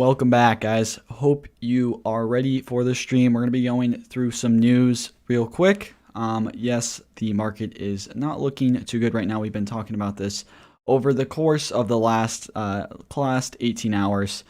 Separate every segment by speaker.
Speaker 1: Welcome back, guys. Hope you are ready for the stream. We're going to be going through some news real quick. Yes, the market is not looking too good right now. We've been talking about this over the course of the last 18 hours.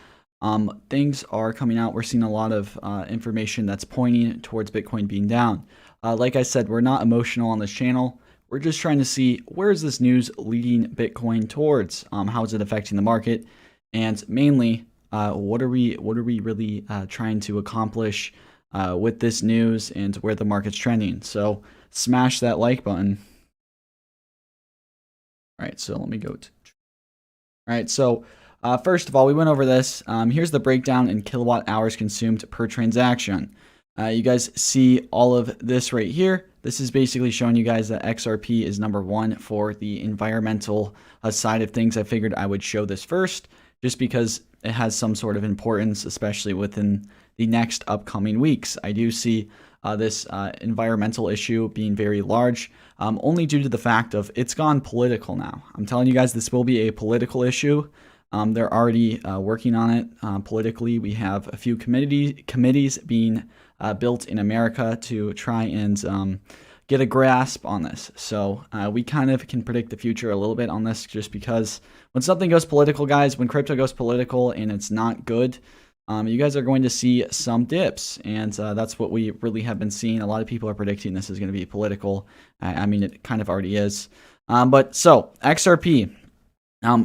Speaker 1: Things are coming out. We're seeing a lot of information that's pointing towards Bitcoin being down. Like I said, we're not emotional on this channel. We're just trying to see, where is this news leading Bitcoin towards? How is it affecting the market? And mainly, what are we really trying to accomplish with this news and where the market's trending? So smash that like button. All right, so let me go to. All right, so first of all, we went over this. Here's the breakdown in kilowatt hours consumed per transaction. You guys see all of this right here. This is basically showing you guys that XRP is number one for the environmental side of things. I figured I would show this first just because it has some sort of importance, especially within the next upcoming weeks. I do see this environmental issue being very large, only due to the fact of it's gone political now. I'm telling you guys, this will be a political issue. They're already working on it politically. We have a few committees being built in America to try and get a grasp on this. So we kind of can predict the future a little bit on this, just because when something goes political, guys, when crypto goes political and it's not good, you guys are going to see some dips. And that's what we really have been seeing. A lot of people are predicting this is going to be political. I mean, it kind of already is. But so XRP.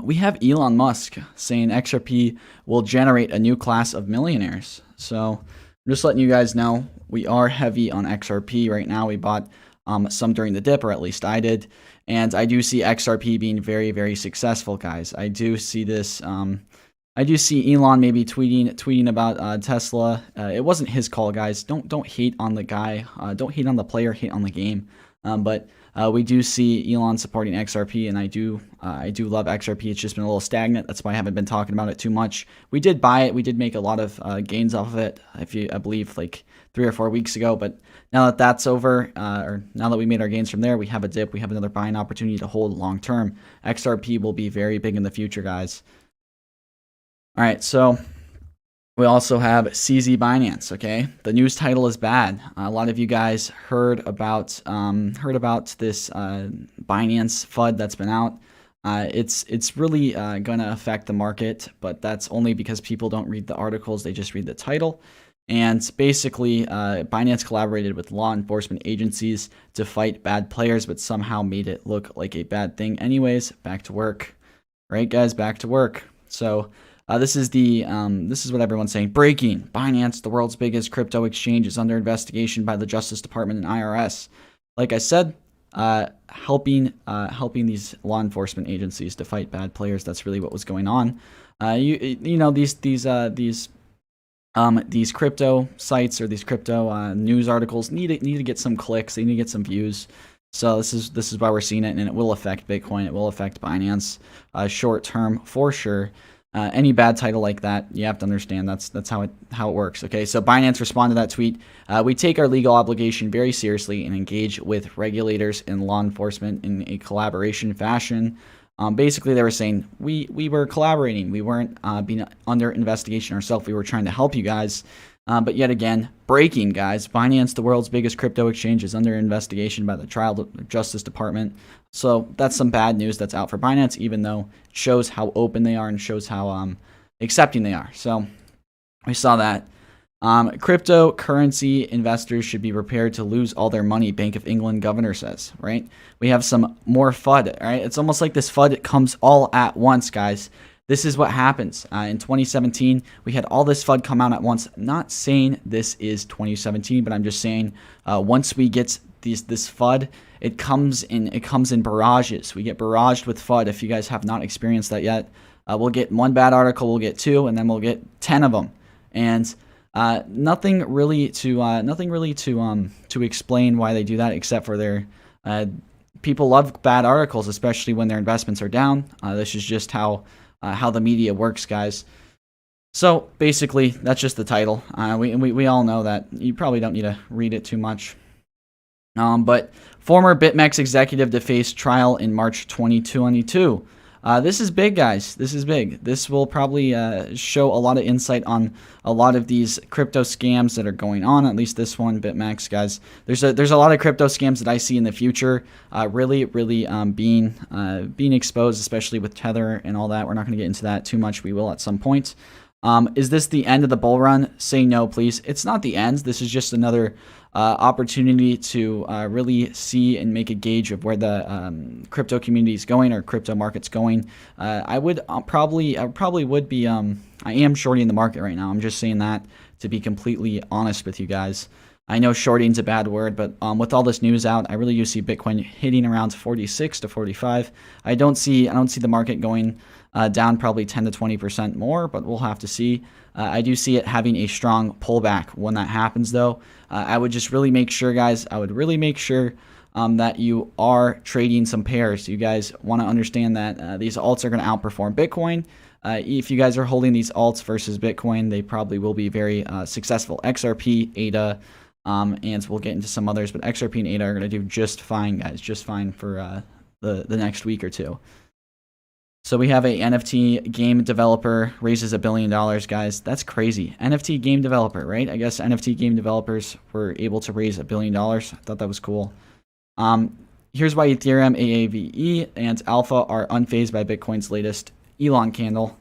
Speaker 1: We have Elon Musk saying XRP will generate a new class of millionaires. So I'm just letting you guys know we are heavy on XRP right now. We bought some during the dip, or at least I did. And I do see XRP being very, very successful, guys. I do see this. I do see Elon maybe tweeting about Tesla. It wasn't his call, guys. Don't hate on the guy. Don't hate on the player. Hate on the game. But we do see Elon supporting XRP, and I do love XRP. It's just been a little stagnant. That's why I haven't been talking about it too much. We did buy it. We did make a lot of gains off of it, I believe like 3 or 4 weeks ago. But now that that's over, or now that we made our gains from there, we have a dip. We have another buying opportunity to hold long term. XRP will be very big in the future, guys. All right, so we also have CZ Binance. Okay, the news title is bad. A lot of you guys heard about this Binance FUD that's been out. It's really going to affect the market, but that's only because people don't read the articles; they just read the title. And basically, Binance collaborated with law enforcement agencies to fight bad players, but somehow made it look like a bad thing. Anyways, back to work. All right, guys, back to work. So. This is what everyone's saying. Breaking: Binance, the world's biggest crypto exchange, is under investigation by the Justice Department and IRS. Like I said, helping these law enforcement agencies to fight bad players. That's really what was going on. You know, these crypto sites or these crypto news articles need to get some clicks. They need to get some views. So this is why we're seeing it, and it will affect Bitcoin. It will affect Binance short term for sure. Any bad title like that, you have to understand that's how it works. Okay, so Binance responded to that tweet. We take our legal obligation very seriously and engage with regulators and law enforcement in a collaboration fashion. Basically, they were saying we were collaborating. We weren't being under investigation ourselves. We were trying to help you guys. But yet again, breaking, guys. Binance, the world's biggest crypto exchange, is under investigation by the Justice Department. So that's some bad news that's out for Binance, even though it shows how open they are and shows how accepting they are. So we saw that. Cryptocurrency investors should be prepared to lose all their money, Bank of England governor says, right? We have some more FUD, right? It's almost like this FUD comes all at once, guys. This is what happens. In 2017, we had all this FUD come out at once. I'm not saying this is 2017, but I'm just saying once we get this FUD, it comes in barrages. We get barraged with FUD. If you guys have not experienced that yet, we'll get one bad article, we'll get 2, and then we'll get 10 of them. And nothing really to explain why they do that, except for their people love bad articles, especially when their investments are down. This is just how the media works, guys. So basically, that's just the title. We all know that. You probably don't need to read it too much. But former BitMEX executive to face trial in March 2022. This is big, guys. This is big. This will probably show a lot of insight on a lot of these crypto scams that are going on. At least this one, BitMEX, guys. There's a lot of crypto scams that I see in the future, really being exposed, especially with Tether and all that. We're not going to get into that too much. We will at some point. Is this the end of the bull run? Say no, please. It's not the end. This is just another opportunity to really see and make a gauge of where the crypto community is going, or crypto market's going. I probably would be, I am shorting the market right now. I'm just saying that to be completely honest with you guys. I know shorting's a bad word, but with all this news out, I really do see Bitcoin hitting around 46 to 45. I don't see the market going down probably 10 to 20% more, but we'll have to see. I do see it having a strong pullback when that happens, though. I would just really make sure, guys, that you are trading some pairs. You guys want to understand that these alts are going to outperform Bitcoin. If you guys are holding these alts versus Bitcoin, they probably will be very successful. XRP, ADA, and we'll get into some others, but XRP and ADA are going to do just fine, guys, just fine for the next week or two. So we have a NFT game developer raises $1 billion, guys. That's crazy. NFT game developer, right? I guess NFT game developers were able to raise $1 billion. I thought that was cool. Here's why Ethereum, AAVE, and Alpha are unfazed by Bitcoin's latest Elon candle.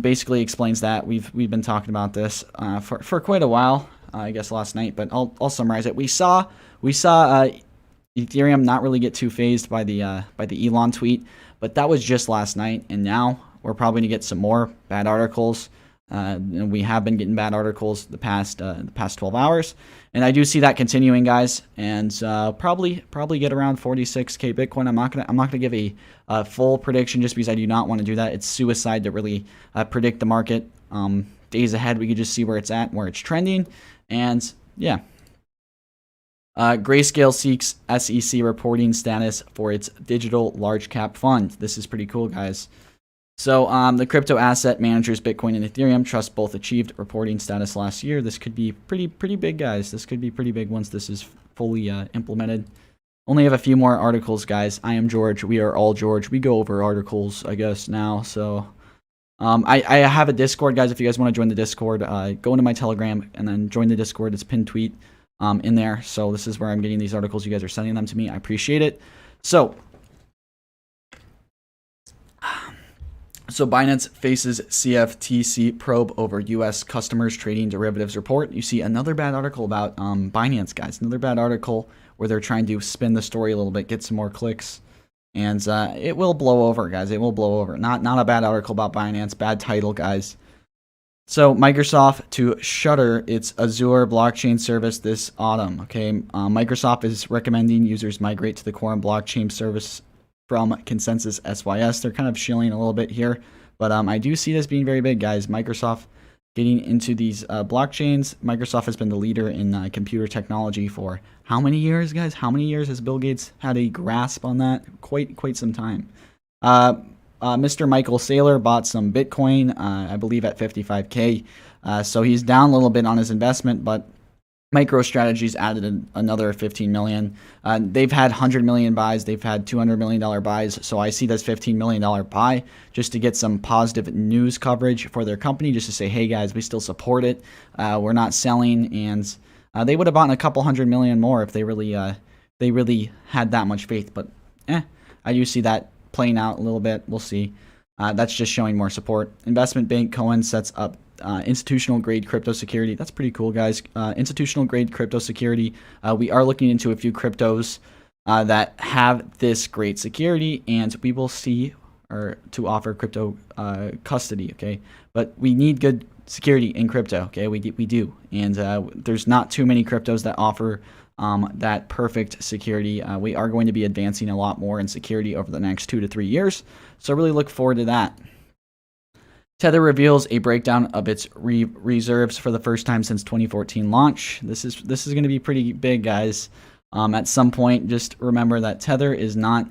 Speaker 1: Basically explains that we've been talking about this for quite a while. I guess last night, but I'll summarize it. We saw Ethereum not really get too phased by the Elon tweet. But that was just last night, and now we're probably going to get some more bad articles. And we have been getting bad articles the past 12 hours, and I do see that continuing, guys. And probably get around 46K Bitcoin. I'm not gonna give a full prediction just because I do not want to do that. It's suicide to really predict the market. Days ahead, we could just see where it's at, where it's trending, and yeah. Grayscale seeks SEC reporting status for its digital large cap fund. This is pretty cool, guys. So the crypto asset managers Bitcoin and Ethereum Trust both achieved reporting status last year. This could be pretty big, guys. This could be pretty big once this is fully implemented. Only have a few more articles, guys. I am George. We are all George. We go over articles, I guess, now. So I have a Discord, guys. If you guys want to join the Discord, go into my Telegram and then join the Discord. It's pinned tweet in there. So this is where I'm getting these articles. You guys are sending them to me. I appreciate it. So Binance faces CFTC probe over U.S. customers trading derivatives report. You see another bad article about Binance, guys. Another bad article where they're trying to spin the story a little bit, get some more clicks. And it will blow over, guys. It will blow over. Not a bad article about Binance. Bad title, guys. So Microsoft to shutter its Azure blockchain service this autumn. Okay, Microsoft is recommending users migrate to the Quorum blockchain service from Consensus SYS. They're kind of shilling a little bit here, but I do see this being very big, guys. Microsoft getting into these blockchains. Microsoft has been the leader in computer technology for how many years, guys? How many years has Bill Gates had a grasp on that? Quite some time. Mr. Michael Saylor bought some Bitcoin, I believe at 55K. So he's down a little bit on his investment, but MicroStrategy's added another 15 million. They've had 100 million buys. They've had $200 million buys. So I see this $15 million buy just to get some positive news coverage for their company, just to say, hey guys, we still support it. We're not selling. And they would have bought a couple $100 million more if they really had that much faith. But I do see that playing out a little bit. We'll see. That's just showing more support. Investment bank Cohen sets up institutional grade crypto security. That's pretty cool, guys. Institutional grade crypto security. We are looking into a few cryptos that have this great security, and we will see or to offer crypto custody. Okay, but we need good security in crypto. Okay, we do, and there's not too many cryptos that offer that perfect security. We are going to be advancing a lot more in security over the next 2 to 3 years, so really look forward to that. Tether reveals a breakdown of its reserves for the first time since 2014 launch. This is going to be pretty big, guys. At some point, just remember that Tether is not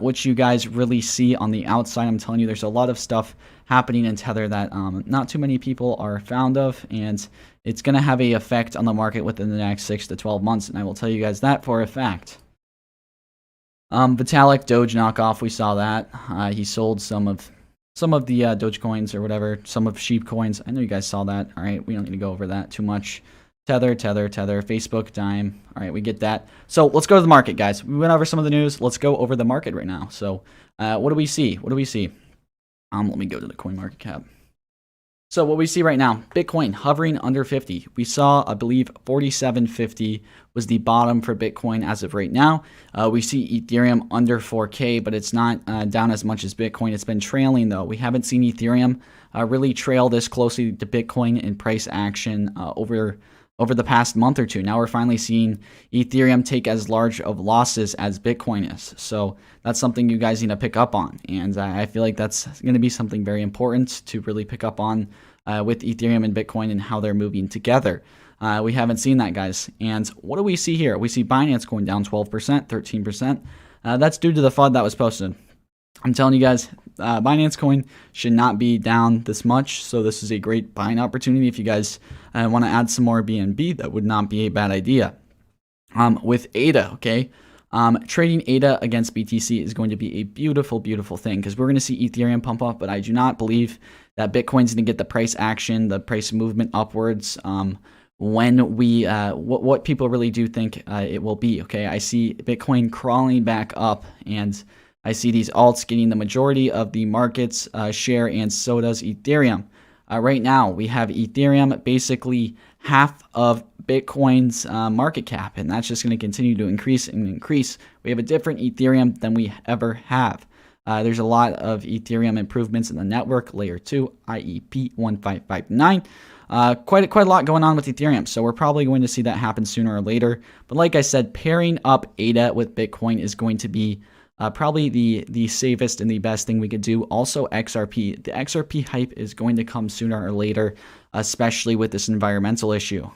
Speaker 1: what you guys really see on the outside. I'm telling you, there's a lot of stuff happening in Tether that not too many people are fond of, and it's going to have an effect on the market within the next 6 to 12 months, and I will tell you guys that for a fact. Vitalik Doge knockoff, we saw that. He sold some of the dogecoins or whatever, some of sheep coins. I know you guys saw that. All right, we don't need to go over that too much. Tether, Facebook, Dime. All right, we get that. So let's go to the market, guys. We went over some of the news. Let's go over the market right now. So what do we see? Let me go to the coin market cap. So what we see right now, Bitcoin hovering under 50. We saw, I believe, 47.50 was the bottom for Bitcoin as of right now. We see Ethereum under 4K, but it's not down as much as Bitcoin. It's been trailing, though. We haven't seen Ethereum really trail this closely to Bitcoin in price action over the past month or two. Now we're finally seeing Ethereum take as large of losses as Bitcoin is. So that's something you guys need to pick up on. And I feel like that's going to be something very important to really pick up on with Ethereum and Bitcoin and how they're moving together. We haven't seen that, guys. And what do we see here? We see Binance Coin down 12%, 13%. That's due to the FUD that was posted. I'm telling you guys, Binance Coin should not be down this much, so this is a great buying opportunity. If you guys want to add some more BNB, that would not be a bad idea. With ADA, okay, trading ADA against BTC is going to be a beautiful, beautiful thing because we're going to see Ethereum pump up, but I do not believe that Bitcoin's going to get the price action, the price movement upwards when we, what people really do think it will be, okay? I see Bitcoin crawling back up, and I see these alts getting the majority of the market's share, and so does Ethereum. Right now, we have Ethereum basically half of Bitcoin's market cap, and that's just going to continue to increase and increase. We have a different Ethereum than we ever have. There's a lot of Ethereum improvements in the network, layer 2, IEP 1559. Quite a lot going on with Ethereum, so we're probably going to see that happen sooner or later. But like I said, pairing up ADA with Bitcoin is going to be probably the safest and the best thing we could do. Also, XRP. The XRP hype is going to come sooner or later, especially with this environmental issue.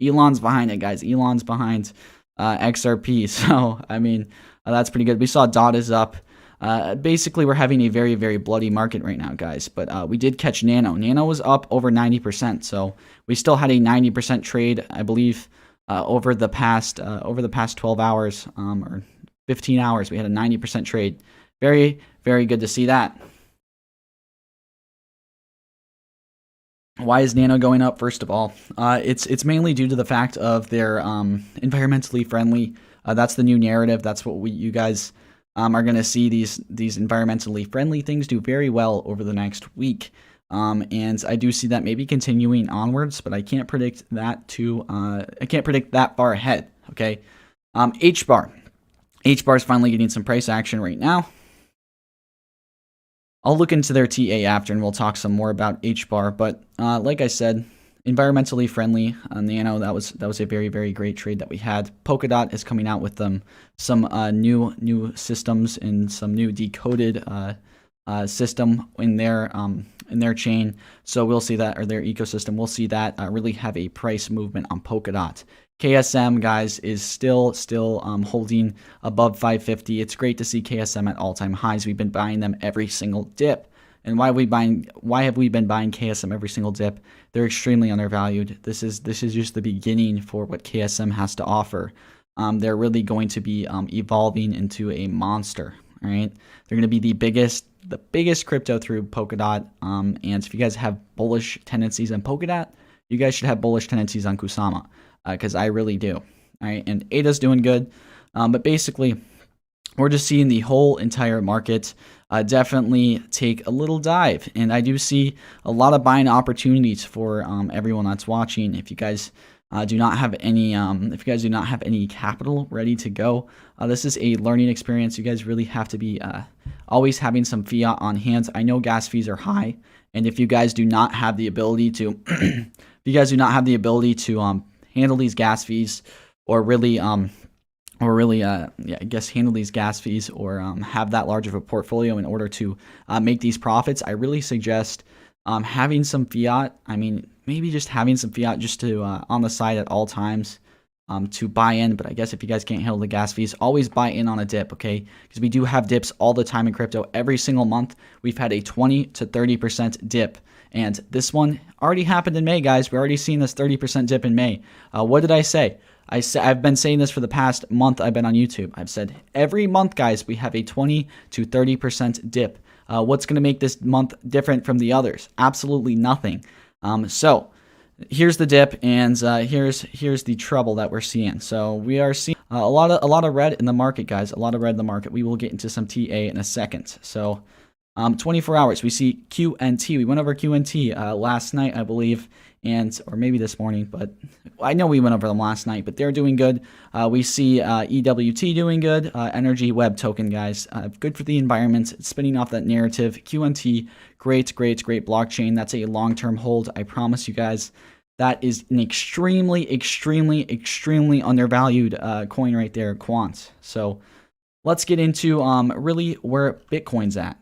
Speaker 1: Elon's behind it, guys. Elon's behind XRP. So, I mean, that's pretty good. We saw DOT is up. Basically, we're having a very, very bloody market right now, guys. But we did catch Nano. Nano was up over 90%. So we still had a 90% trade, I believe, over the past 12 hours or 15 hours. We had a 90% trade. Very, very good to see that. Why is Nano going up? First of all, it's mainly due to the fact of their environmentally friendly. That's the new narrative. That's what you guys are going to see. These environmentally friendly things do very well over the next week. And I do see that maybe continuing onwards, but I can't predict that I can't predict that far ahead. Okay. HBAR. HBAR is finally getting some price action right now. I'll look into their TA after, and we'll talk some more about HBAR. But like I said, environmentally friendly Nano. That was a very, very great trade that we had. Polkadot is coming out with some new systems and some new decoded system in their chain. So we'll see that, or their ecosystem. We'll see that really have a price movement on Polkadot. KSM, guys, is still holding above 550. It's great to see KSM at all-time highs. We've been buying them every single dip. And why have we been buying KSM every single dip? They're extremely undervalued. This is just the beginning for what KSM has to offer. They're really going to be evolving into a monster. All right, they're going to be the biggest crypto through Polkadot. And if you guys have bullish tendencies on Polkadot, you guys should have bullish tendencies on Kusama, because I really do. All right, and ADA's doing good, but basically, we're just seeing the whole entire market definitely take a little dive, and I do see a lot of buying opportunities for everyone that's watching. If you guys do not have any capital ready to go, this is a learning experience. You guys really have to be always having some fiat on hand. I know gas fees are high, and if you guys do not have the ability to, handle these gas fees, or really handle these gas fees, or have that large of a portfolio in order to make these profits, I really suggest having some fiat. I mean, maybe just having some fiat just to on the side at all times to buy in. But I guess if you guys can't handle the gas fees, always buy in on a dip, okay? Because we do have dips all the time in crypto. Every single month, we've had a 20 to 30% dip. And this one already happened in May, guys. We're already seeing this 30% dip in May. What did I say? I've been saying this for the past month I've been on YouTube. I've said every month, guys, we have a 20 to 30% dip. What's going to make this month different from the others? Absolutely nothing. So here's the dip, and here's the trouble that we're seeing. So we are seeing a lot of red in the market, guys. A lot of red in the market. We will get into some TA in a second. So 24 hours, we see QNT. We went over QNT last night, I believe, or maybe this morning, but I know we went over them last night, but they're doing good. We see EWT doing good. Energy Web Token, guys, good for the environment. It's spinning off that narrative. QNT, great blockchain. That's a long-term hold. I promise you guys. That is an extremely undervalued coin right there, Quant. So let's get into really where Bitcoin's at.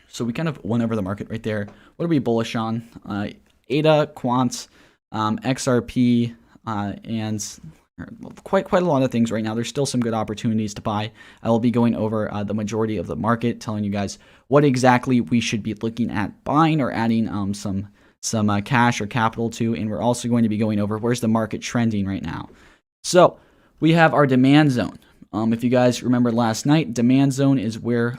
Speaker 1: So we kind of went over the market right there. What are we bullish on? ADA, Quant, XRP, and quite a lot of things right now. There's still some good opportunities to buy. I will be going over the majority of the market, telling you guys what exactly we should be looking at buying or adding some cash or capital to, and we're also going to be going over where's the market trending right now. So we have our demand zone. If you guys remember last night, demand zone is where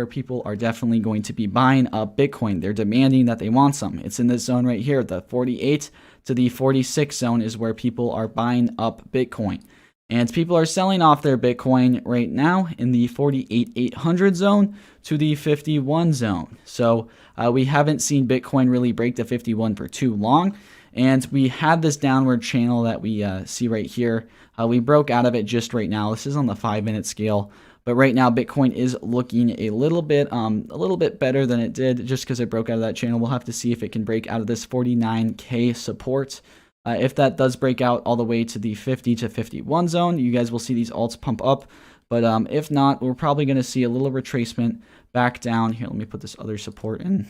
Speaker 1: people are definitely going to be buying up Bitcoin. They're demanding that they want some. It's in this zone right here. The 48 to the 46 zone is where people are buying up Bitcoin. And people are selling off their Bitcoin right now in the 48,800 zone to the 51 zone. So we haven't seen Bitcoin really break the 51 for too long. And we had this downward channel that we see right here. We broke out of it just right now. This is on the 5-minute scale. But right now, Bitcoin is looking a little bit better than it did just because it broke out of that channel. We'll have to see if it can break out of this 49K support. If that does break out all the way to the 50 to 51 zone, you guys will see these alts pump up. But if not, we're probably going to see a little retracement back down. Here, let me put this other support in.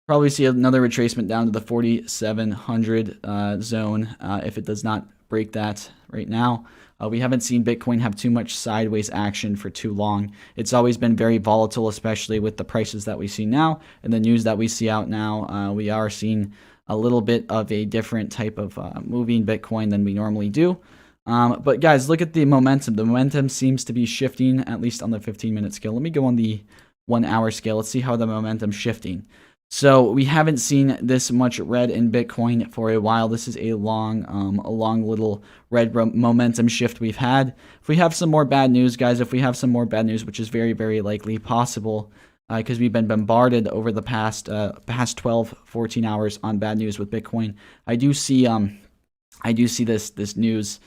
Speaker 1: Probably see another retracement down to the 4,700 zone if it does not break that right now. We haven't seen Bitcoin have too much sideways action for too long. It's always been very volatile, especially with the prices that we see now and the news that we see out now. We are seeing a little bit of a different type of moving Bitcoin than we normally do. But guys, look at the momentum. The momentum seems to be shifting, at least on the 15-minute scale. Let me go on the 1-hour scale. Let's see how the momentum's shifting. So we haven't seen this much red in Bitcoin for a while. This is a long little red momentum shift we've had. If we have some more bad news, guys, which is very, very likely possible, because we've been bombarded over the past 12, 14 hours on bad news with Bitcoin. I do see this news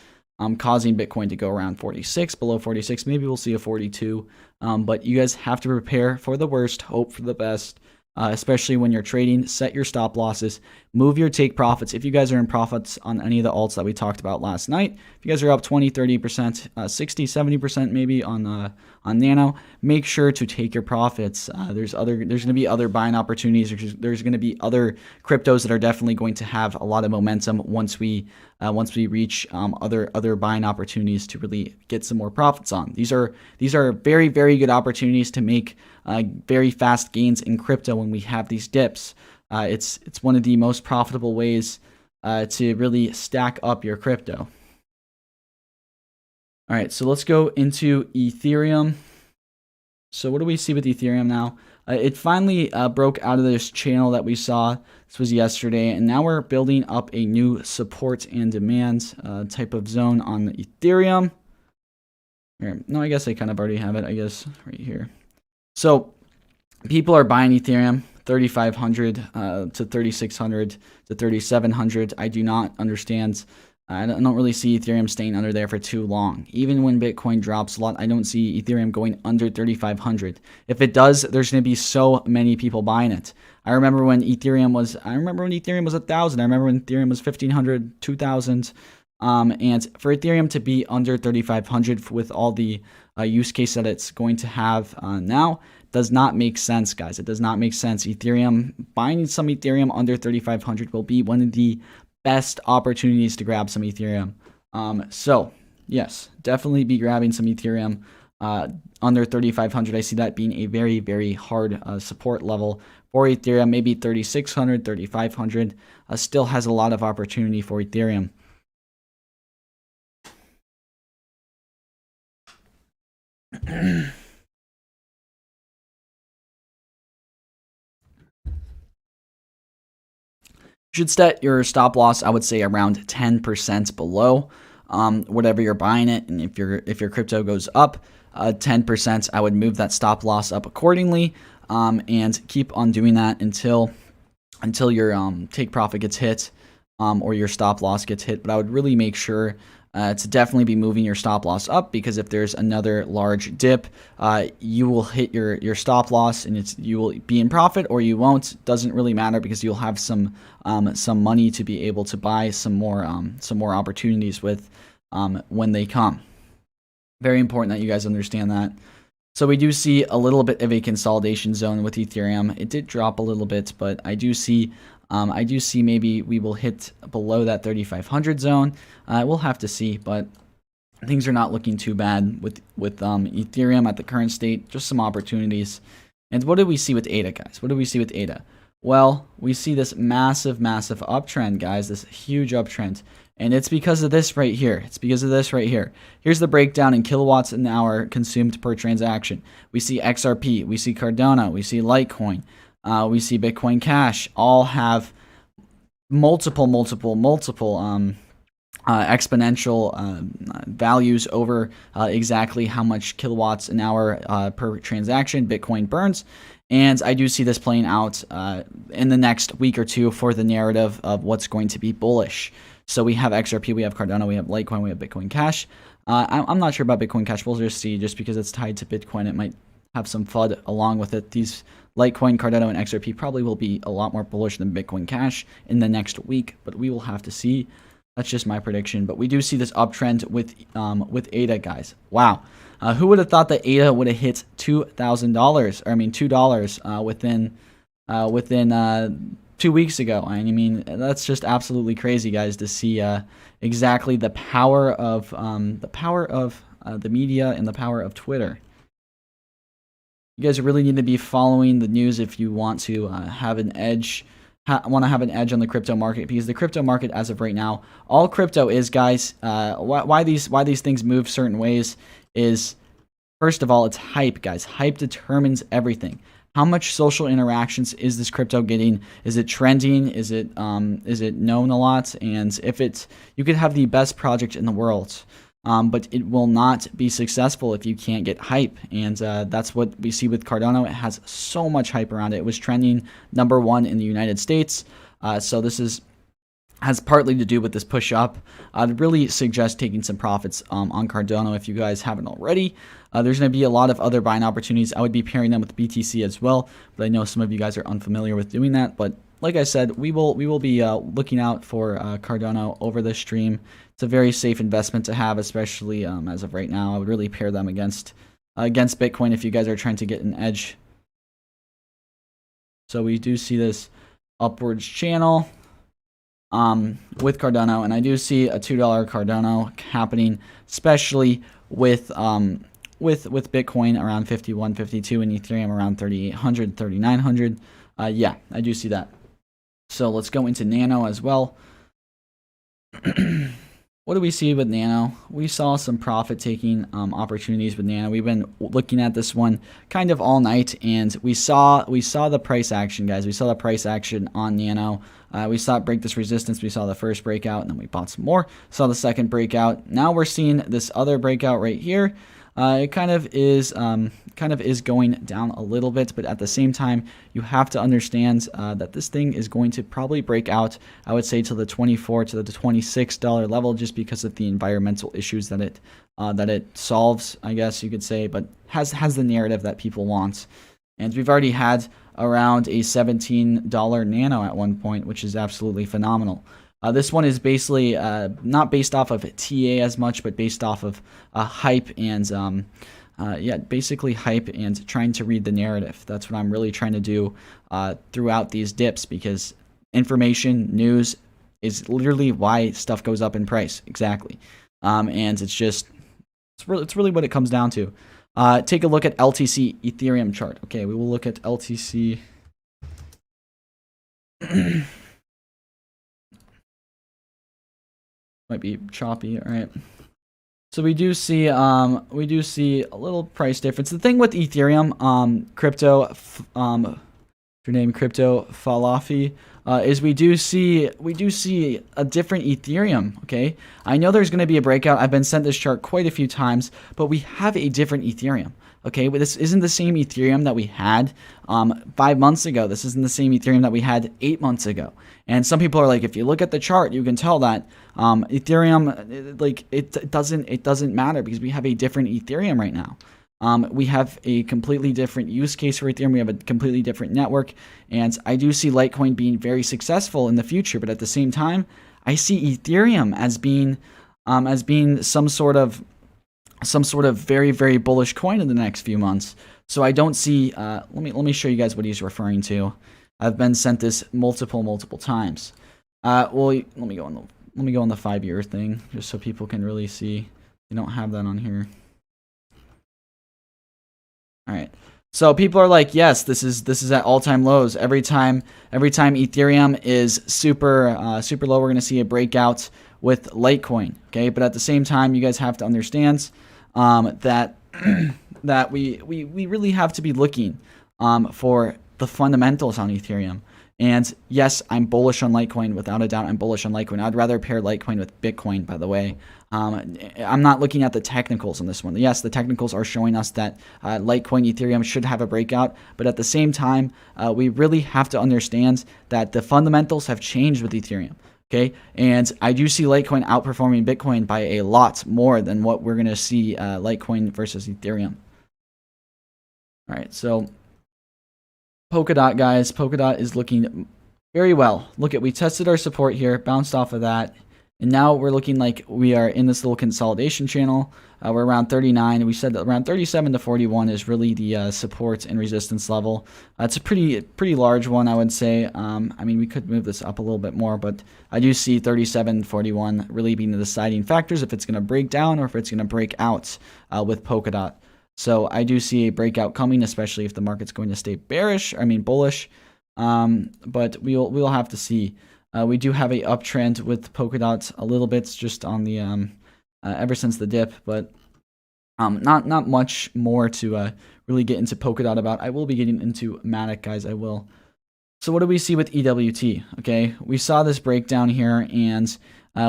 Speaker 1: causing Bitcoin to go around 46, below 46. Maybe we'll see a 42. But you guys have to prepare for the worst, hope for the best. Especially when you're trading, set your stop losses, move your take profits. If you guys are in profits on any of the alts that we talked about last night, if you guys are up 20, 30%, 60, 70% maybe on Nano, make sure to take your profits. There's going to be other buying opportunities. There's going to be other cryptos that are definitely going to have a lot of momentum once we reach other buying opportunities to really get some more profits on. These are very, very good opportunities to make very fast gains in crypto when we have these dips. It's one of the most profitable ways to really stack up your crypto. All right, so let's go into Ethereum. So what do we see with Ethereum now? It finally broke out of this channel that we saw. This was yesterday, and now we're building up a new support and demand type of zone on the Ethereum. Here, no, I guess I kind of already have it, I guess, right here. So people are buying Ethereum 3,500 to 3,600 to 3,700. I do not understand. I don't really see Ethereum staying under there for too long. Even when Bitcoin drops a lot, I don't see Ethereum going under 3,500. If it does, there's going to be so many people buying it. I remember when Ethereum was 1,000. I remember when Ethereum was 1,500, 2,000. And for Ethereum to be under 3,500 with all the use case that it's going to have now does not make sense, guys. It does not make sense. Buying some Ethereum under 3,500 will be one of the best opportunities to grab some Ethereum. So yes, definitely be grabbing some Ethereum under 3,500. I see that being a very, very hard support level for Ethereum. Maybe 3,600, 3,500 still has a lot of opportunity for Ethereum. Should set your stop loss, I would say, around 10% below whatever you're buying it. And if your crypto goes up 10%, I would move that stop loss up accordingly, and keep on doing that until your take profit gets hit, or your stop loss gets hit. But I would really make sure to definitely be moving your stop loss up, because if there's another large dip, you will hit your stop loss, and you will be in profit or you won't. Doesn't really matter, because you'll have some money to be able to buy some more opportunities with when they come. Very important that you guys understand that. So we do see a little bit of a consolidation zone with Ethereum. It did drop a little bit, but I do see maybe we will hit below that 3,500 zone. We'll have to see, but things are not looking too bad with Ethereum at the current state. Just some opportunities. And what did we see with ADA, guys? What did we see with ADA? Well, we see this massive uptrend, guys. This huge uptrend. And it's because of this right here. Here's the breakdown in kilowatts an hour consumed per transaction. We see XRP, we see Cardano, we see Litecoin, we see Bitcoin Cash. All have multiple exponential values over exactly how much kilowatts an hour per transaction Bitcoin burns. And I do see this playing out in the next week or two for the narrative of what's going to be bullish. So we have XRP, we have Cardano, we have Litecoin, we have Bitcoin Cash. I'm not sure about Bitcoin Cash. We'll just see. Just because it's tied to Bitcoin, it might have some FUD along with it. These Litecoin, Cardano, and XRP probably will be a lot more bullish than Bitcoin Cash in the next week, but we will have to see. That's just my prediction. But we do see this uptrend with ADA, guys. Wow. Who would have thought that ADA would have hit $2,000? Or I mean $2 within 2 weeks ago. I mean, that's just absolutely crazy, guys, to see exactly the power of the media and the power of Twitter. You guys really need to be following the news if you want to have an edge. Want to have an edge on the crypto market, because the crypto market, as of right now, all crypto is, guys. Why these things move certain ways is, first of all, it's hype, guys. Hype determines everything. How much social interactions is this crypto getting? Is it trending? Is it known a lot? And if you could have the best project in the world, but it will not be successful if you can't get hype. And that's what we see with Cardano. It has so much hype around it. It was trending #1 in the United States. So this has partly to do with this push up. I'd really suggest taking some profits on Cardano if you guys haven't already. There's going to be a lot of other buying opportunities. I would be pairing them with BTC as well, but I know some of you guys are unfamiliar with doing that. But like I said, we will be looking out for Cardano over the stream. It's a very safe investment to have, especially as of right now. I would really pair them against Bitcoin if you guys are trying to get an edge. So we do see this upwards channel with Cardano, and I do see a $2 Cardano happening, especially with Bitcoin around 51, 52, and Ethereum around 3,800, 3,900. Yeah, I do see that. So let's go into Nano as well. What do we see with Nano? We saw some profit-taking opportunities with Nano. We've been looking at this one kind of all night, and we saw the price action, guys. We saw the price action on Nano. We saw it break this resistance. We saw the first breakout, and then we bought some more. Saw the second breakout. Now we're seeing this other breakout right here. It kind of is going down a little bit, but at the same time, you have to understand that this thing is going to probably break out, I would say, to the $24 to the $26 level, just because of the environmental issues that it solves, I guess you could say, but has the narrative that people want. And we've already had around a $17 Nano at one point, which is absolutely phenomenal. This one is basically not based off of TA as much, but based off of hype and yeah, basically hype and trying to read the narrative. That's what I'm really trying to do throughout these dips, because information, news is literally why stuff goes up in price. Exactly. And it's really what it comes down to. Take a look at LTC Ethereum chart. Okay, we will look at LTC. Might be choppy. All right. So we do see a little price difference. The thing with Ethereum, crypto, your name crypto Falafi, is we do see a different Ethereum. Okay, I know there's going to be a breakout. I've been sent this chart quite a few times, but we have a different Ethereum. Okay, but this isn't the same Ethereum that we had 5 months ago. This isn't the same Ethereum that we had 8 months ago. And some people are like, if you look at the chart, you can tell that Ethereum, like it doesn't matter because we have a different Ethereum right now. We have a completely different use case for Ethereum. We have a completely different network, and I do see Litecoin being very successful in the future. But at the same time, I see Ethereum as being some sort of very, very bullish coin in the next few months. So I don't see. Let me show you guys what he's referring to. I've been sent this multiple times. Well, let me go on the 5-year thing just so people can really see. They don't have that on here. All right. So people are like, yes, this is at all-time lows. Every time Ethereum is super low, we're going to see a breakout with Litecoin. Okay, but at the same time, you guys have to understand that that we really have to be looking for the fundamentals on Ethereum. And yes, I'm bullish on Litecoin. Without a doubt, I'm bullish on Litecoin. I'd rather pair Litecoin with Bitcoin, by the way. I'm not looking at the technicals on this one. Yes, the technicals are showing us that Litecoin Ethereum should have a breakout. But at the same time, we really have to understand that the fundamentals have changed with Ethereum. Okay, and I do see Litecoin outperforming Bitcoin by a lot more than what we're going to see Litecoin versus Ethereum. All right, so Polkadot, guys. Polkadot is looking very well. Look at, we tested our support here, bounced off of that, and now we're looking like we are in this little consolidation channel. We're around 39, and we said that around 37 to 41 is really the support and resistance level. It's a pretty large one, I would say. I mean, we could move this up a little bit more, but I do see 37, 41 really being the deciding factors if it's going to break down or if it's going to break out with Polkadot. So I do see a breakout coming, especially if the market's going to stay bullish. But we'll have to see. We do have a uptrend with Polkadot a little bit, just on the ever since the dip, but not much more to really get into Polkadot about. I will be getting into Matic, guys. I will. So what do we see with EWT? Okay, we saw this breakdown here, and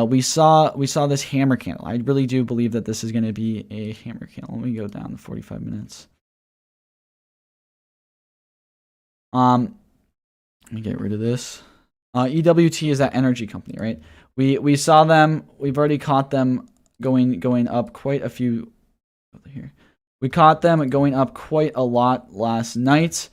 Speaker 1: we saw this hammer candle. I really do believe that this is going to be a hammer candle. Let me go down to 45 minutes. Let me get rid of this. EWT is that energy company, right? We saw them. We've already caught them going up quite a few. Here, we caught them going up quite a lot last night.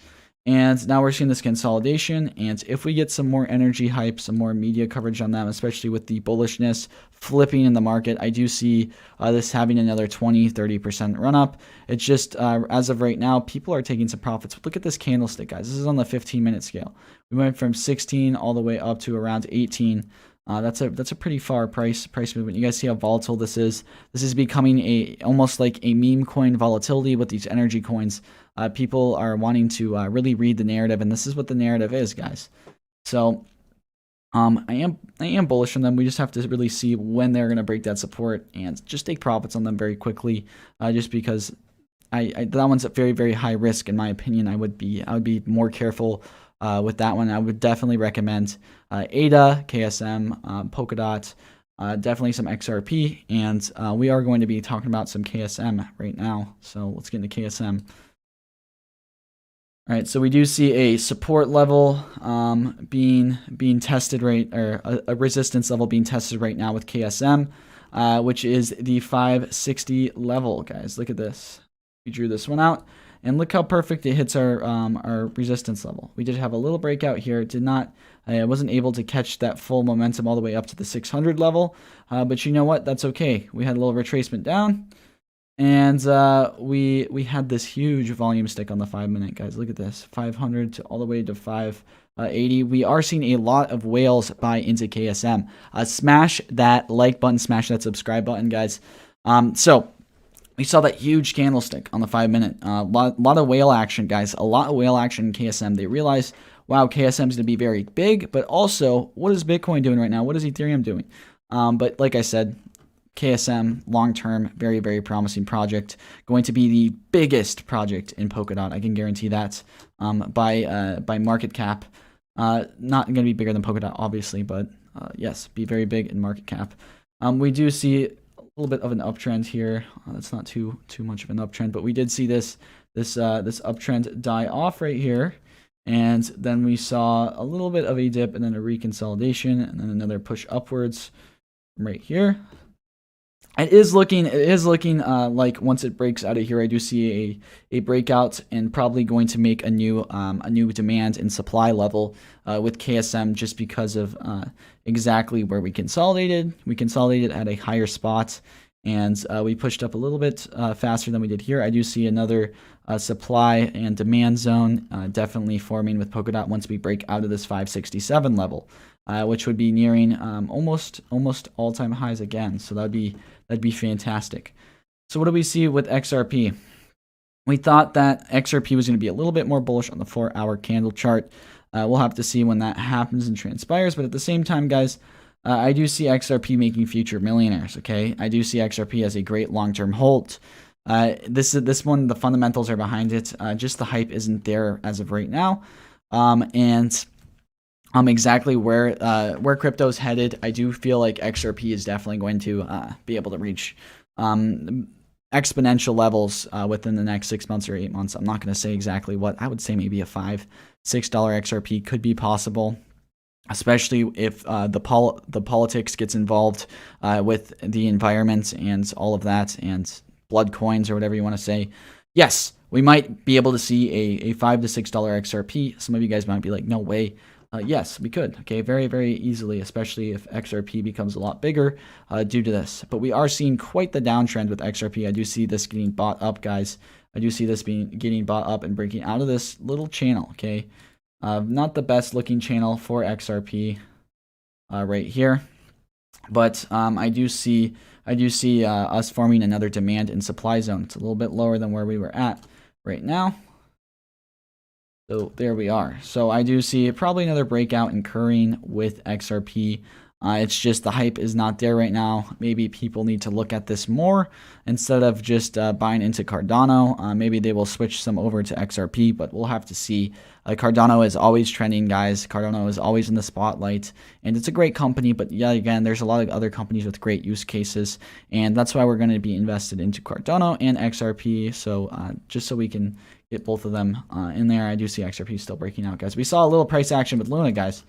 Speaker 1: And now we're seeing this consolidation, and if we get some more energy hype, some more media coverage on them, especially with the bullishness flipping in the market, I do see this having another 20-30% run up. It's just, as of right now, people are taking some profits. Look at this candlestick, guys. This is on the 15-minute scale. We went from 16 all the way up to around 18. That's a pretty far price movement. You guys see how volatile this is. This is becoming almost like a meme coin volatility with these energy coins. People are wanting to really read the narrative, and this is what the narrative is, guys. So I am bullish on them. We just have to really see when they're going to break that support and just take profits on them very quickly. Just because that one's at very, very high risk, in my opinion. I would be more careful with that one. I would definitely recommend ADA, KSM, Polkadot, definitely some XRP, and we are going to be talking about some KSM right now. So let's get into KSM. All right, so we do see a support level being tested or a resistance level being tested right now with KSM, which is the 560 level, guys. Look at this. We drew this one out, and look how perfect it hits our resistance level. We did have a little breakout here. It did not. I wasn't able to catch that full momentum all the way up to the 600 level, but you know what? That's okay. We had a little retracement down. And we had this huge volume stick on the 5-minute, guys. Look at this, 500 to all the way to 580. We are seeing a lot of whales buy into KSM. Smash that like button, smash that subscribe button, guys. So We saw that huge candlestick on the 5-minute. Lot of whale action, guys. A lot of whale action in KSM. They realize, wow, KSM is going to be very big, but also, what is Bitcoin doing right now? What is Ethereum doing? But like I said, KSM, long-term, very, very promising project. Going to be the biggest project in Polkadot. I can guarantee that by market cap. Not going to be bigger than Polkadot, obviously, but yes, be very big in market cap. We do see a little bit of an uptrend here. That's not too much of an uptrend, but we did see this uptrend die off right here, and then we saw a little bit of a dip and then a reconsolidation and then another push upwards right here. It is looking like once it breaks out of here, I do see a breakout and probably going to make a new demand and supply level with KSM, just because of exactly where we consolidated. We consolidated at a higher spot, and we pushed up a little bit faster than we did here. I do see another supply and demand zone definitely forming with Polkadot once we break out of this 567 level, which would be nearing almost all-time highs again. So that'd be fantastic. So what do we see with XRP? We thought that XRP was going to be a little bit more bullish on the 4-hour candle chart. We'll have to see when that happens and transpires. But at the same time, guys, I do see XRP making future millionaires. Okay, I do see XRP as a great long-term hold. This one, the fundamentals are behind it. Just the hype isn't there as of right now. And exactly where crypto's headed, I do feel like XRP is definitely going to be able to reach exponential levels within the next 6 months or 8 months. I'm not going to say exactly what. I would say maybe a $5-6 XRP could be possible, especially if the politics gets involved with the environment and all of that, and blood coins or whatever you want to say. Yes, we might be able to see a $5-6 XRP. Some of you guys might be like, no way. Yes, we could. Okay, very, very easily, especially if XRP becomes a lot bigger due to this. But we are seeing quite the downtrend with XRP. I do see this getting bought up, guys. I do see this getting bought up and breaking out of this little channel. Okay, not the best looking channel for XRP right here, but I do see us forming another demand and supply zone. It's a little bit lower than where we were at right now. So there we are. So I do see probably another breakout occurring with XRP. It's just the hype is not there right now. Maybe people need to look at this more instead of just buying into Cardano. Maybe they will switch some over to XRP, but we'll have to see. Cardano is always trending, guys. Cardano is always in the spotlight, and it's a great company. But yeah, again, there's a lot of other companies with great use cases, and that's why we're going to be invested into Cardano and XRP. So just so we can get both of them in there. I do see XRP still breaking out, guys. We saw a little price action with Luna, guys.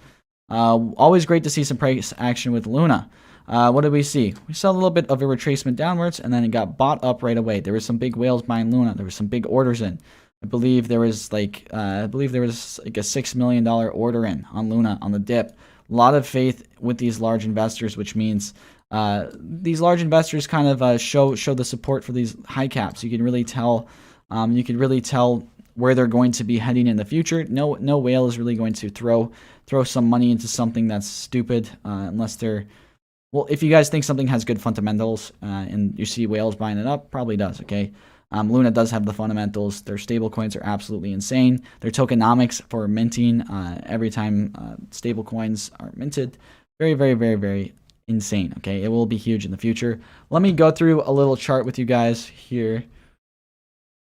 Speaker 1: Always great to see some price action with Luna. What did we see? We saw a little bit of a retracement downwards, and then it got bought up right away. There was some big whales buying Luna. There was some big orders in. I believe there was like a $6 million order in on Luna on the dip. A lot of faith with these large investors, which means these large investors kind of show the support for these high caps. You can really tell. You can really tell where they're going to be heading in the future. No whale is really going to throw some money into something that's stupid unless they're, well, if you guys think something has good fundamentals and you see whales buying it up, probably does. Okay, Luna does have the fundamentals. Their stable coins are absolutely insane. Their tokenomics for minting every time stable coins are minted, very, very, very, very insane. Okay, it will be huge in the future. Let me go through a little chart with you guys here.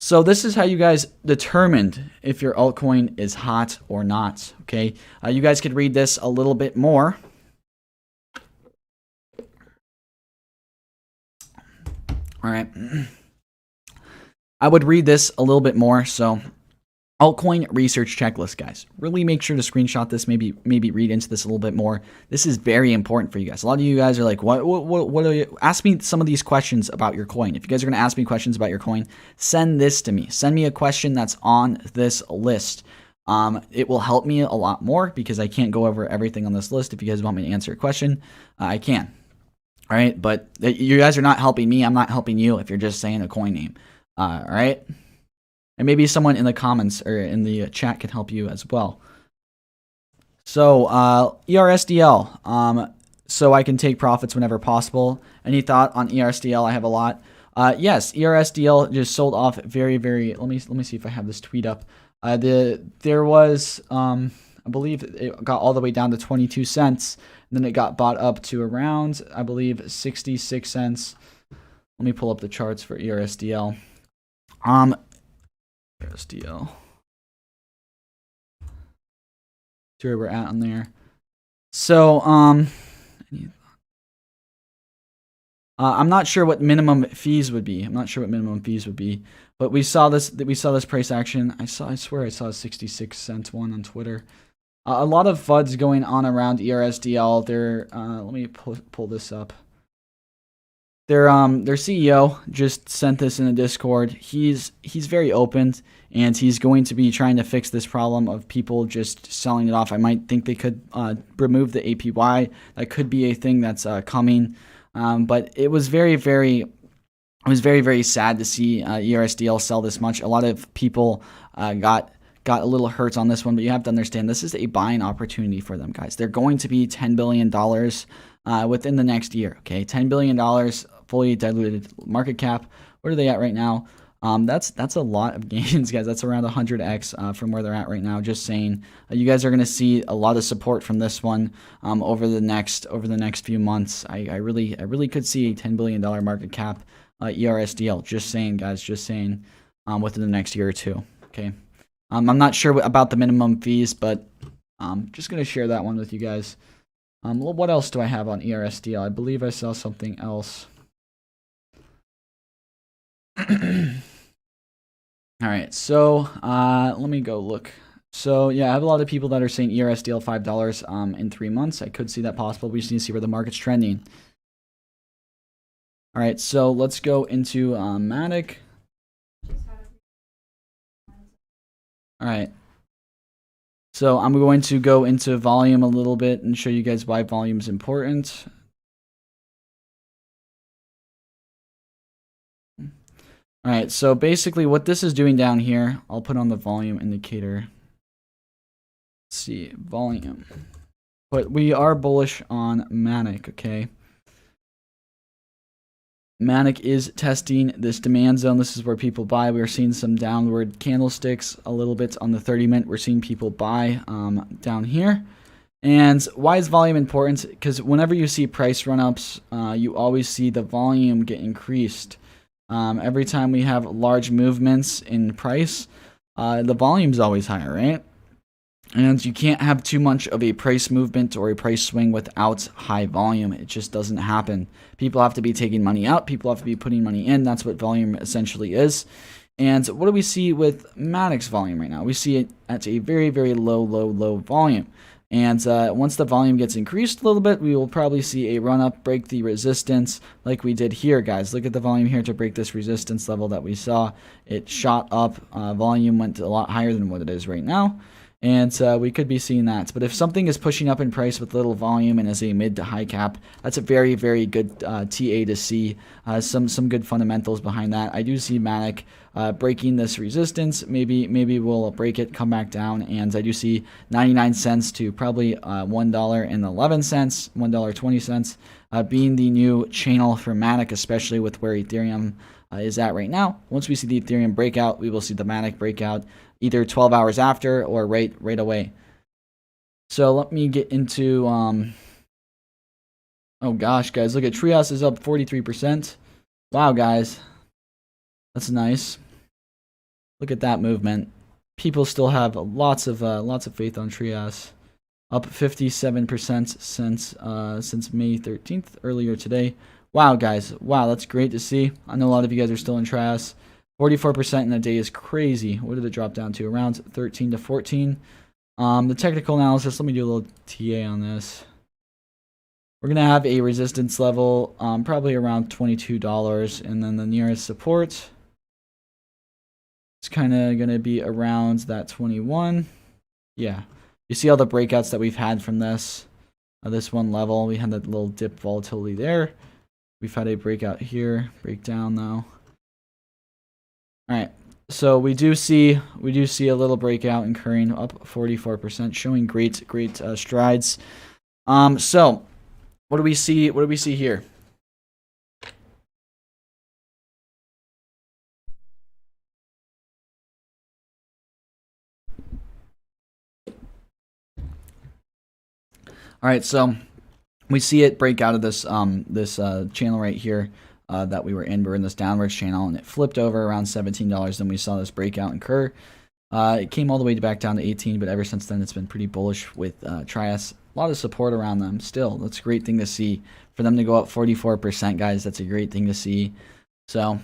Speaker 1: So this is how you guys determined if your altcoin is hot or not, okay? You guys could read this a little bit more. All right. I would read this a little bit more. So altcoin research checklist, guys. Really make sure to screenshot this, maybe read into this a little bit more. This is very important for you guys. A lot of you guys are like, what are you? Ask me some of these questions about your coin. If you guys are going to ask me questions about your coin, send this to me. Send me a question that's on this list. It will help me a lot more because I can't go over everything on this list. If you guys want me to answer a question, I can. All right, but you guys are not helping me. I'm not helping you if you're just saying a coin name. All right. And maybe someone in the comments or in the chat can help you as well. So ERSDL, so I can take profits whenever possible. Any thought on ERSDL? I have a lot. Yes, ERSDL just sold off very, very. Let me see if I have this tweet up. There was I believe it got all the way down to 22 cents, and then it got bought up to around, I believe, 66 cents. Let me pull up the charts for ERSDL. ERSDL. See where we're at on there. So I'm not sure what minimum fees would be. But we saw this price action. I swear I saw a 66 cent one on Twitter. A lot of FUDs going on around ERSDL. Let me pull this up. Their CEO just sent this in a Discord. He's very open, and he's going to be trying to fix this problem of people just selling it off. I might think they could remove the APY. That could be a thing that's coming. But it was very, very sad to see ERSDL sell this much. A lot of people got a little hurt on this one, but you have to understand this is a buying opportunity for them, guys. They're going to be $10 billion within the next year. Okay, $10 billion fully diluted market cap. What are they at right now? That's a lot of gains, guys. That's around 100x from where they're at right now. Just saying, you guys are going to see a lot of support from this one over the next few months. I really could see a $10 billion market cap ERSDL. Just saying, guys. Just saying, within the next year or two. Okay. I'm not sure about the minimum fees, but I'm just going to share that one with you guys. What else do I have on ERSDL? I believe I saw something else. All right, so let me go look. So yeah, I have a lot of people that are saying ERSDL $5 in 3 months. I could see that possible. We just need to see where the market's trending. All right, so let's go into Matic. All right. So I'm going to go into volume a little bit and show you guys why volume is important. All right, so basically what this is doing down here, I'll put on the volume indicator. Let's see, volume. But we are bullish on Matic, okay? Matic is testing this demand zone. This is where people buy. We are seeing some downward candlesticks a little bit on the 30-minute. We're seeing people buy down here. And why is volume important? Because whenever you see price run-ups, you always see the volume get increased. Every time we have large movements in price, the volume's always higher, right? And you can't have too much of a price movement or a price swing without high volume. It just doesn't happen. People have to be taking money out. People have to be putting money in. That's what volume essentially is. And what do we see with Matic's volume right now? We see it at a very, very low volume. And once the volume gets increased a little bit, we will probably see a run up, break the resistance like we did here, guys. Look at the volume here to break this resistance level that we saw. It shot up. Volume went a lot higher than what it is right now. And we could be seeing that. But if something is pushing up in price with little volume and is a mid to high cap, that's a very, very good TA to see. Some good fundamentals behind that. I do see Matic breaking this resistance. Maybe we'll break it, come back down. And I do see 99 cents to probably $1.11, $1.20 being the new channel for Matic, especially with where Ethereum is at right now. Once we see the Ethereum breakout, we will see the Matic breakout either 12 hours after or right away. So let me get into oh gosh, guys, look at Trias is up 43%. Wow, guys, that's nice. Look at that movement. People still have lots of faith on Trias. Up 57% since May 13th, earlier today. Wow, guys, wow, that's great to see. I know a lot of you guys are still in Trias. 44% in a day is crazy. What did it drop down to? Around 13 to 14. The technical analysis, let me do a little TA on this. We're going to have a resistance level probably around $22. And then the nearest support, it's kind of going to be around that 21. Yeah. You see all the breakouts that we've had from this one level. We had that little dip volatility there. We've had a breakout here, breakdown though. All right, so we do see a little breakout occurring, up 44%, showing great strides. So what do we see? What do we see here? All right, so we see it break out of this channel right here that we were in. We're in this downwards channel, and it flipped over around $17. Then we saw this breakout incur. It came all the way back down to 18, but ever since then it's been pretty bullish with Trias. A lot of support around them still. That's a great thing to see. For them to go up 44%, guys, that's a great thing to see. So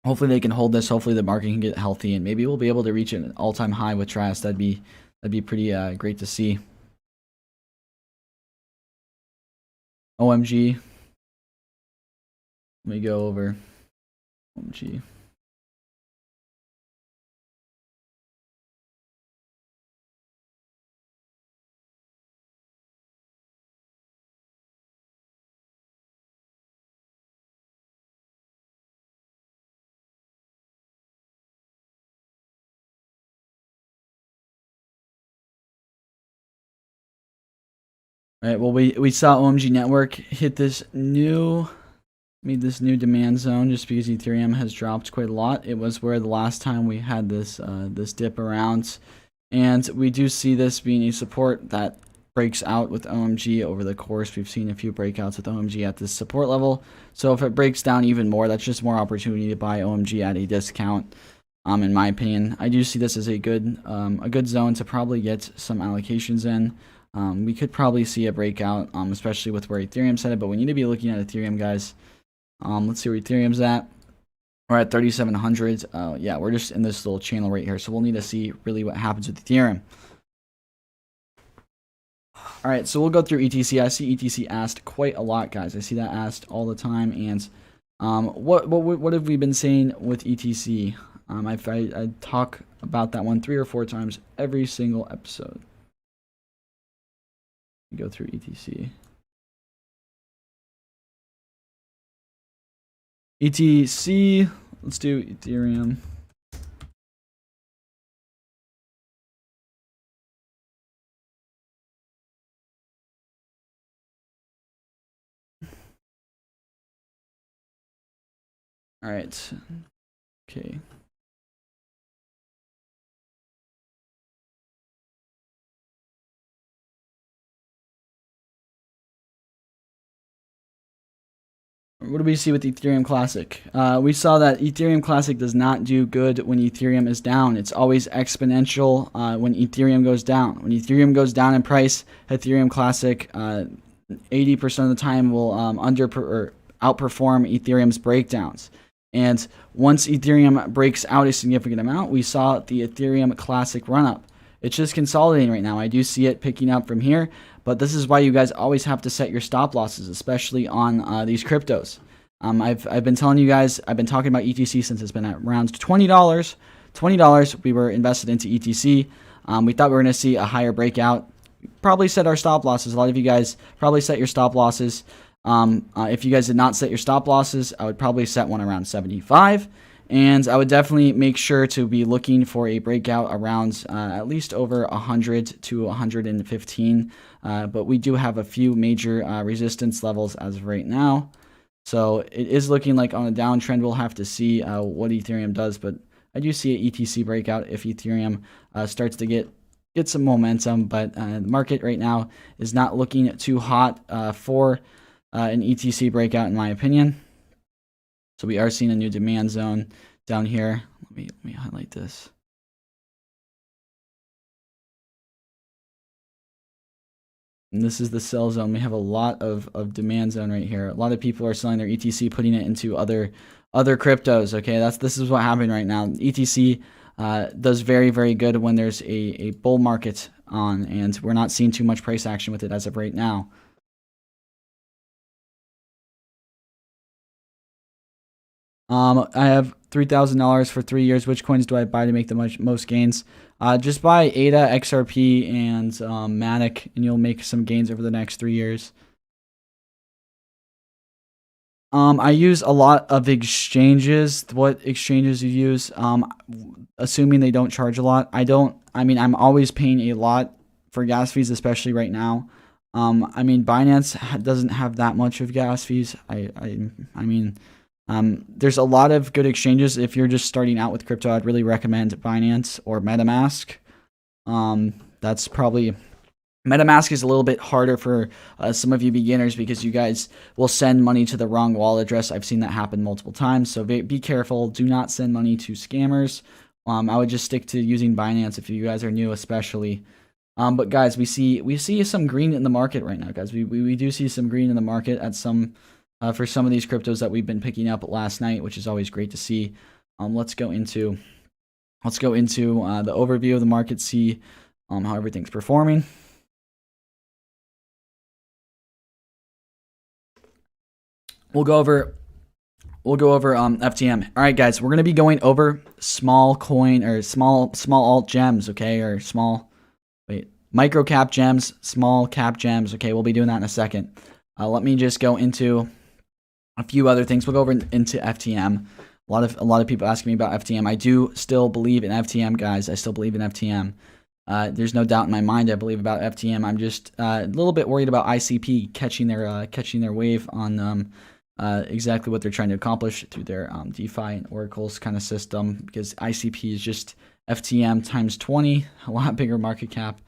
Speaker 1: hopefully they can hold this. Hopefully the market can get healthy, and maybe we'll be able to reach an all-time high with Trias. That'd be pretty great to see. OMG. Let me go over OMG. All right, well, we saw OMG Network hit this new demand zone just because Ethereum has dropped quite a lot. It was where the last time we had this this dip around, and we do see this being a support that breaks out with OMG over the course. We've seen a few breakouts with OMG at this support level. So if it breaks down even more, that's just more opportunity to buy OMG at a discount. In my opinion, I do see this as a good zone to probably get some allocations in. We could probably see a breakout, especially with where Ethereum's headed, but we need to be looking at Ethereum, guys. Let's see where Ethereum's at. We're at 3,700. Yeah, we're just in this little channel right here, so we'll need to see really what happens with Ethereum. All right, so we'll go through ETC. I see ETC asked quite a lot, guys. I see that asked all the time. And what have we been saying with ETC? I talk about that one 3 or 4 times every single episode. Go through ETC. ETC, let's do Ethereum. All right. Okay. What do we see with Ethereum Classic? We saw that Ethereum Classic does not do good when Ethereum is down. It's always exponential when Ethereum goes down. When Ethereum goes down in price, Ethereum Classic 80% of the time will outperform Ethereum's breakdowns. And once Ethereum breaks out a significant amount, we saw the Ethereum Classic run up. It's just consolidating right now. I do see it picking up from here, but this is why you guys always have to set your stop losses, especially on these cryptos. I've been telling you guys, I've been talking about ETC since it's been at around $20. $20 we were invested into ETC. We thought we were going to see a higher breakout. Probably set our stop losses. A lot of you guys probably set your stop losses. If you guys did not set your stop losses, I would probably set one around 75. And I would definitely make sure to be looking for a breakout around at least over 100 to 115. But we do have a few major resistance levels as of right now. So it is looking like on a downtrend. We'll have to see what Ethereum does. But I do see an ETC breakout if Ethereum starts to get some momentum. But the market right now is not looking too hot for an ETC breakout, in my opinion. So we are seeing a new demand zone down here. Let me highlight this. And this is the sell zone. We have a lot of demand zone right here. A lot of people are selling their ETC, putting it into other cryptos. Okay, this is what happening right now. ETC does very, very good when there's a bull market on, and we're not seeing too much price action with it as of right now. I have $3,000 for 3 years. Which coins do I buy to make the most gains? Just buy ADA, XRP, and Matic, and you'll make some gains over the next 3 years. I use a lot of exchanges. What exchanges you use? Assuming they don't charge a lot. I mean, I'm always paying a lot for gas fees, especially right now. I mean, Binance doesn't have that much of gas fees. I mean, there's a lot of good exchanges. If you're just starting out with crypto, I'd really recommend Binance or MetaMask. That's probably MetaMask is a little bit harder for some of you beginners because you guys will send money to the wrong wallet address. I've seen that happen multiple times, so be careful. Do not send money to scammers. I would just stick to using Binance if you guys are new, especially. But guys, we see some green in the market right now, guys. We do see some green in the market at some for some of these cryptos that we've been picking up last night, which is always great to see. Let's go into the overview of the market, see how everything's performing. We'll go over FTM. All right, guys, we're gonna be going over small coin or small alt gems, okay, or micro cap gems, small cap gems. Okay, we'll be doing that in a second. Let me just go into a few other things. We'll go over into FTM. A lot of people asking me about FTM. I do still believe in FTM, guys. I still believe in FTM. There's no doubt in my mind I believe about FTM. I'm just a little bit worried about ICP catching their wave on exactly what they're trying to accomplish through their DeFi and oracles kind of system, because ICP is just FTM times 20, a lot bigger market cap,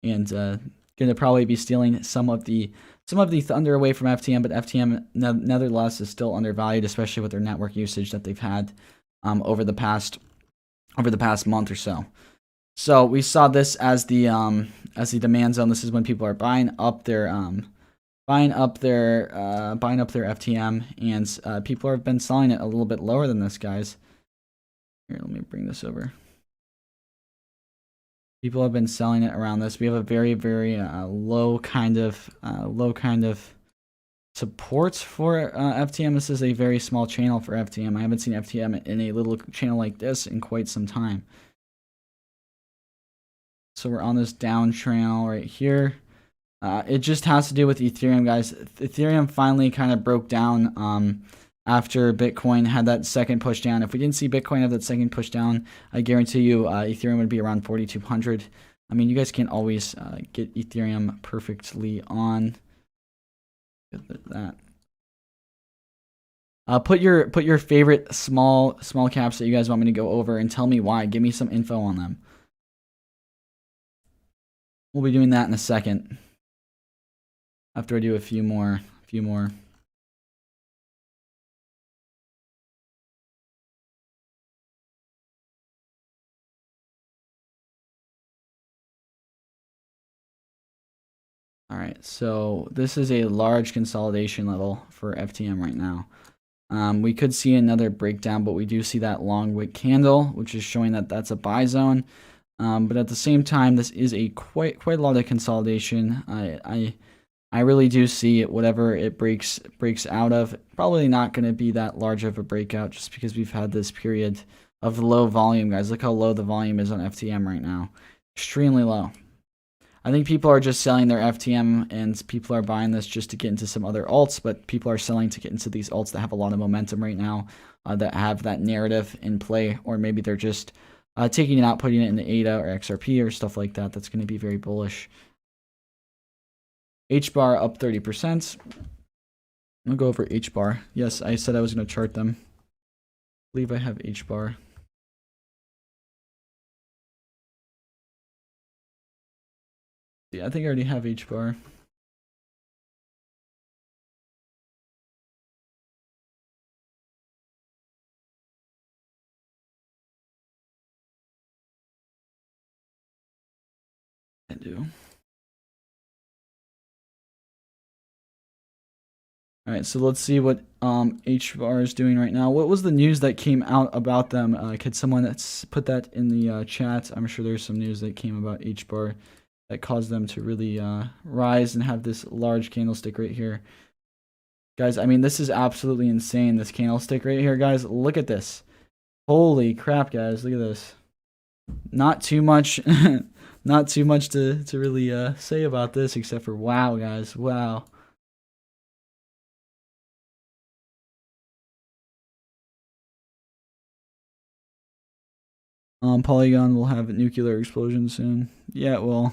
Speaker 1: and going to probably be stealing some of the thunder away from FTM. But FTM nevertheless is still undervalued, especially with their network usage that they've had over the past month or so. So we saw this as the demand zone. This is when people are buying up their FTM, and people have been selling it a little bit lower than this, guys. Here, let me bring this over. People have been selling it around this. We have a very, very low kind of support for FTM. This is a very small channel for FTM. I haven't seen FTM in a little channel like this in quite some time. So we're on this down channel right here. It just has to do with Ethereum, guys. Ethereum finally kind of broke down after Bitcoin had that second push down. If we didn't see Bitcoin have that second push down, I guarantee you Ethereum would be around 4,200. I mean, you guys can't always get Ethereum perfectly on. That. Put your favorite small caps that you guys want me to go over and tell me why. Give me some info on them. We'll be doing that in a second, after I do a few more. All right, so this is a large consolidation level for FTM right now. We could see another breakdown, but we do see that long wick candle, which is showing that that's a buy zone. But at the same time, this is a quite a lot of consolidation. I really do see it, whatever it breaks out of, probably not going to be that large of a breakout, just because we've had this period of low volume, guys. Look how low the volume is on FTM right now. Extremely low. I think people are just selling their FTM, and people are buying this just to get into some other alts, but people are selling to get into these alts that have a lot of momentum right now, that have that narrative in play, or maybe they're just taking it out, putting it into ADA or XRP or stuff like that. That's going to be very bullish. HBAR up 30%. I'll go over HBAR. Yes, I said I was going to chart them. I believe I have HBAR. Yeah, I think I already have HBAR. I do. All right, so let's see what HBAR is doing right now. What was the news that came out about them? Could someone put that in the chat? I'm sure there's some news that came about HBAR that caused them to really rise and have this large candlestick right here. Guys, I mean, this is absolutely insane, this candlestick right here, guys. Look at this. Holy crap, guys. Look at this. Not too much not too much to really say about this, except for wow, guys. Wow. Polygon will have a nuclear explosion soon. Yeah, it will.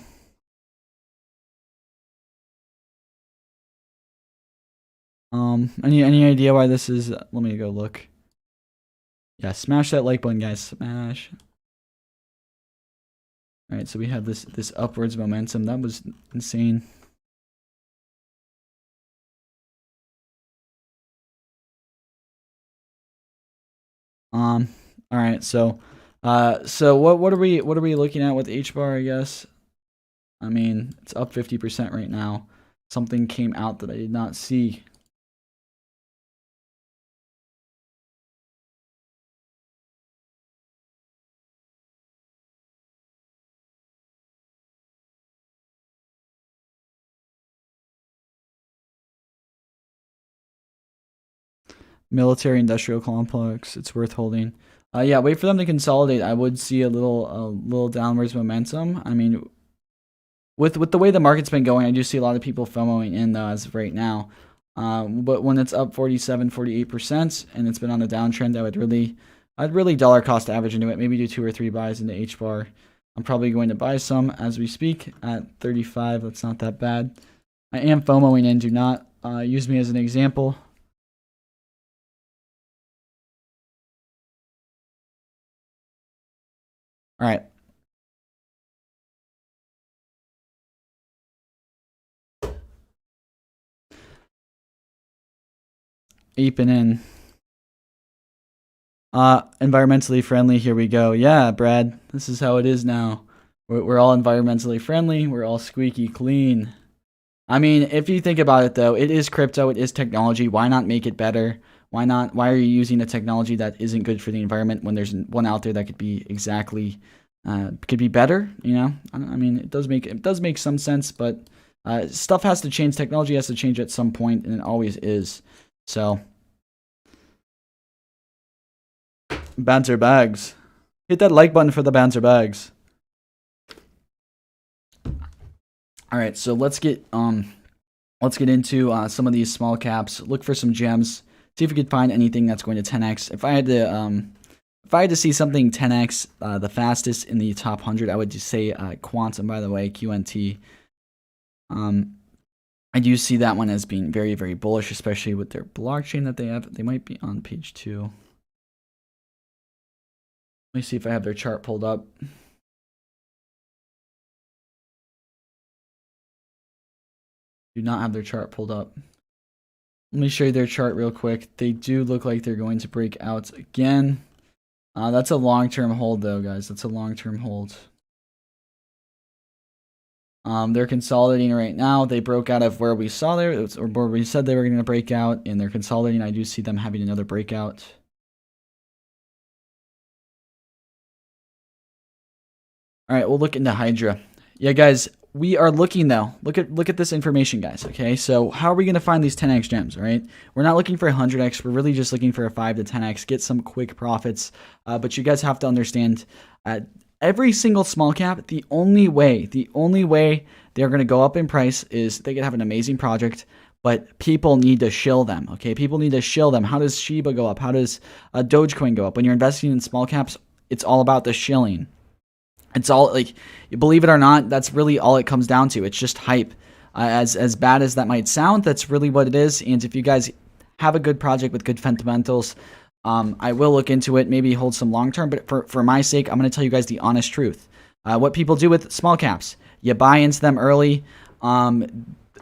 Speaker 1: Any idea why this is? Let me go look. Yeah, smash that like button, guys. Smash All right, so we have this upwards momentum. That was insane. All right, so what are we looking at with H bar, I guess? I mean, it's up 50% right now. Something came out that I did not see. Military industrial complex, it's worth holding. Yeah, wait for them to consolidate. I would see a little downwards momentum. I mean, with the way the market's been going, I do see a lot of people FOMOing in though as of right now. But when it's up 48% and it's been on a downtrend, I'd really dollar cost average into it. Maybe do 2 or 3 buys into H bar. I'm probably going to buy some as we speak at 35. That's not that bad. I am FOMOing in. Do not use me as an example. All right. Aping in. Environmentally friendly. Here we go. Yeah, Brad. This is how it is now. We're all environmentally friendly. We're all squeaky clean. I mean, if you think about it, though, it is crypto. It is technology. Why not make it better? Why not? Why are you using a technology that isn't good for the environment when there's one out there that could be exactly, could be better? You know, I mean, it does make some sense, but stuff has to change. Technology has to change at some point, and it always is. So, banter bags. Hit that like button for the banter bags. All right, so let's get into some of these small caps. Look for some gems. See if we could find anything that's going to 10x. If I had to see something 10x the fastest in the top 100, I would just say Quantum. By the way, QNT. I do see that one as being very, very bullish, especially with their blockchain that they have. They might be on page 2. Let me see if I have their chart pulled up. Do not have their chart pulled up. Let me show you their chart real quick. They do look like they're going to break out again. That's a long-term hold though, guys. That's a long-term hold. They're consolidating right now. They broke out of where we saw there, or where we said they were going to break out, and they're consolidating. I do see them having another breakout. All right, we'll look into Hydra. Yeah, guys, we are looking though. Look at this information, guys. Okay, so how are we going to find these 10x gems? All right, we're not looking for 100x. We're really just looking for a 5 to 10x. Get some quick profits. But you guys have to understand, every single small cap, the only way they're going to go up in price is they could have an amazing project, but people need to shill them. Okay, people need to shill them. How does Shiba go up? How does Dogecoin go up? When you're investing in small caps, it's all about the shilling. It's all, like, believe it or not, that's really all it comes down to. It's just hype. As bad as that might sound, that's really what it is. And if you guys have a good project with good fundamentals, I will look into it, maybe hold some long term. But for my sake, I'm going to tell you guys the honest truth. What people do with small caps, you buy into them early.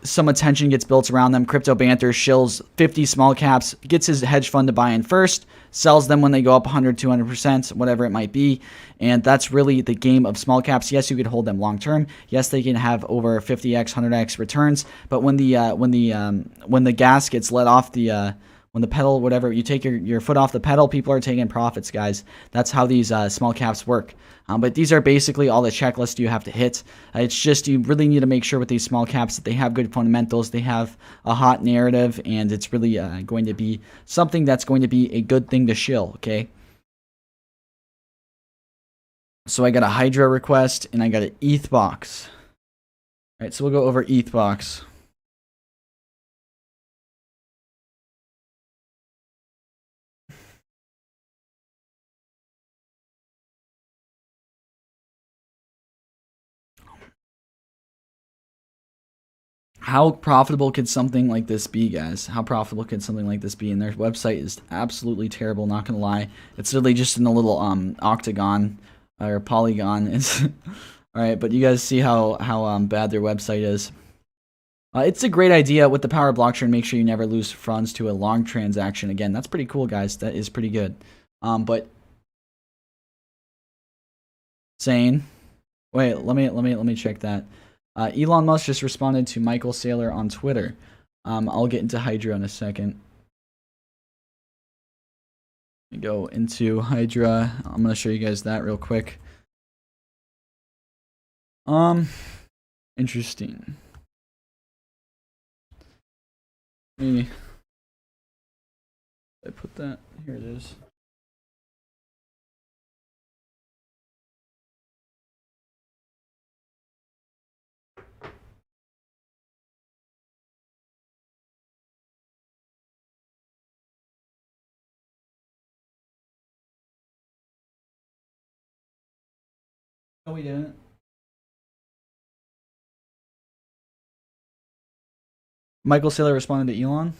Speaker 1: Some attention gets built around them. Crypto Banter shills 50 small caps, gets his hedge fund to buy in first, sells them when they go up 100, 200%, whatever it might be. And that's really the game of small caps. Yes, you could hold them long term. Yes, they can have over 50x, 100x returns. But when the gas gets let off when the pedal, whatever, you take your foot off the pedal, people are taking profits, guys. That's how these small caps work. But these are basically all the checklists you have to hit. It's just you really need to make sure with these small caps that they have good fundamentals, they have a hot narrative, and it's really going to be something that's going to be a good thing to shill, okay? So I got a Hydra request, and I got an ETH box. All right, so we'll go over ETH box. How profitable could something like this be, guys? How profitable could something like this be? And their website is absolutely terrible, not gonna lie. It's really just in a little octagon or polygon. It's All right, but you guys see how bad their website is. It's a great idea with the power of blockchain. Make sure you never lose funds to a long transaction. Again, that's pretty cool, guys. That is pretty good. But saying, wait, let me check that. Elon Musk just responded to Michael Saylor on Twitter. I'll get into Hydra in a second. Let me go into Hydra. I'm gonna show you guys that real quick. Interesting. Maybe I put that here. It is. No, we didn't. Michael Saylor responded to Elon.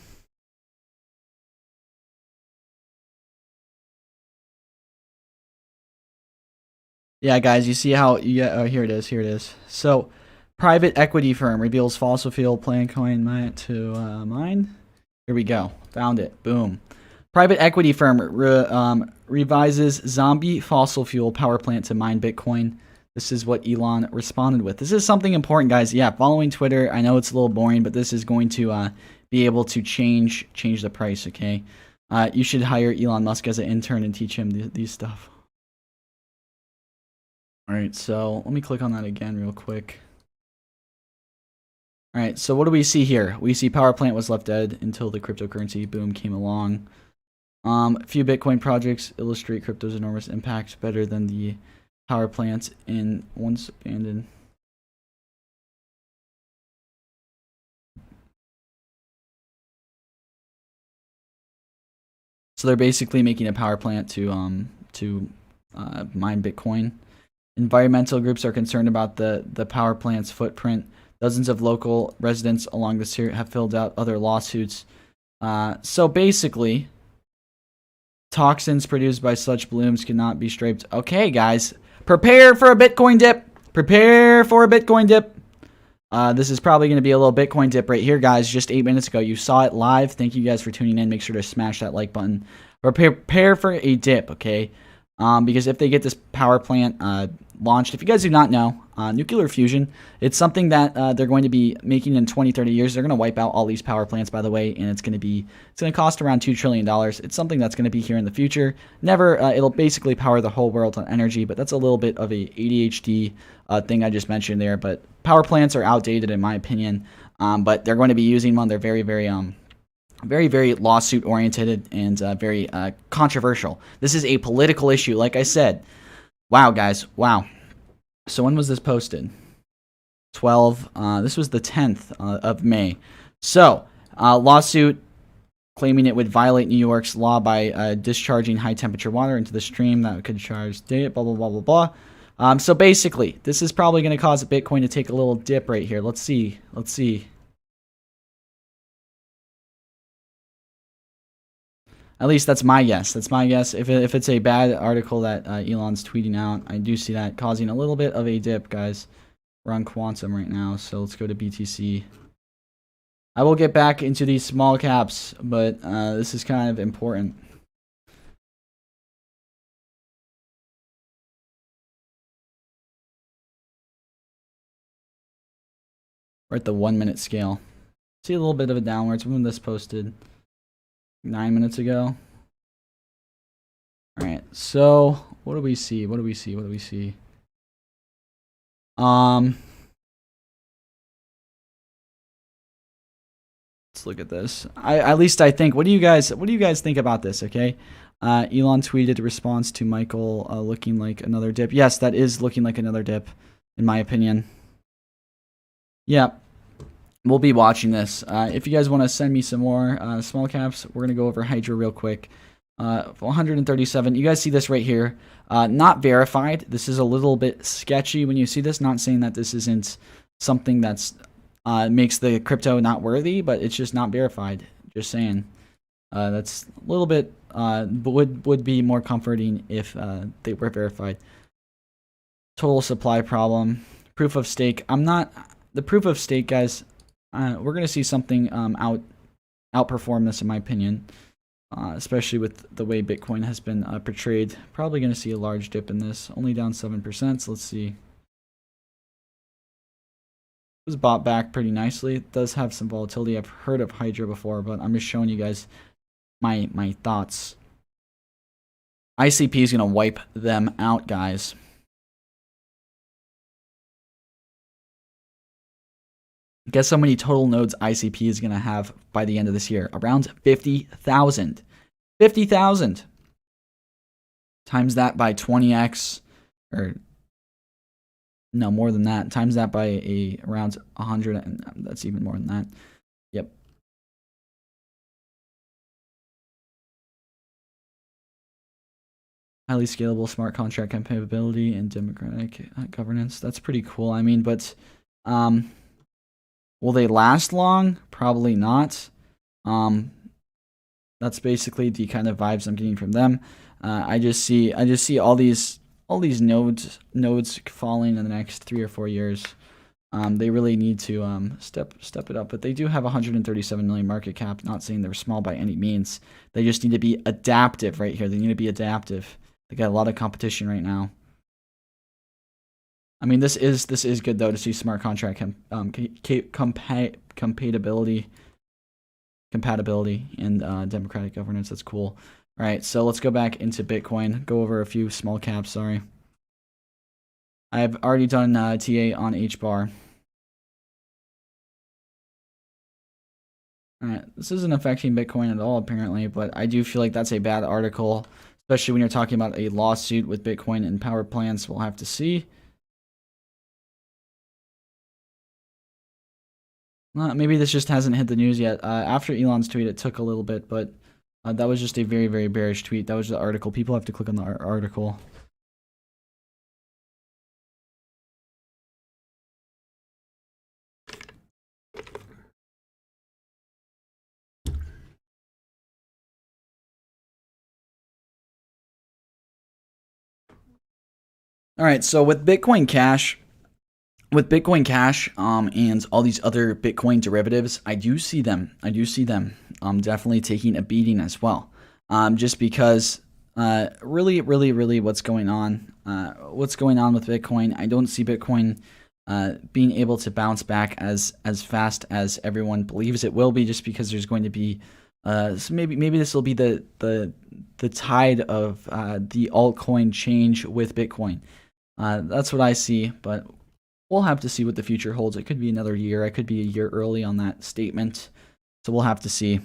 Speaker 1: Yeah, guys, you see how you get, oh, here it is, here it is. So, private equity firm reveals fossil fuel plant coin to mine. Here we go. Found it. Boom. Private equity firm revises zombie fossil fuel power plant to mine Bitcoin. This is what Elon responded with. This is something important, guys. Yeah, following Twitter. I know it's a little boring, but this is going to be able to change the price, okay? You should hire Elon Musk as an intern and teach him these stuff. All right, so let me click on that again real quick. All right, so what do we see here? We see power plant was left dead until the cryptocurrency boom came along. A few Bitcoin projects illustrate crypto's enormous impact better than the power plants in once abandoned. So they're basically making a power plant to mine Bitcoin. Environmental groups are concerned about the power plant's footprint. Dozens of local residents along the Syria have filled out other lawsuits. So basically, toxins produced by such blooms cannot be scraped. Okay, guys, prepare for a Bitcoin dip. Prepare for a Bitcoin dip. This is probably going to be a little Bitcoin dip right here, guys. Just 8 minutes ago, you saw it live. Thank you guys for tuning in. Make sure to smash that like button. Prepare for a dip, okay? Because if they get this power plant launched, if you guys do not know, nuclear fusion, it's something that they're going to be making in 20, 30 years. They're going to wipe out all these power plants, by the way, and it's going to cost around $2 trillion. It's something that's going to be here in the future. Never, it'll basically power the whole world on energy, but that's a little bit of a ADHD thing I just mentioned there. But power plants are outdated in my opinion, but they're going to be using one. They're very, very lawsuit oriented and very controversial. This is a political issue, like I said. Wow, guys, wow. So when was this posted? 12. This was the 10th of May. So lawsuit claiming it would violate New York's law by discharging high temperature water into the stream that could charge data, blah, blah, blah, blah, blah. So basically, this is probably going to cause Bitcoin to take a little dip right here. Let's see. At least that's my guess. That's my guess. If it's a bad article that Elon's tweeting out, I do see that causing a little bit of a dip, guys. We're on Quantum right now, so let's go to BTC. I will get back into these small caps, but this is kind of important. We're at the 1 minute scale. See a little bit of a downwards when this posted 9 minutes ago. All right, so what do we see? Let's look at this. At least I think. What do you guys think about this? Okay, Elon tweeted a response to Michael looking like another dip. Yes, that is looking like another dip, in my opinion. Yeah, we'll be watching this. If you guys want to send me some more small caps, we're gonna go over Hydra real quick. 137. You guys see this right here? Not verified. This is a little bit sketchy when you see this. Not saying that this isn't something that's makes the crypto not worthy, but it's just not verified. Just saying. That's a little bit would be more comforting if they were verified. Total supply problem. Proof of stake. The proof of stake, guys. We're gonna see something outperform this, in my opinion. Especially with the way Bitcoin has been portrayed. Probably gonna see a large dip in this. Only down 7%. So let's see. It was bought back pretty nicely. It does have some volatility. I've heard of Hydra before, but I'm just showing you guys my thoughts. ICP is gonna wipe them out, guys. Guess how many total nodes ICP is going to have by the end of this year? Around 50,000. 50,000. Times that by 20x, or no, more than that. Times that by around 100, and that's even more than that. Yep. Highly scalable smart contract compatibility and democratic governance. That's pretty cool. I mean, but will they last long? Probably not. That's basically the kind of vibes I'm getting from them. I just see all these nodes falling in the next 3 or 4 years. They really need to step it up, but they do have 137 million market cap. Not saying they're small by any means. They just need to be adaptive right here. They need to be adaptive. They got a lot of competition right now. I mean, this is good though to see smart contract compatibility and democratic governance. That's cool. All right, so let's go back into Bitcoin. Go over a few small caps. Sorry, I've already done TA on HBAR. All right, this isn't affecting Bitcoin at all apparently, but I do feel like that's a bad article, especially when you're talking about a lawsuit with Bitcoin and power plants. We'll have to see. Maybe this just hasn't hit the news yet. After Elon's tweet, it took a little bit, but that was just a very, very bearish tweet. That was the article. People have to click on the article. All right, so with Bitcoin Cash, and all these other Bitcoin derivatives, I do see them definitely taking a beating as well. Just because really what's going on with Bitcoin, I don't see Bitcoin being able to bounce back as fast as everyone believes it will be, just because there's going to be so maybe this will be the tide of the altcoin change with Bitcoin. That's what I see, but we'll have to see what the future holds. It could be another year. I could be a year early on that statement. So we'll have to see.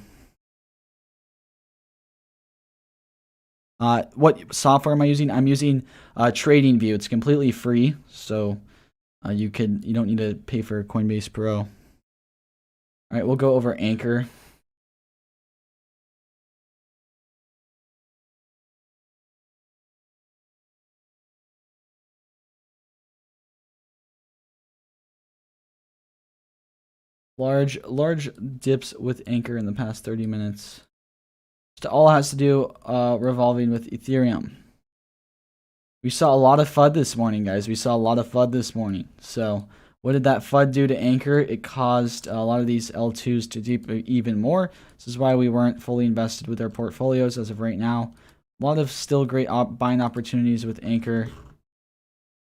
Speaker 1: What software am I using? I'm using TradingView. It's completely free, so you don't need to pay for Coinbase Pro. All right, we'll go over Anchor. Large dips with Anchor in the past 30 minutes. It all has to do revolving with Ethereum. We saw a lot of FUD this morning, guys. So what did that FUD do to Anchor? It caused a lot of these L2s to dip even more. This is why we weren't fully invested with our portfolios as of right now. A lot of still great buying opportunities with Anchor.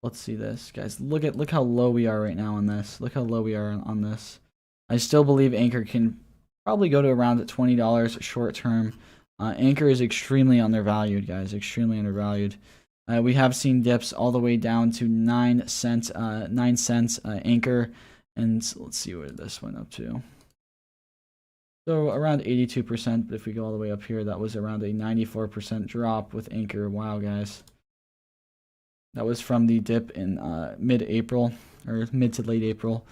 Speaker 1: Let's see this, guys. Look how low we are right now on this. Look how low we are on this. I still believe Anchor can probably go to around $20 short term. Anchor is extremely undervalued, guys. Extremely undervalued. We have seen dips all the way down to 9 cents. Anchor, and let's see where this went up to. So around 82%. But if we go all the way up here, that was around a 94% drop with Anchor. Wow, guys. That was from the dip in mid-April or mid to late April.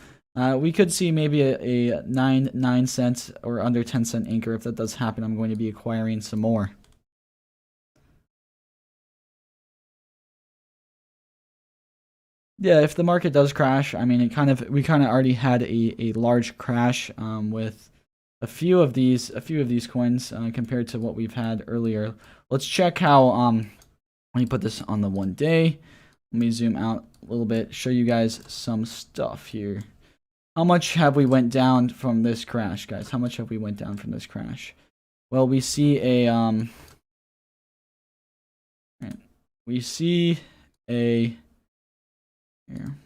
Speaker 1: We could see maybe a 9 cents or under 10 cent Anchor. If that does happen, I'm going to be acquiring some more. Yeah, if the market does crash, I mean, we kind of already had a large crash with a few of these coins compared to what we've had earlier. Let's check how let me put this on the 1 day. Let me zoom out a little bit, show you guys some stuff here. How much have we went down from this crash, guys? How much have we went down from this crash? Well, we see a here,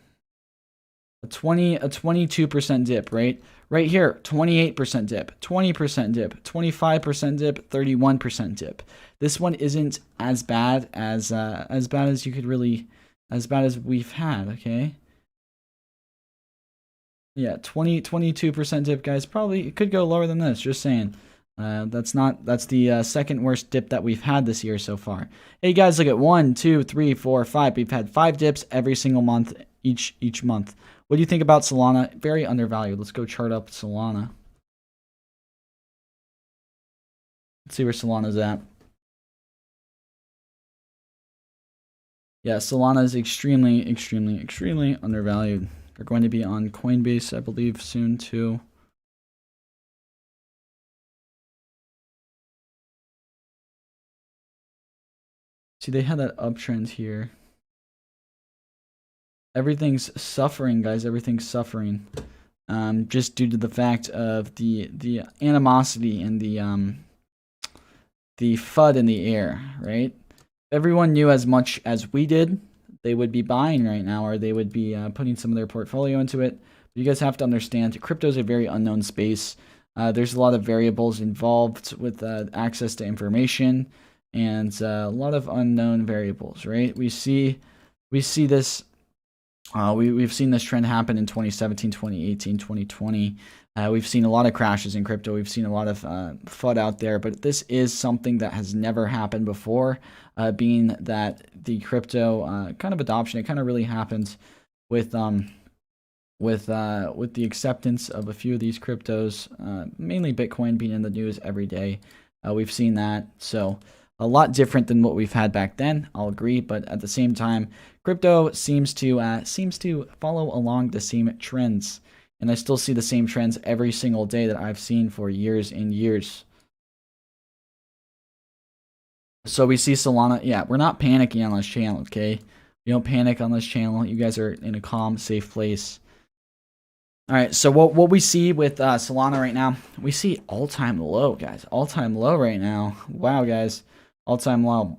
Speaker 1: a 22% dip, right? Right here, 28% dip, 20% dip, 25% dip, 31% dip. This one isn't as bad as you could really, as bad as we've had, okay? Yeah, 22% dip, guys. Probably it could go lower than this, just saying. That's the second worst dip that we've had this year so far. Hey guys, look at 1, 2, 3, 4, 5. We've had 5 dips every single month, each month. What do you think about Solana? Very undervalued. Let's go chart up Solana. Let's see where Solana's at. Yeah, Solana is extremely undervalued. They're going to be on Coinbase, I believe, soon too. See, they had that uptrend here. Everything's suffering, guys. Everything's suffering. Just due to the fact of the animosity and the FUD in the air, right? If everyone knew as much as we did, they would be buying right now, or they would be putting some of their portfolio into it. But you guys have to understand, crypto is a very unknown space. There's a lot of variables involved with access to information, and a lot of unknown variables, right? We see this. We've seen this trend happen in 2017, 2018, 2020. We've seen a lot of crashes in crypto. We've seen a lot of FUD out there, but this is something that has never happened before, being that the crypto kind of adoption, it kind of really happens with the acceptance of a few of these cryptos, mainly Bitcoin being in the news every day. We've seen that. So a lot different than what we've had back then, I'll agree, but at the same time, crypto seems to follow along the same trends, and I still see the same trends every single day that I've seen for years and years. So we see Solana. Yeah, we're not panicking on this channel, okay? We don't panic on this channel. You guys are in a calm, safe place. All right, so what we see with Solana right now, we see all-time low, guys. All-time low right now. Wow, guys. All-time low.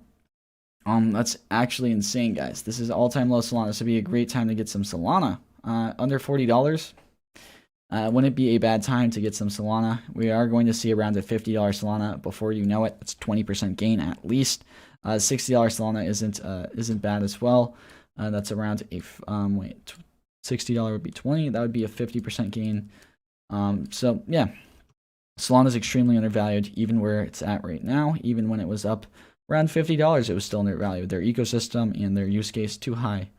Speaker 1: That's actually insane, guys. This is all-time low Solana. This would be a great time to get some Solana. Under $40. Wouldn't it be a bad time to get some Solana? We are going to see around a $50 Solana before you know it. It's 20% gain at least. $60 Solana isn't bad as well. That's around a $60 would be 20. That would be a 50% gain. So yeah, Solana is extremely undervalued, even where it's at right now. Even when it was up around $50, it was still undervalued. Their ecosystem and their use case too high.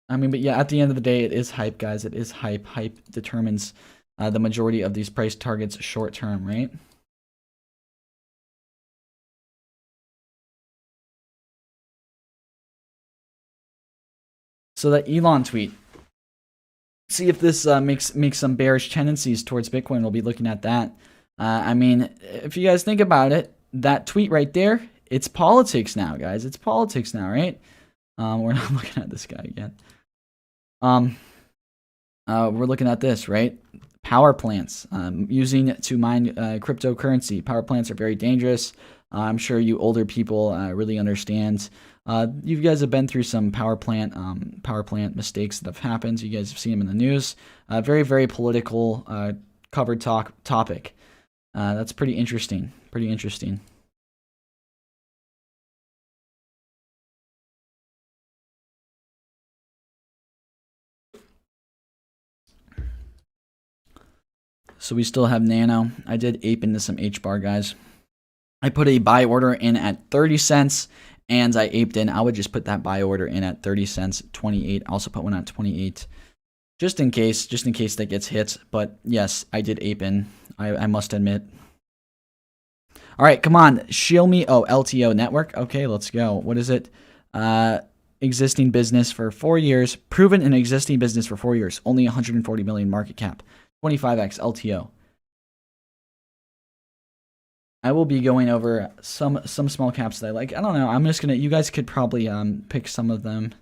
Speaker 1: I mean, but yeah, at the end of the day, it is hype, guys. It is hype. Hype determines the majority of these price targets short term, right? So that Elon tweet. See if this makes some bearish tendencies towards Bitcoin. We'll be looking at that. I mean, if you guys think about it, that tweet right there, it's politics now, guys. It's politics now, right? We're not looking at this guy again. We're looking at this, right? Power plants, using to mine cryptocurrency. Power plants are very dangerous. I'm sure you older people really understand. You guys have been through some power plant mistakes that have happened. You guys have seen them in the news. Very, very political covered topic. That's pretty interesting. Pretty interesting. So we still have Nano. I did ape into some H-bar, guys. I put a buy order in at 30 cents, and I aped in. I would just put that buy order in at 30 cents, 28. I also put one at 28, just in case that gets hit. But yes, I did ape in. I must admit. All right, come on, shield me. Oh, LTO network. Okay, let's go. What is it? Existing business for 4 years. Proven an existing business for 4 years. Only 140 million market cap. 25x LTO. I will be going over some small caps that I like. I don't know. I'm just gonna. You guys could probably pick some of them.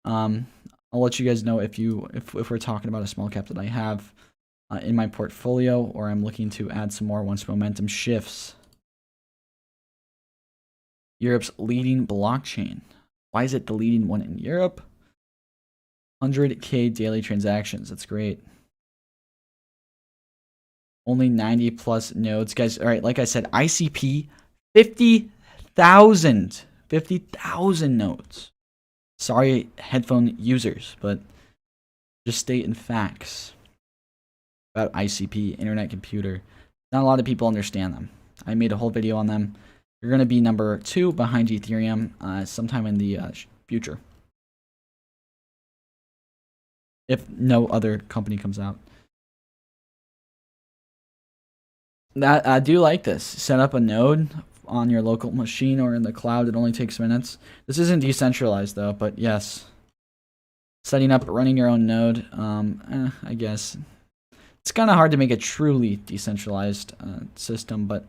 Speaker 1: I'll let you guys know if we're talking about a small cap that I have in my portfolio, or I'm looking to add some more once momentum shifts. Europe's leading blockchain. Why is it the leading one in Europe? 100K daily transactions. That's great. Only 90 plus nodes. Guys, all right, like I said, ICP, 50,000. 50,000 nodes. Sorry, headphone users, but just stating facts about ICP, Internet Computer. Not a lot of people understand them. I made a whole video on them. You're going to be number 2 behind Ethereum sometime in the future, if no other company comes out. I do like this. Set up a node on your local machine or in the cloud. It only takes minutes. This isn't decentralized though, but yes. Setting up, running your own node, I guess. It's kind of hard to make a truly decentralized system, but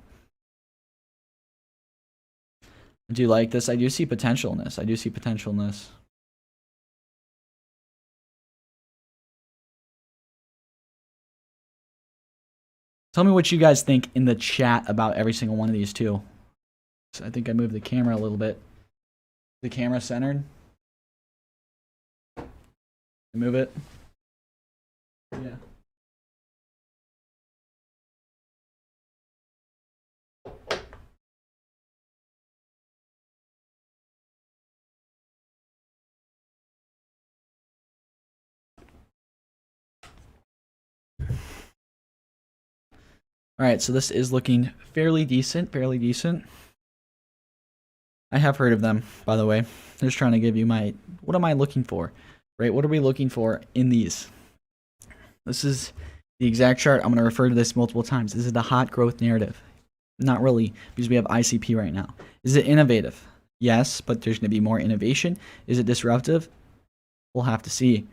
Speaker 1: I do like this. I do see potential in this. Tell me what you guys think in the chat about every single one of these too. So I think I moved the camera a little bit. The camera centered. Move it. Yeah. All right, so this is looking fairly decent, I have heard of them, by the way. I'm just trying to give you my, what am I looking for, right? What are we looking for in these? This is the exact chart. I'm going to refer to this multiple times. This is the hot growth narrative. Not really, because we have ICP right now. Is it innovative? Yes, but there's going to be more innovation. Is it disruptive? We'll have to see.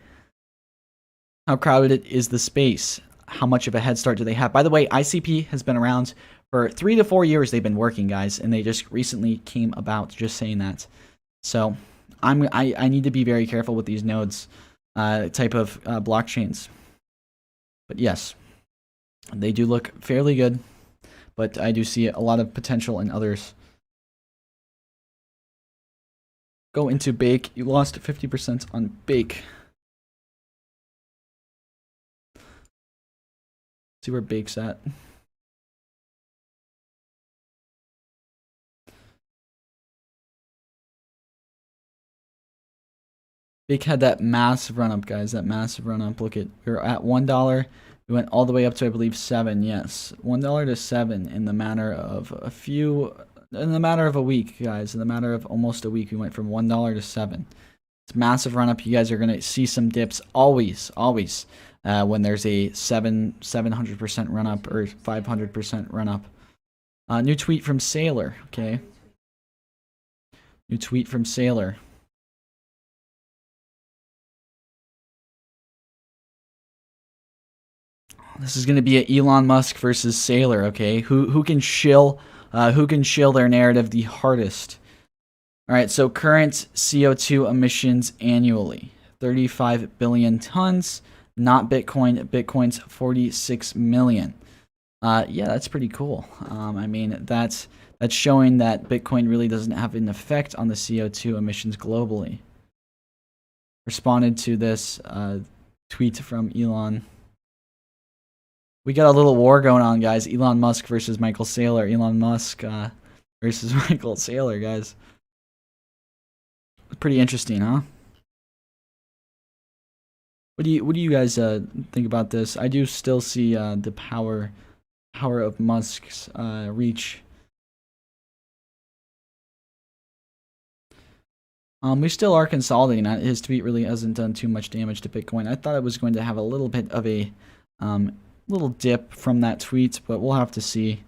Speaker 1: How crowded is the space? How much of a head start do they have? By the way, ICP has been around for 3 to 4 years. They've been working, guys, and they just recently came about. Just saying that. So I need to be very careful with these nodes type of blockchains. But yes, they do look fairly good, but I do see a lot of potential in others. Go into Bake. You lost 50% on Bake. See where Bake's at. Bake had that massive run up, guys. That massive run up. Look at, we were at $1. We went all the way up to, I believe, 7. Yes, $1 to 7 in the matter of a week, guys. In the matter of almost a week, we went from $1 to 7. It's a massive run up. You guys are gonna see some dips always. When there's a 700% run up or 500% run up. New tweet from Sailor. Okay. New tweet from Sailor. This is going to be a Elon Musk versus Sailor. Okay. Who can shill their narrative the hardest? All right. So current CO2 emissions annually, 35 billion tons. Not Bitcoin. Bitcoin's 46 million. Yeah, that's pretty cool. I mean, that's showing that Bitcoin really doesn't have an effect on the CO2 emissions globally. Responded to this tweet from Elon. We got a little war going on, guys. Elon Musk versus Michael Saylor. Elon Musk versus Michael Saylor, guys. Pretty interesting, huh? What do you guys think about this? I do still see the power of Musk's reach. We still are consolidating. His tweet really hasn't done too much damage to Bitcoin. I thought it was going to have a little bit of a little dip from that tweet, but we'll have to see.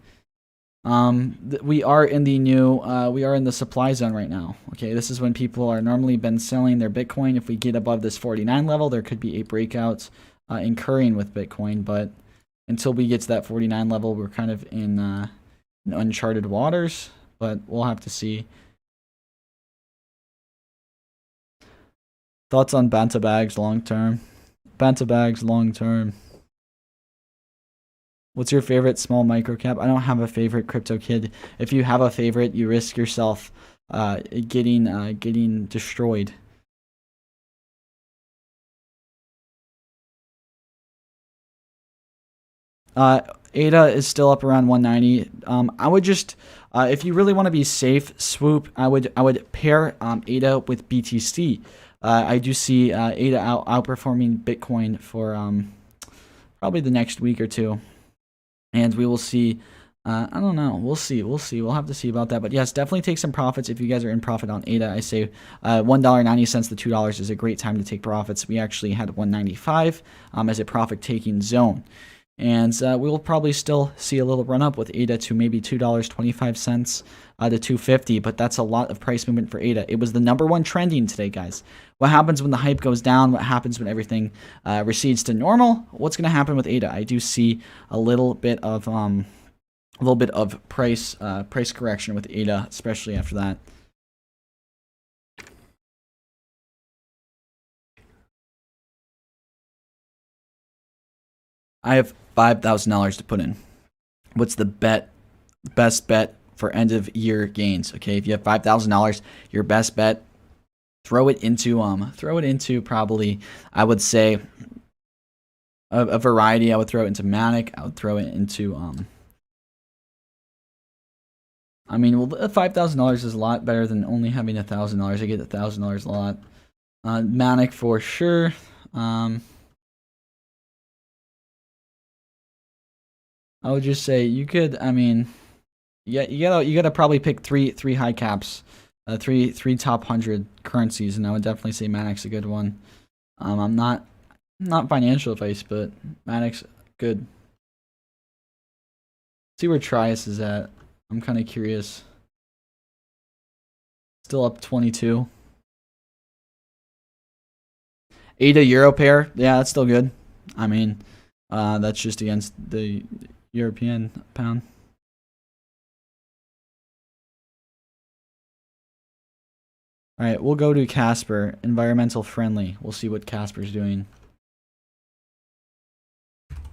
Speaker 1: We are in the supply zone right now. Okay, this is when people are normally been selling their Bitcoin. If we get above this 49 level, there could be a breakout incurring with Bitcoin, but until we get to that 49 level, we're kind of in in uncharted waters, but we'll have to see. Thoughts on Banta bags long term? Banta bags long term. What's your favorite small micro cap? I don't have a favorite crypto kid. If you have a favorite, you risk yourself getting destroyed. ADA is still up around 190. I would just, if you really want to be safe, swoop. I would pair ADA with BTC. I do see ADA outperforming Bitcoin for probably the next week or two, and we will see. I don't know. We'll see. We'll have to see about that. But yes, definitely take some profits if you guys are in profit on ADA. I say $1.90 to $2 is a great time to take profits. We actually had 195 as a profit taking zone. And we will probably still see a little run up with ADA to maybe $2.25 to $2.50, but that's a lot of price movement for ADA. It was the number one trending today, guys. What happens when the hype goes down? What happens when everything recedes to normal? What's going to happen with ADA? I do see a little bit of price correction with ADA, especially after that. I have $5,000 to put in. What's the best bet for end of year gains? Okay, if you have $5,000, your best bet, throw it into probably, I would say, a variety. I would throw it into Manic. I would throw it into I mean, well, $5,000 is a lot better than only having $1,000. I get $1,000 a lot. Manic for sure. I would just say you could. I mean, yeah, you gotta probably pick three high caps, three top 100 currencies, and I would definitely say Manic's a good one. I'm not financial advice, but Manic's good. See where Trias is at. I'm kind of curious. Still up 22. ADA Euro pair, yeah, that's still good. I mean, that's just against the European pound. All right, we'll go to Casper, environmental friendly. We'll see what Casper's doing.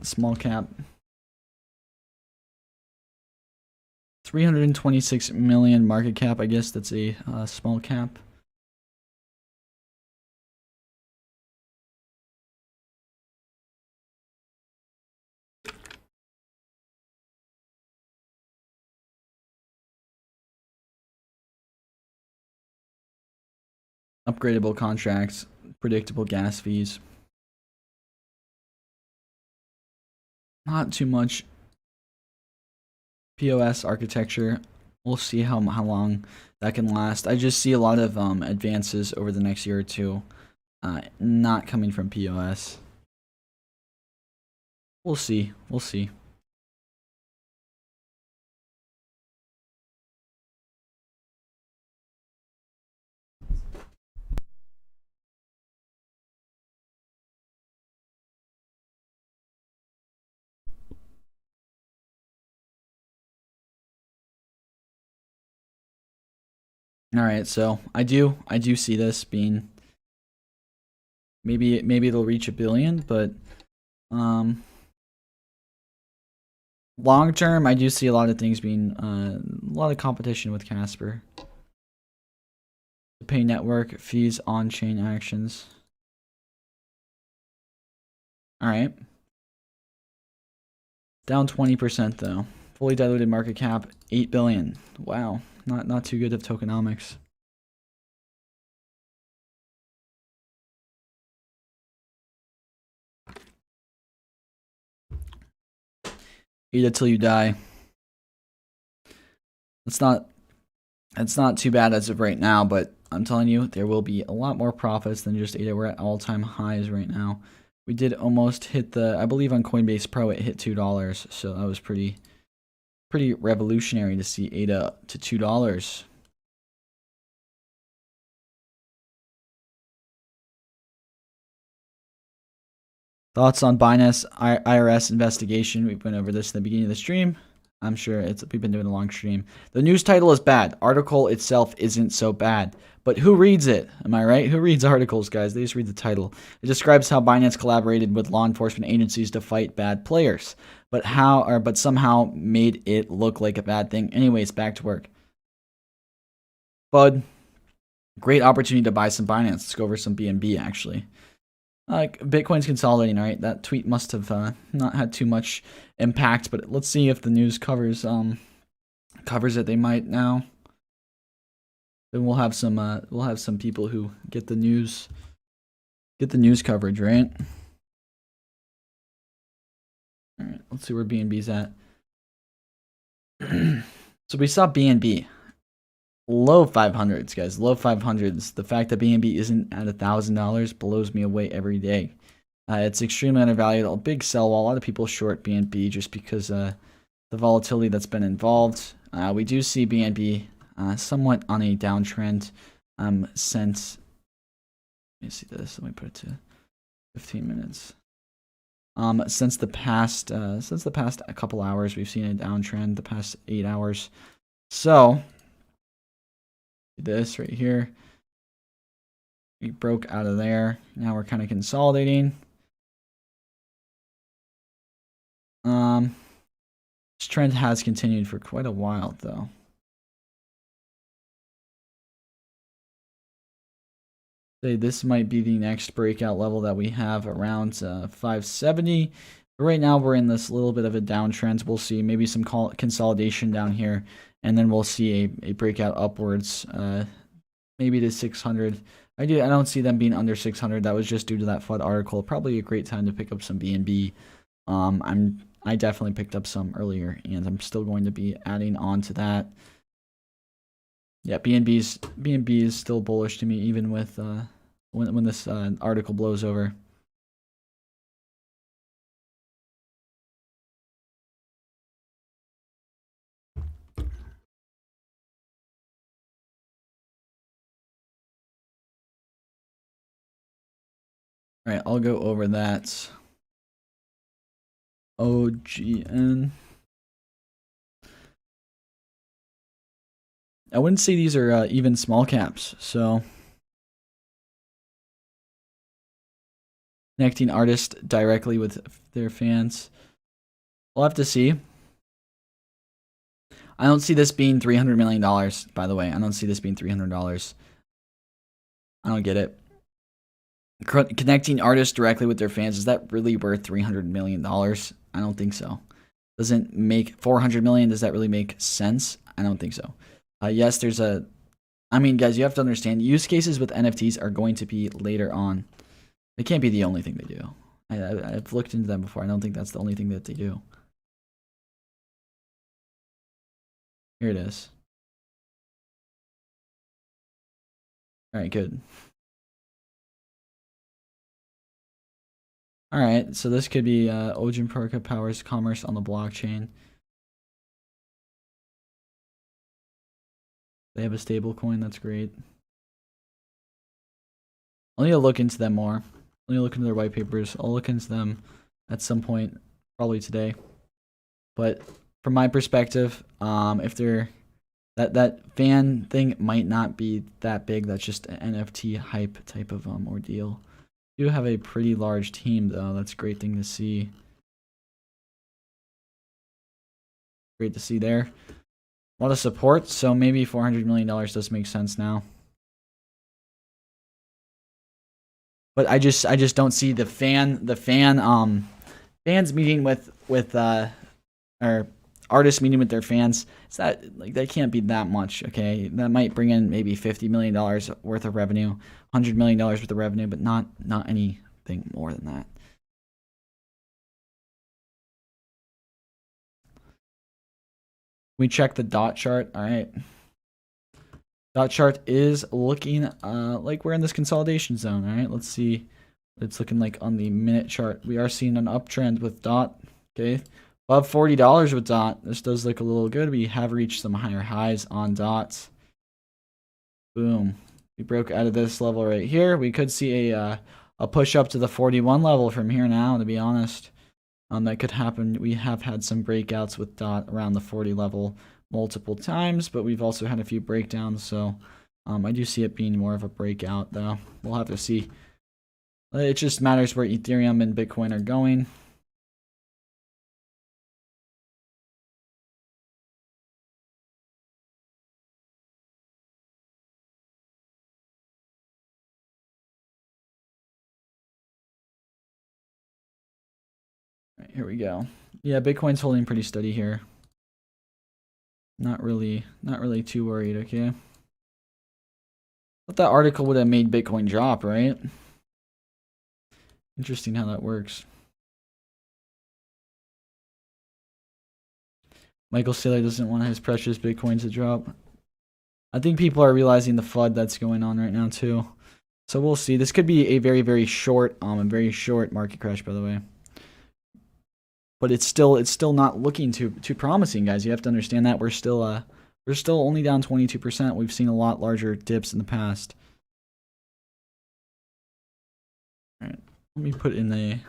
Speaker 1: Small cap. 326 million market cap. I guess that's a small cap. Upgradable contracts, predictable gas fees. Not too much. POS architecture. We'll see how long that can last. I just see a lot of advances over the next year or two, not coming from POS. We'll see. We'll see. All right, so I do see this being maybe it'll reach 1 billion, but long term I do see a lot of things being a lot of competition with Casper. Pay network fees on chain actions. All right. Down 20% though. Fully diluted market cap 8 billion. Wow. Not too good of tokenomics. Eat it till you die. It's not too bad as of right now, but I'm telling you, there will be a lot more profits than just ADA. We're at all-time highs right now. We did almost hit I believe on Coinbase Pro it hit $2, so that was pretty revolutionary to see ADA to $2. Thoughts on Binance IRS investigation? We went over this in the beginning of the stream. I'm sure we've been doing a long stream. The news title is bad. Article itself isn't so bad. But who reads it? Am I right? Who reads articles, guys? They just read the title. It describes how Binance collaborated with law enforcement agencies to fight bad players, but somehow made it look like a bad thing. Anyways, back to work. Bud, great opportunity to buy some Binance. Let's go over some BNB actually. Bitcoin's consolidating, right? That tweet must have not had too much impact, but let's see if the news covers it. They might now. Then we'll have some people who get the news coverage, right? All right, let's see where BNB's at. So we saw BNB low 500s, guys. Low 500s. The fact that BNB isn't at $1,000 blows me away every day. It's extremely undervalued. A big sell wall. A lot of people short BNB just because the volatility that's been involved. We do see BNB somewhat on a downtrend since. Let me see this. Let me put it to 15 minutes. Since the past a couple hours, we've seen a downtrend. The past 8 hours. So this right here, we broke out of there. Now we're kind of consolidating. This trend has continued for quite a while though. Say this might be the next breakout level that we have around 570. But right now we're in this little bit of a downtrend. We'll see maybe some consolidation down here, and then we'll see a breakout upwards, maybe to 600. I don't see them being under 600. That was just due to that FUD article. Probably a great time to pick up some BNB. I definitely picked up some earlier, and I'm still going to be adding on to that. Yeah, BNB is still bullish to me, even with when this article blows over. All right, I'll go over that. OGN. I wouldn't say these are even small caps, so connecting artists directly with their fans. We'll have to see. I don't see this being $300 million, by the way. I don't see this being $300. I don't get it. Connecting artists directly with their fans, is that really worth $300 million? I don't think so. Doesn't make $400 million, does that really make sense? I don't think so. Yes, there's I mean, guys, you have to understand, use cases with NFTs are going to be later on. It can't be the only thing they do. I've looked into them before. I don't think that's the only thing that they do. Here it is. All right, good. All right, so this could be Ojin Perka powers commerce on the blockchain. They have a stable coin, that's great. I'll need to look into them more. I'll need to look into their white papers. I'll look into them at some point, probably today. But from my perspective, if they're that fan thing might not be that big. That's just an NFT hype type of ordeal. You do have a pretty large team though. That's a great thing to see. Great to see there. A lot of support, so maybe $400 million does make sense now. But I just don't see the fans meeting with or artists meeting with their fans. It's that can't be that much, okay? That might bring in maybe $50 million worth of revenue, $100 million worth of revenue, but not anything more than that. We check the dot chart. All right. Dot chart is looking like we're in this consolidation zone. All right, let's see what it's looking like on the minute chart. We are seeing an uptrend with dot. Okay, above $40 with dot. This does look a little good. We have reached some higher highs on dots. Boom. We broke out of this level right here. We could see a push up to the 41 level from here now, to be honest. That could happen. We have had some breakouts with DOT around the 40 level multiple times, but we've also had a few breakdowns, so I do see it being more of a breakout, though. We'll have to see. It just matters where Ethereum and Bitcoin are going. Right, here we go. Yeah, Bitcoin's holding pretty steady here. Not really too worried, okay? But that article would have made Bitcoin drop, right? Interesting how that works. Michael Saylor doesn't want his precious Bitcoin to drop. I think people are realizing the FUD that's going on right now too. So we'll see. This could be a very short market crash, by the way. But it's still not looking too promising, guys. You have to understand that we're still only down 22%. We've seen a lot larger dips in the past. All right, let me put in the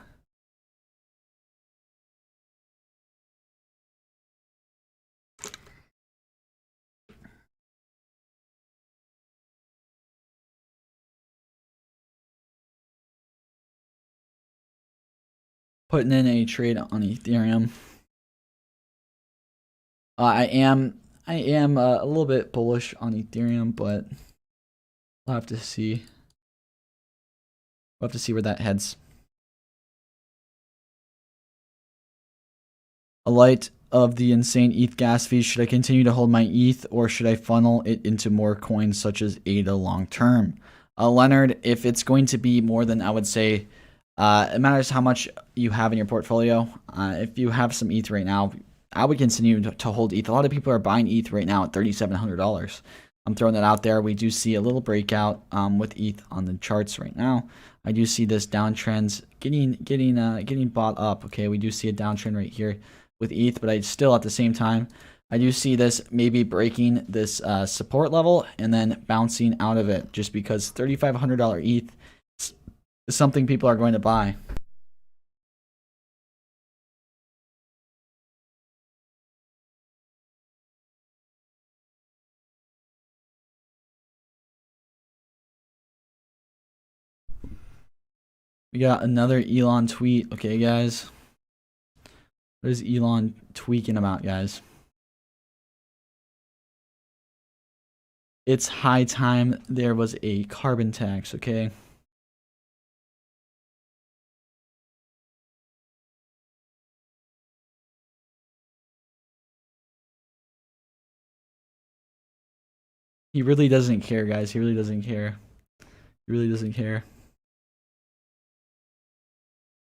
Speaker 1: putting in a trade on Ethereum. I am a little bit bullish on Ethereum, but we'll have to see. We'll have to see where that heads. A light of the insane ETH gas fees, should I continue to hold my ETH or should I funnel it into more coins such as ADA long term? Leonard, if it's going to be more than, I would say, it matters how much you have in your portfolio. If you have some ETH right now, I would continue to hold ETH. A lot of people are buying ETH right now at $3,700. I'm throwing that out there. We do see a little breakout with ETH on the charts right now. I do see this downtrends getting bought up. Okay, we do see a downtrend right here with ETH, but I still at the same time I do see this maybe breaking this support level and then bouncing out of it, just because $3,500 ETH is something people are going to buy. We got another Elon tweet. Okay, guys. What is Elon tweaking about, guys? It's high time there was a carbon tax, okay? He really doesn't care, guys. He really doesn't care. He really doesn't care.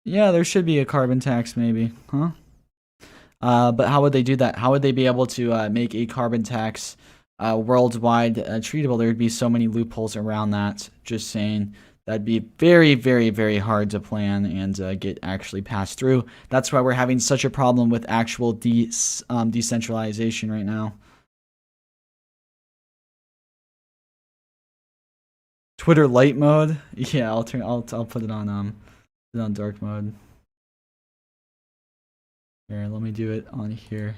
Speaker 1: Yeah, there should be a carbon tax, maybe, huh? But how would they do that? How would they be able to make a carbon tax worldwide treatable? There would be so many loopholes around that. Just saying, that'd be very hard to plan and get actually passed through. That's why we're having such a problem with actual decentralization right now. Twitter light mode? Yeah, I'll put it on dark mode. Here, let me do it on here.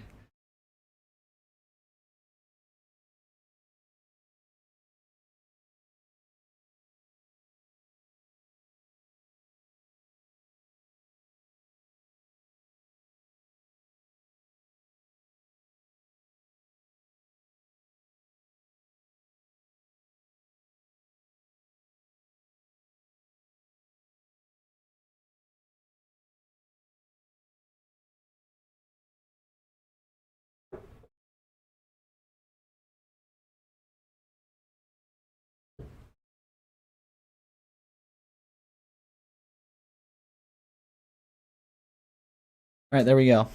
Speaker 1: All right, there we go.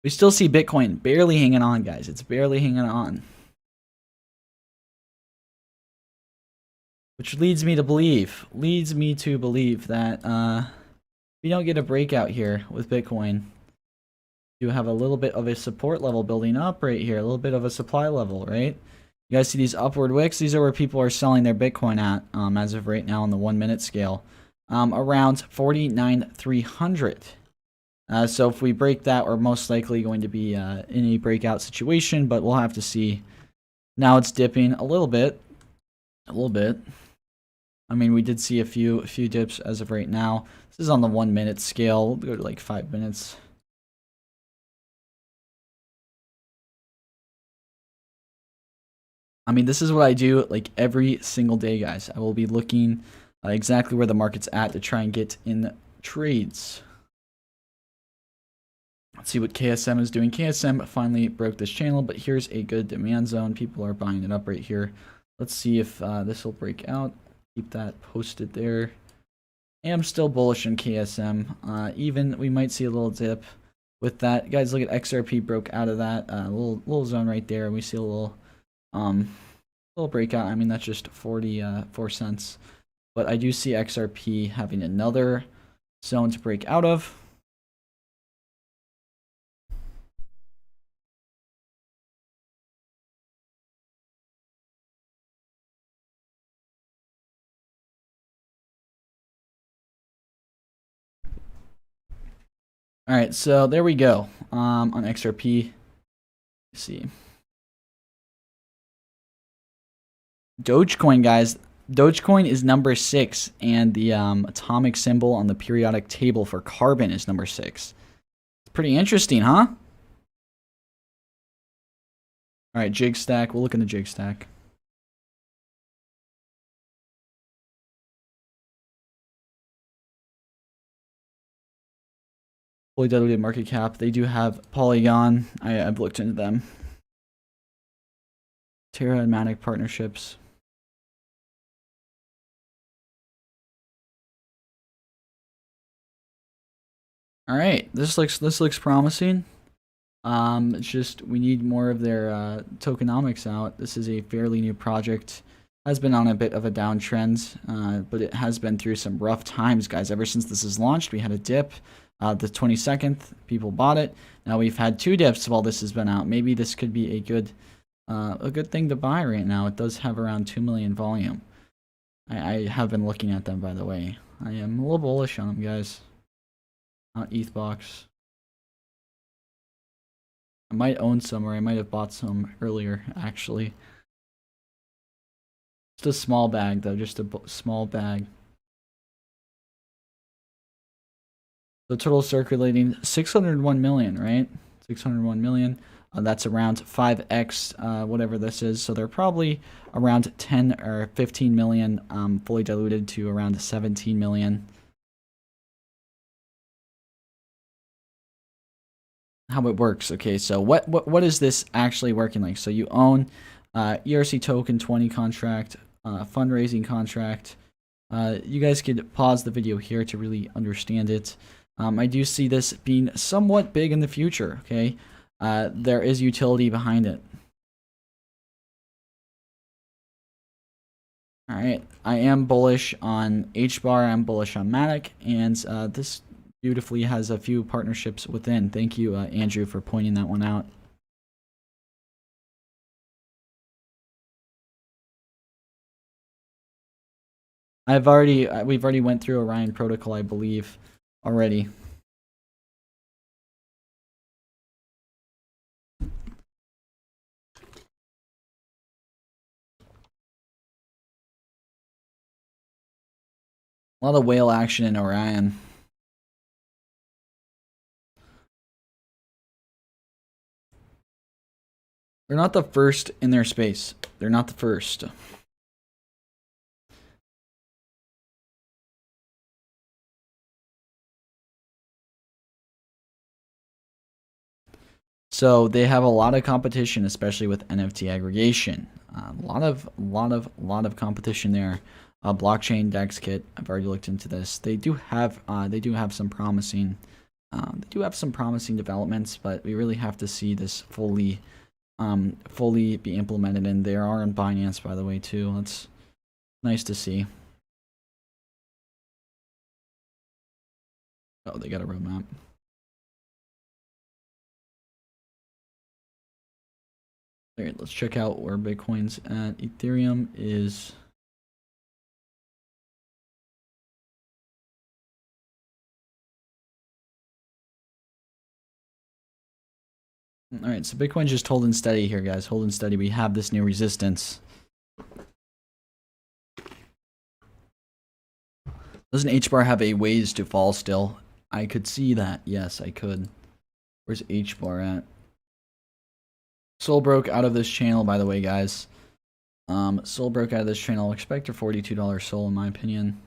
Speaker 1: We still see Bitcoin barely hanging on, guys. It's barely hanging on. Which leads me to believe that we don't get a breakout here with Bitcoin. You have a little bit of a support level building up right here, a little bit of a supply level, right? You guys see these upward wicks? These are where people are selling their Bitcoin at as of right now on the 1 minute scale. Around 49,300. So if we break that, we're most likely going to be in a breakout situation, but we'll have to see. Now it's dipping a little bit. A little bit. I mean, we did see a few dips as of right now. This is on the 1 minute scale. We'll go to like 5 minutes. I mean, this is what I do like every single day, guys. I will be looking exactly where the market's at to try and get in trades. Let's see what KSM is doing. KSM finally broke this channel, but here's a good demand zone. People are buying it up right here. Let's see if this will break out. Keep that posted there. I am still bullish on KSM. Even we might see a little dip with that. Guys, look at XRP broke out of that little zone right there. And we see a little breakout. I mean, that's just 44 cents. But I do see XRP having another zone to break out of. All right, so there we go on XRP. Let's see. Dogecoin, guys. Dogecoin is number 6, and the atomic symbol on the periodic table for carbon is number 6. It's pretty interesting, huh? All right, jig stack. We'll look in the jig stack. Fully diluted market cap. They do have Polygon. I've looked into them. Terra and Matic partnerships. All right, this looks promising. It's just we need more of their tokenomics out. This is a fairly new project. Has been on a bit of a downtrend, but it has been through some rough times, guys. Ever since this is launched, we had a dip. The 22nd, people bought it. Now we've had 2 dips while this has been out. Maybe this could be a good thing to buy right now. It does have around 2 million volume. I have been looking at them, by the way. I am a little bullish on them, guys. ETH box. I might own some, or I might have bought some earlier, actually. Just a small bag, though. Just a small bag. So total circulating 601 million, right? 601 million. That's around 5x whatever this is. So they're probably around 10 or 15 million fully diluted to around 17 million. How it works. Okay, so what is this actually working like? So you own ERC token 20 contract, fundraising contract. You guys could pause the video here to really understand it. I do see this being somewhat big in the future, okay? There is utility behind it. All right, I am bullish on HBAR, I'm bullish on Matic, and this beautifully has a few partnerships within. Thank you, Andrew, for pointing that one out. We've already went through Orion Protocol, I believe, already. A lot of whale action in Orion. They're not the first in their space. They're not the first. So they have a lot of competition, especially with NFT aggregation. A lot of competition there. Blockchain DEX kit. I've already looked into this. They do have some promising developments, but we really have to see this fully be implemented. And they are on Binance, by the way, too. That's nice to see. Oh, they got a roadmap. All right, let's check out where Bitcoin's at. Ethereum is... All right, so Bitcoin's just holding steady here, guys. Holding steady. We have this new resistance. Doesn't H-bar have a ways to fall still? I could see that. Yes, I could. Where's H-bar at? Soul broke out of this channel, by the way, guys. Soul broke out of this channel. Expect a $42 soul, in my opinion.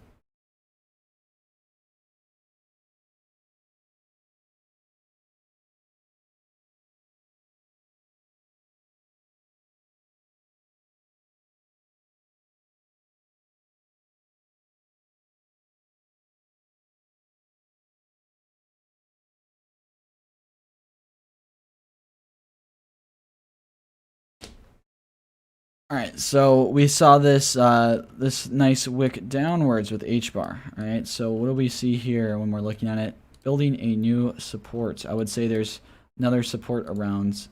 Speaker 1: All right, so we saw this this nice wick downwards with H-bar. All right, so what do we see here when we're looking at it? Building a new support. I would say there's another support around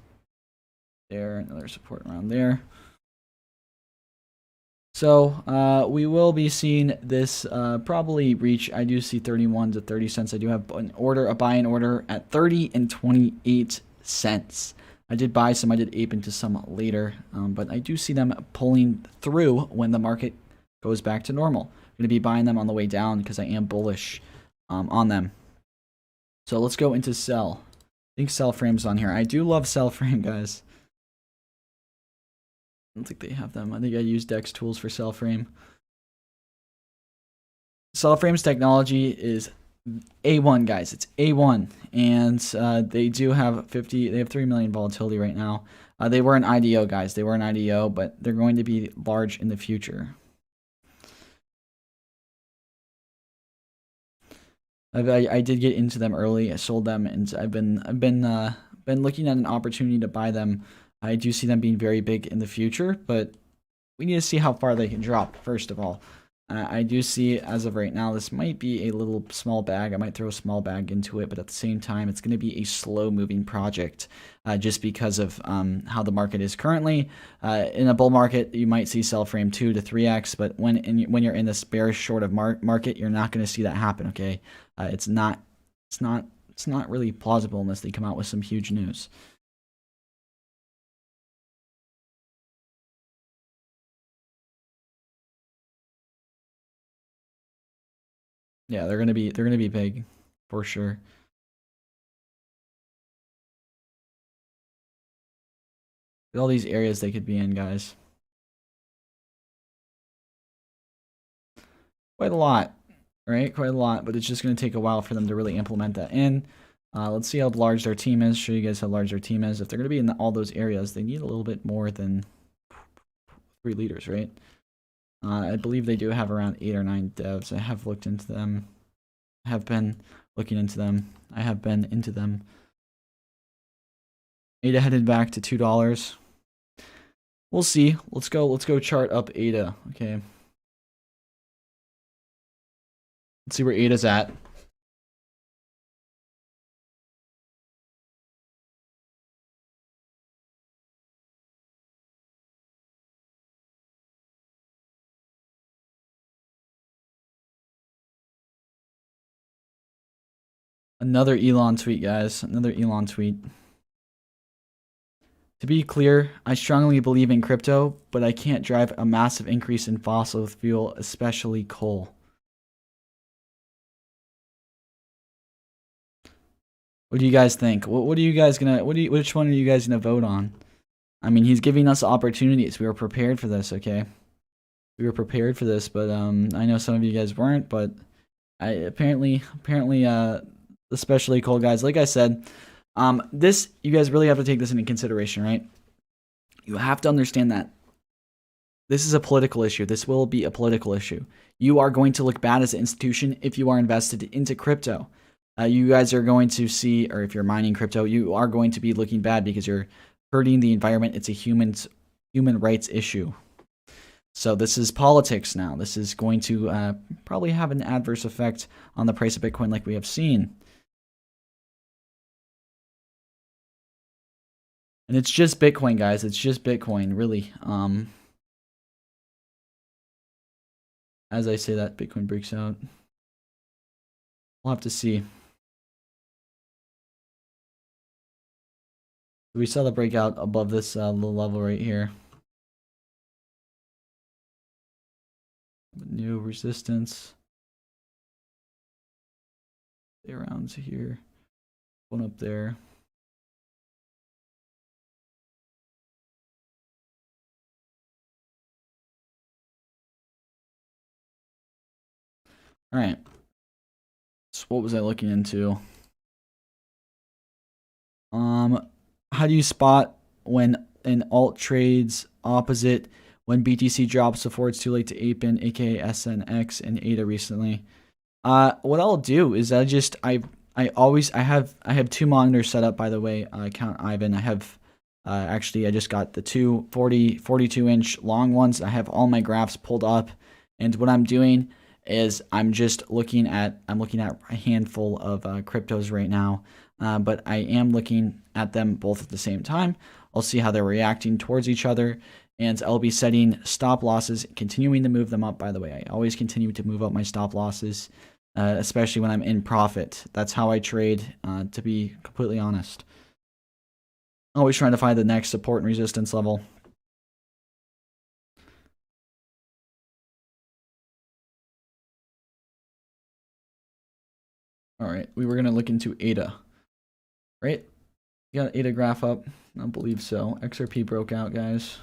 Speaker 1: there, another support around there. So we will be seeing this probably reach. I do see 31 to 30 cents. I do have an order, a buy-in order at 30 and 28 cents. I did buy some. I did ape into some later, but I do see them pulling through when the market goes back to normal. I'm going to be buying them on the way down because I am bullish on them. So let's go into sell. I think sell frame's on here. I do love sell frame, guys. I don't think they have them. I think I use Dex tools for sell frame. Sell frame's technology is A1, guys. It's A1, and they do have 50. They have 3 million volatility right now. They were an IDO, guys. They were an IDO, but they're going to be large in the future. I did get into them early. I sold them, and I've been looking at an opportunity to buy them. I do see them being very big in the future, but we need to see how far they can drop, first of all. I do see, as of right now, this might be a little small bag. I might throw a small bag into it, but at the same time, it's going to be a slow-moving project just because of how the market is currently. In a bull market, you might see sell frame 2 to 3x, but when you're in this bearish short of market, you're not going to see that happen, okay? It's not really plausible unless they come out with some huge news. Yeah, they're gonna be big for sure. All these areas they could be in, guys. Quite a lot, right? Quite a lot, but it's just gonna take a while for them to really implement that in. Let's see how large their team is. Show you guys how large their team is. If they're gonna be in all those areas, they need a little bit more than 3 leaders, right? I believe they do have around 8 or 9 devs. I have looked into them. I have been looking into them. I have been into them. ADA headed back to $2. We'll see. Let's go chart up ADA. Okay. Let's see where ADA's at. Another Elon tweet, guys. Another Elon tweet. To be clear, I strongly believe in crypto, but I can't drive a massive increase in fossil fuel, especially coal. What do you guys think? What are you guys gonna? Which one are you guys gonna vote on? I mean, he's giving us opportunities. We were prepared for this, okay? We were prepared for this, but I know some of you guys weren't. But apparently, especially coal guys. Like I said, this you guys really have to take this into consideration, right? You have to understand that this is a political issue. This will be a political issue. You are going to look bad as an institution if you are invested into crypto. You guys are going to see, or if you're mining crypto, you are going to be looking bad because you're hurting the environment. It's a human rights issue. So this is politics now. This is going to probably have an adverse effect on the price of Bitcoin like we have seen. And it's just Bitcoin, guys. It's just Bitcoin, really. As I say that, Bitcoin breaks out. We'll have to see. We saw the breakout above this little level right here. New resistance. Around here. One up there. All right. So what was I looking into? How do you spot when an alt trades opposite when BTC drops before it's too late to ape in, aka SNX and ADA recently? What I'll do is I have two monitors set up, by the way. Count Ivan. I have actually I just got the two 42-inch long ones. I have all my graphs pulled up, and what I'm doing is I'm looking at a handful of cryptos right now, but I am looking at them both at the same time. I'll see how they're reacting towards each other, and I'll be setting stop losses, continuing to move them up. By the way, I always continue to move up my stop losses, especially when I'm in profit. That's how I trade, to be completely honest. Always trying to find the next support and resistance level. All right, we were going to look into ADA, right? You got ADA graph up? I don't believe so. XRP broke out, guys.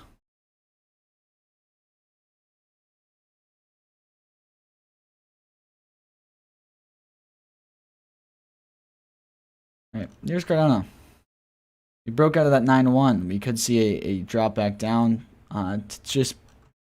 Speaker 1: All right, here's Cardano. We broke out of that 9-1. We could see a drop back down. It's just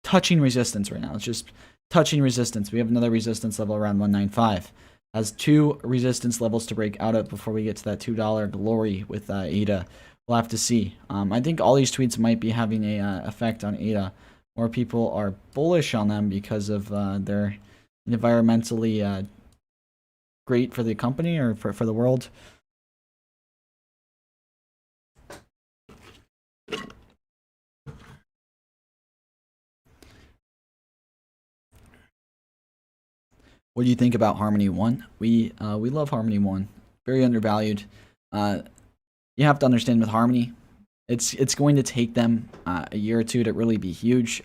Speaker 1: touching resistance right now. It's just touching resistance. We have another resistance level around 195. Has two resistance levels to break out of before we get to that $2 glory with ADA. We'll have to see. I think all these tweets might be having a effect on ADA. More people are bullish on them because of their environmentally great for the company or for the world. What do you think about Harmony One? We love Harmony One. Very undervalued. You have to understand with Harmony, it's going to take them a year or two to really be huge.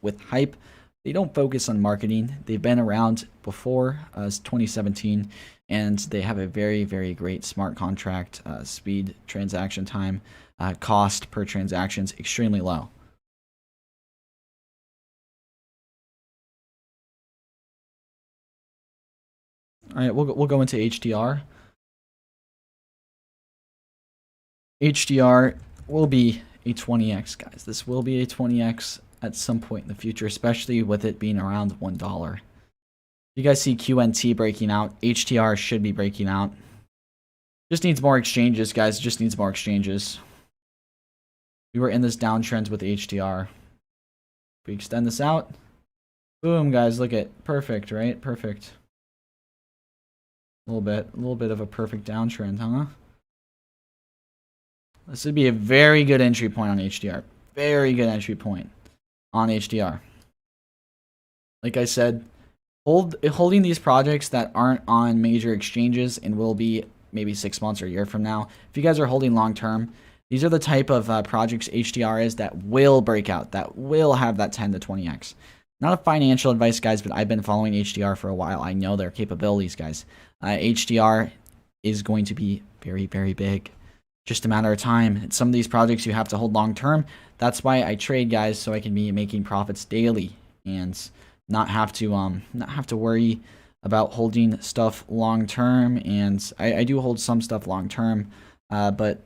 Speaker 1: With hype, they don't focus on marketing. They've been around before as 2017, and they have a very, very great smart contract speed, transaction time, cost per transactions extremely low. All right, we'll go into HDR. HDR will be a 20x, guys. This will be a 20x at some point in the future, especially with it being around $1. You guys see QNT breaking out. HDR should be breaking out. Just needs more exchanges, guys. Just needs more exchanges. We were in this downtrend with HDR. If we extend this out, boom, guys, look at perfect, right? Perfect. A little bit of a perfect downtrend, huh? This would be a very good entry point on HDR. Very good entry point on HDR. Like I said, holding these projects that aren't on major exchanges and will be maybe 6 months or a year from now. If you guys are holding long term, these are the type of projects HDR is that will break out, that will have that 10 to 20x. Not a financial advice, guys, but I've been following HDR for a while. I know their capabilities, guys. HDR is going to be very, very big. Just a matter of time. Some of these projects you have to hold long term. That's why I trade, guys, so I can be making profits daily and not have to worry about holding stuff long term. And I do hold some stuff long term, but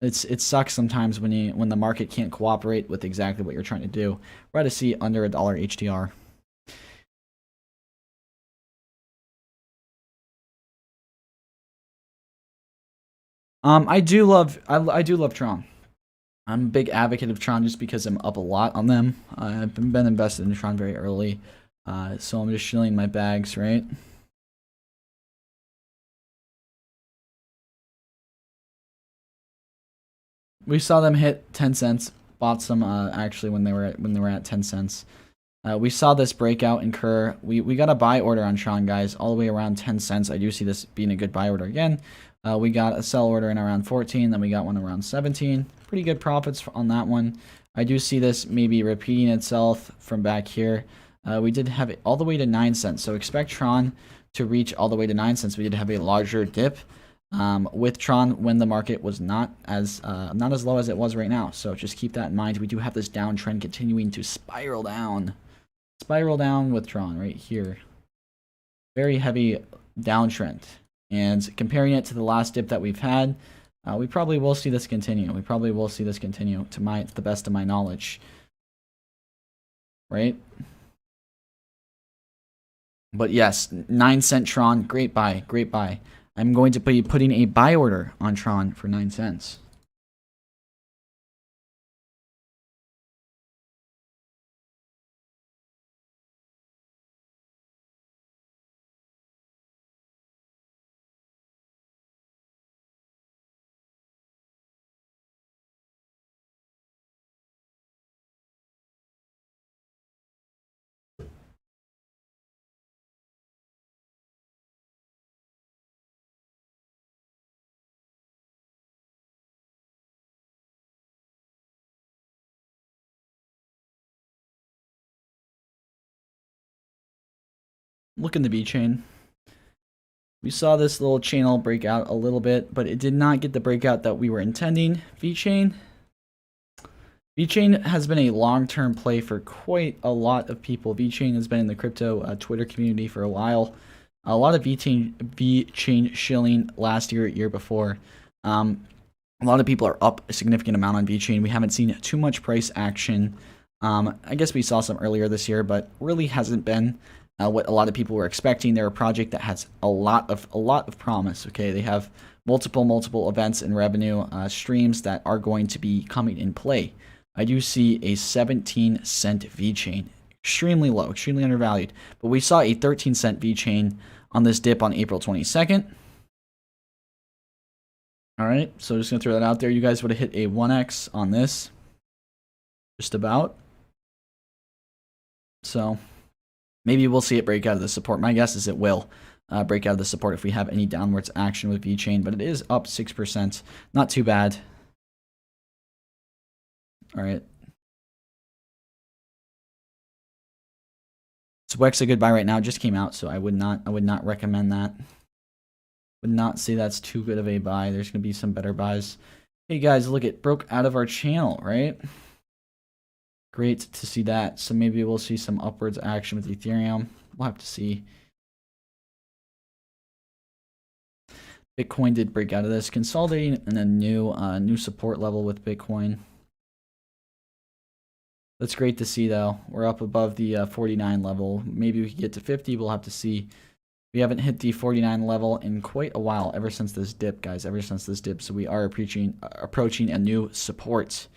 Speaker 1: it sucks sometimes when the market can't cooperate with exactly what you're trying to do. We're at a see under $1 HDR. I do love Tron. I'm a big advocate of Tron just because I'm up a lot on them. I've been invested in Tron very early, so I'm just shilling my bags, right? we saw them hit 10 cents. Bought some actually when they were at 10 cents. We saw this breakout incur. We got a buy order on Tron, guys, all the way around 10 cents. I do see this being a good buy order again. We got a sell order in around 14, then we got one around 17. Pretty good profits on that one. I do see this maybe repeating itself from back here. We did have it all the way to 9 cents, so expect Tron to reach all the way to 9 cents. We did have a larger dip with Tron when the market was not as low as it was right now. So just keep that in mind. We do have this downtrend continuing to spiral down. Spiral down with Tron right here. Very heavy downtrend. And comparing it to the last dip that we've had, we probably will see this continue. We probably will see this continue to the best of my knowledge. Right? But yes, 9 cent Tron, great buy, great buy. I'm going to be putting a buy order on Tron for 9 cents. Look in the B chain. We saw this little channel break out a little bit, but it did not get the breakout that we were intending. VeChain has been a long-term play for quite a lot of people. VeChain has been in the crypto Twitter community for a while. A lot of VeChain shilling last year before. A lot of people are up a significant amount on VeChain. We haven't seen too much price action. I guess we saw some earlier this year, but really hasn't been what a lot of people were expecting. They're a project that has a lot of promise. Okay, they have multiple events and revenue streams that are going to be coming in play. I do see a 17 cent VeChain, extremely low, extremely undervalued. But we saw a 13 cent VeChain on this dip on April 22nd. All right, so just gonna throw that out there. You guys would have hit a 1x on this, just about. So maybe we'll see it break out of the support. My guess is it will break out of the support if we have any downwards action with VeChain, but it is up 6%. Not too bad. All right. Zweck's a good buy right now. Just came out, so I would not recommend that. Would not say that's too good of a buy. There's gonna be some better buys. Hey guys, look, it broke out of our channel, right? Great to see that. So maybe we'll see some upwards action with Ethereum. We'll have to see. Bitcoin did break out of this, consolidating in a new support level with Bitcoin. That's great to see, though. We're up above the 49 level. Maybe we could get to 50. We'll have to see. We haven't hit the 49 level in quite a while, ever since this dip, guys. Ever since this dip. So we are approaching a new support.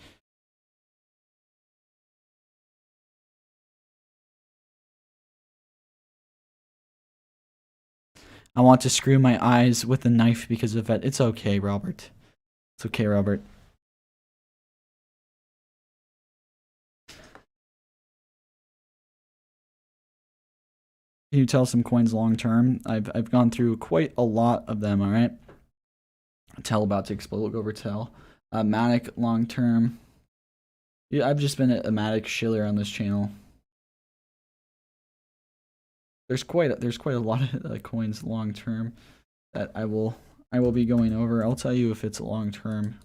Speaker 1: I want to screw my eyes with a knife because of that. It's okay, Robert. It's okay, Robert. Can you tell some coins long term? I've gone through quite a lot of them, all right? Tell about to explode. We'll go over Tell. Matic long term. Yeah, I've just been a Matic shiller on this channel. There's quite a lot of coins long term that I will be going over. I'll tell you if it's long term.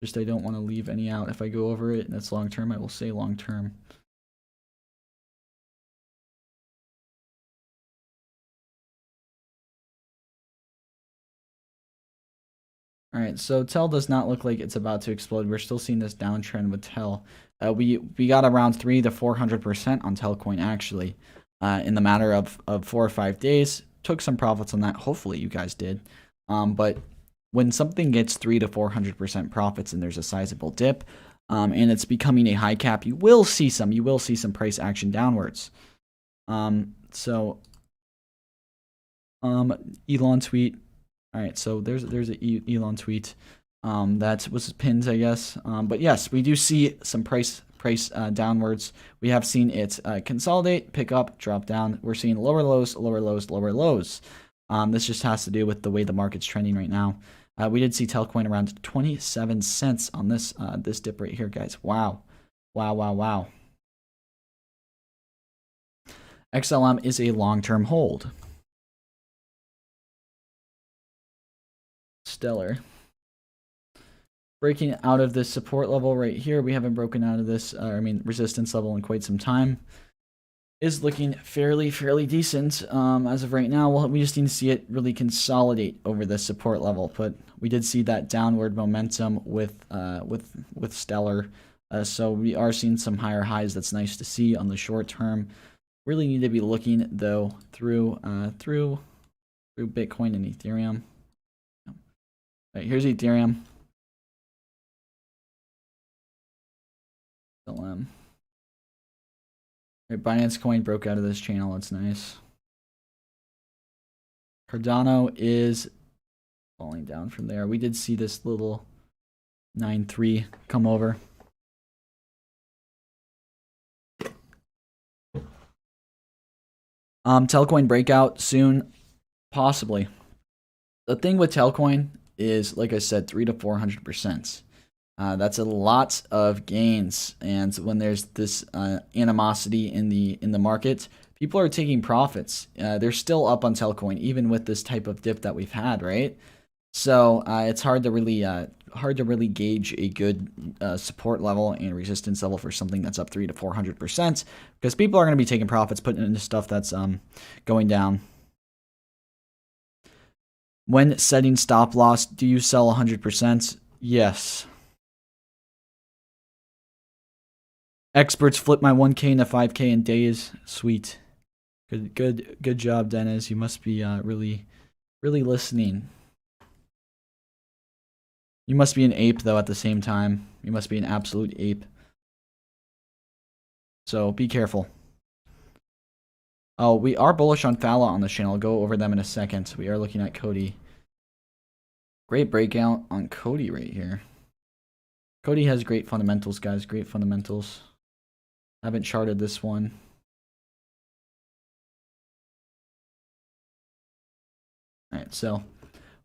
Speaker 1: Just I don't want to leave any out. If I go over it and it's long term, I will say long term. All right, so Tell does not look like it's about to explode. We're still seeing this downtrend with Tell. We got around 300 to 400% on Telcoin actually in the matter of 4 or 5 days. Took some profits on that. Hopefully you guys did. But when something gets 300 to 400% profits and there's a sizable dip and it's becoming a high cap, you will see some price action downwards. So Elon tweet. All right, so there's an Elon tweet. That was pinned, I guess. But yes, we do see some price downwards. We have seen it consolidate, pick up, drop down. We're seeing lower lows, lower lows, lower lows. This just has to do with the way the market's trending right now. We did see Telcoin around 27 cents on this this dip right here, guys. Wow. Wow, wow, wow. XLM is a long-term hold. Stellar. Breaking out of this support level right here. We haven't broken out of this, resistance level in quite some time. Is looking fairly decent as of right now. Well, we just need to see it really consolidate over this support level. But we did see that downward momentum with Stellar. So we are seeing some higher highs. That's nice to see on the short term. Really need to be looking though through Bitcoin and Ethereum. All right, here's Ethereum. LM. Right, Binance Coin broke out of this channel. That's nice. Cardano is falling down from there. We did see this little 9.3 come over. Telcoin breakout soon, possibly. The thing with Telcoin is, like I said, 300 to 400%. That's a lot of gains, and when there's this animosity in the market, people are taking profits. They're still up on Telcoin, even with this type of dip that we've had, right? So it's hard to really gauge a good support level and resistance level for something that's up 300 to 400%, because people are going to be taking profits, putting it into stuff that's going down. When setting stop loss, do you sell 100%? Yes. Experts flip my 1K into 5K in days. Sweet. Good job, Dennis. You must be really listening. You must be an ape, though, at the same time. You must be an absolute ape. So be careful. Oh, we are bullish on Fala on this channel. I'll go over them in a second. We are looking at Cody. Great breakout on Cody right here. Cody has great fundamentals, guys. Great fundamentals. Haven't charted this one. Alright, so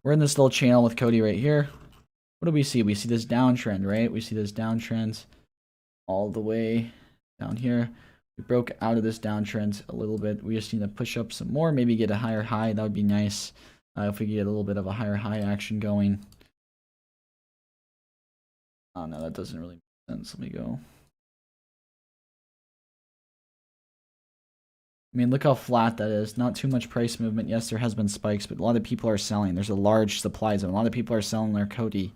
Speaker 1: we're in this little channel with Cody right here. What do we see? We see this downtrend, right? We see this downtrend all the way down here. We broke out of this downtrend a little bit. We just need to push up some more, maybe get a higher high. That would be nice if we get a little bit of a higher high action going. Oh no, that doesn't really make sense. Let me go. I mean, look how flat that is. Not too much price movement. Yes, there has been spikes, but a lot of people are selling. There's a large supply zone. A lot of people are selling their Cody.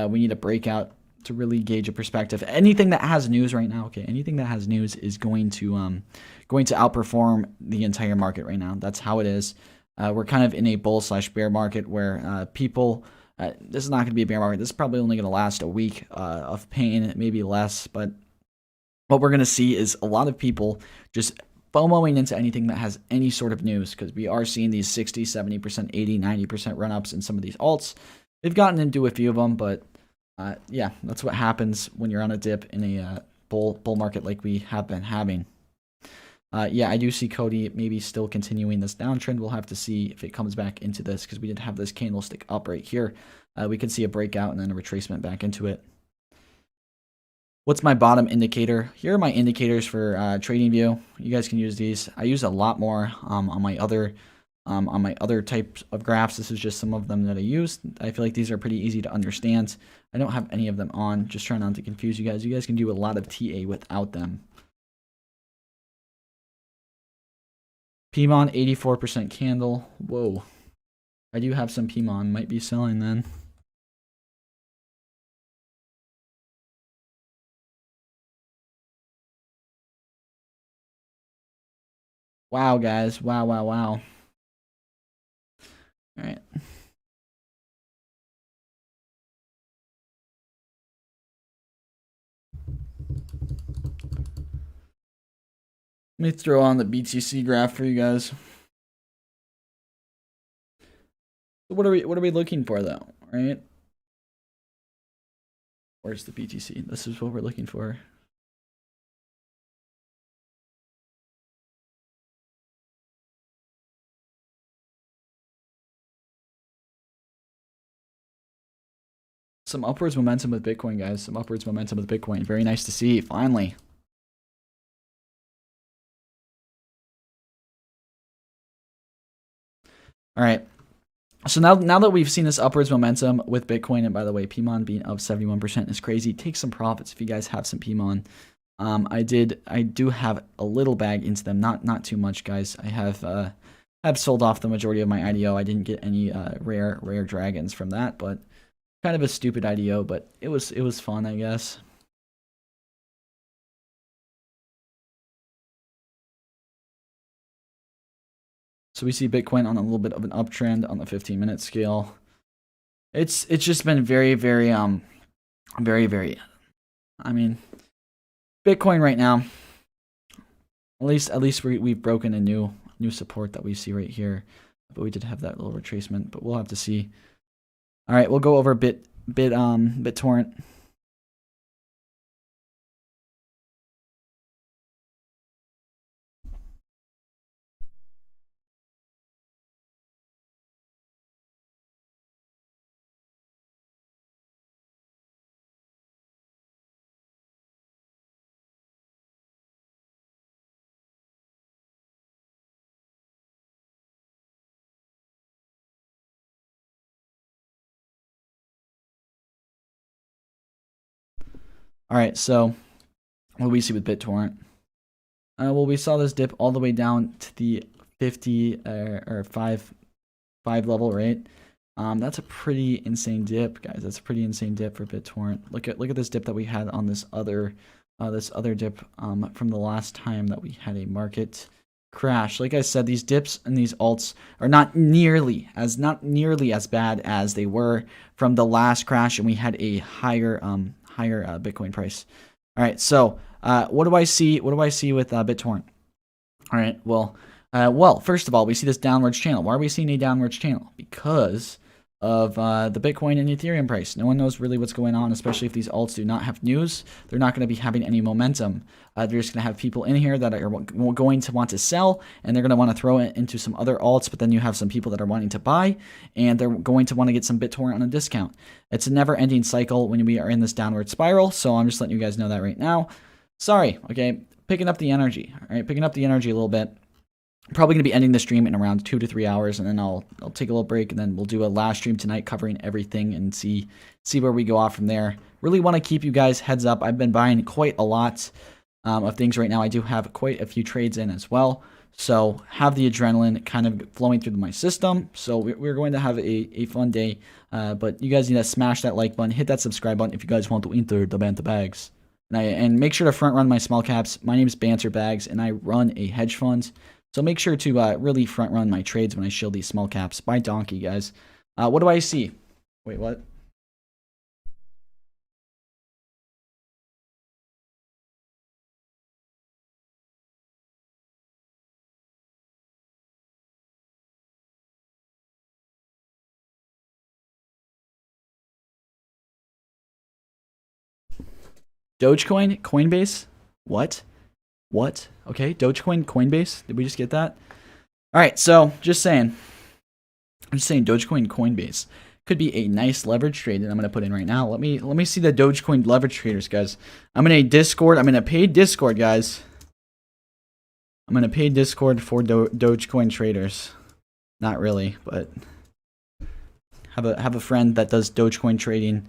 Speaker 1: We need a breakout to really gauge a perspective. Anything that has news right now, okay, anything that has news is going to outperform the entire market right now. That's how it is. We're kind of in a bull/bear market where people. This is not going to be a bear market. This is probably only going to last a week of pain, maybe less. But what we're going to see is a lot of people just FOMOing into anything that has any sort of news, because we are seeing these 60, 70%, 80, 90% run-ups in some of these alts. They've gotten into a few of them, but yeah, that's what happens when you're on a dip in a bull market like we have been having. Yeah, I do see Cody maybe still continuing this downtrend. We'll have to see if it comes back into this, because we did have this candlestick up right here. We could see a breakout and then a retracement back into it. What's my bottom indicator? Here are my indicators for TradingView. You guys can use these. I use a lot more on my other types of graphs. This is just some of them that I use. I feel like these are pretty easy to understand. I don't have any of them on. Just trying not to confuse you guys. You guys can do a lot of TA without them. PMON 84% candle. Whoa. I do have some PMON. Might be selling then. Wow, guys. Wow. All right. Let me throw on the BTC graph for you guys. What are we looking for though, right? Where's the BTC? This is what we're looking for. Some upwards momentum with Bitcoin, guys. Some upwards momentum with Bitcoin. Very nice to see, finally. All right. So now that we've seen this upwards momentum with Bitcoin, and by the way, PMON being up 71% is crazy. Take some profits if you guys have some PMON. I do have a little bag into them, not too much, guys. I have sold off the majority of my IDO. I didn't get any rare dragons from that, but kind of a stupid IDO, but it was fun, I guess. So we see Bitcoin on a little bit of an uptrend on the 15-minute scale. It's just been very, I mean, Bitcoin right now, at least we've broken a new support that we see right here. But we did have that little retracement, but we'll have to see. All right, we'll go over BitTorrent. All right, so what do we see with BitTorrent? Well, we saw this dip all the way down to the 50 or 5 level, right? That's a pretty insane dip, guys. That's a pretty insane dip for BitTorrent. Look at this dip that we had on this other dip from the last time that we had a market crash. Like I said, these dips and these alts are not nearly as bad as they were from the last crash, and we had a higher Bitcoin price. All right, so what do I see? What do I see with BitTorrent? All right, well, first of all, we see this downwards channel. Why are we seeing a downwards channel? Because of the Bitcoin and Ethereum price. No one knows really what's going on, especially if these alts do not have news. They're not going to be having any momentum. They're just going to have people in here that are going to want to sell, and they're going to want to throw it into some other alts, but then you have some people that are wanting to buy, and they're going to want to get some BitTorrent on a discount. It's a never-ending cycle when we are in this downward spiral, so I'm just letting you guys know that right now. Sorry, okay? Picking up the energy, all right? Picking up the energy a little bit. Probably going to be ending the stream in around 2 to 3 hours, and then I'll take a little break, and then we'll do a last stream tonight covering everything and see where we go off from there. Really want to keep you guys heads up. I've been buying quite a lot of things right now. I do have quite a few trades in as well, so have the adrenaline kind of flowing through my system. So we're going to have a fun day, but you guys need to smash that like button, hit that subscribe button if you guys want to enter the Banter Bags. And make sure to front run my small caps. My name is Banter Bags, and I run a hedge fund. So make sure to really front run my trades when I show these small caps by donkey, guys. What do I see? Wait, what? Dogecoin, Coinbase? What? What? Okay, Dogecoin, Coinbase. Did we just get that? All right, so just saying. I'm just saying Dogecoin, Coinbase could be a nice leverage trade that I'm going to put in right now. Let me see the Dogecoin leverage traders, guys. I'm in a Discord. I'm in a paid Discord, guys. I'm in a paid Discord for Dogecoin traders. Not really, but have a friend that does Dogecoin trading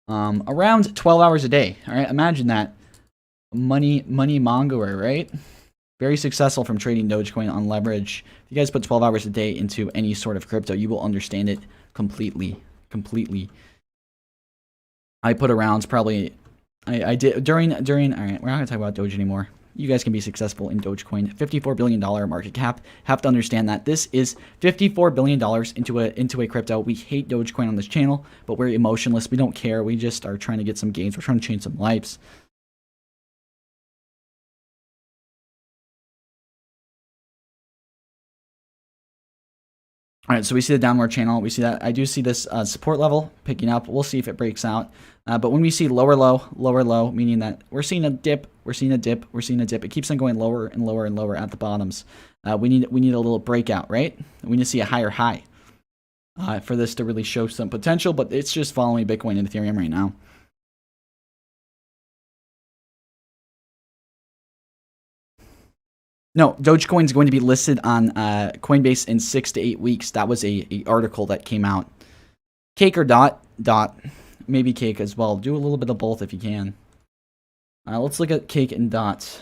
Speaker 1: around 12 hours a day. All right, imagine that. Money mongerer, right? Very successful from trading Dogecoin on leverage. If you guys put 12 hours a day into any sort of crypto, you will understand it completely. I put around probably, I did during, all right, we're not gonna talk about Doge anymore. You guys can be successful in Dogecoin. $54 billion market cap. Have to understand that this is $54 billion into a crypto. We hate Dogecoin on this channel, but we're emotionless. We don't care. We just are trying to get some gains. We're trying to change some lives. All right, so we see the downward channel. We see that I do see this support level picking up. We'll see if it breaks out. But when we see lower low, meaning that we're seeing a dip, we're seeing a dip, we're seeing a dip. It keeps on going lower and lower and lower at the bottoms. We need a little breakout, right? We need to see a higher high for this to really show some potential. But it's just following Bitcoin and Ethereum right now. No, Dogecoin is going to be listed on Coinbase in 6 to 8 weeks. That was a article that came out. Cake or dot? Dot. Maybe cake as well. Do a little bit of both if you can. Let's look at cake and dot.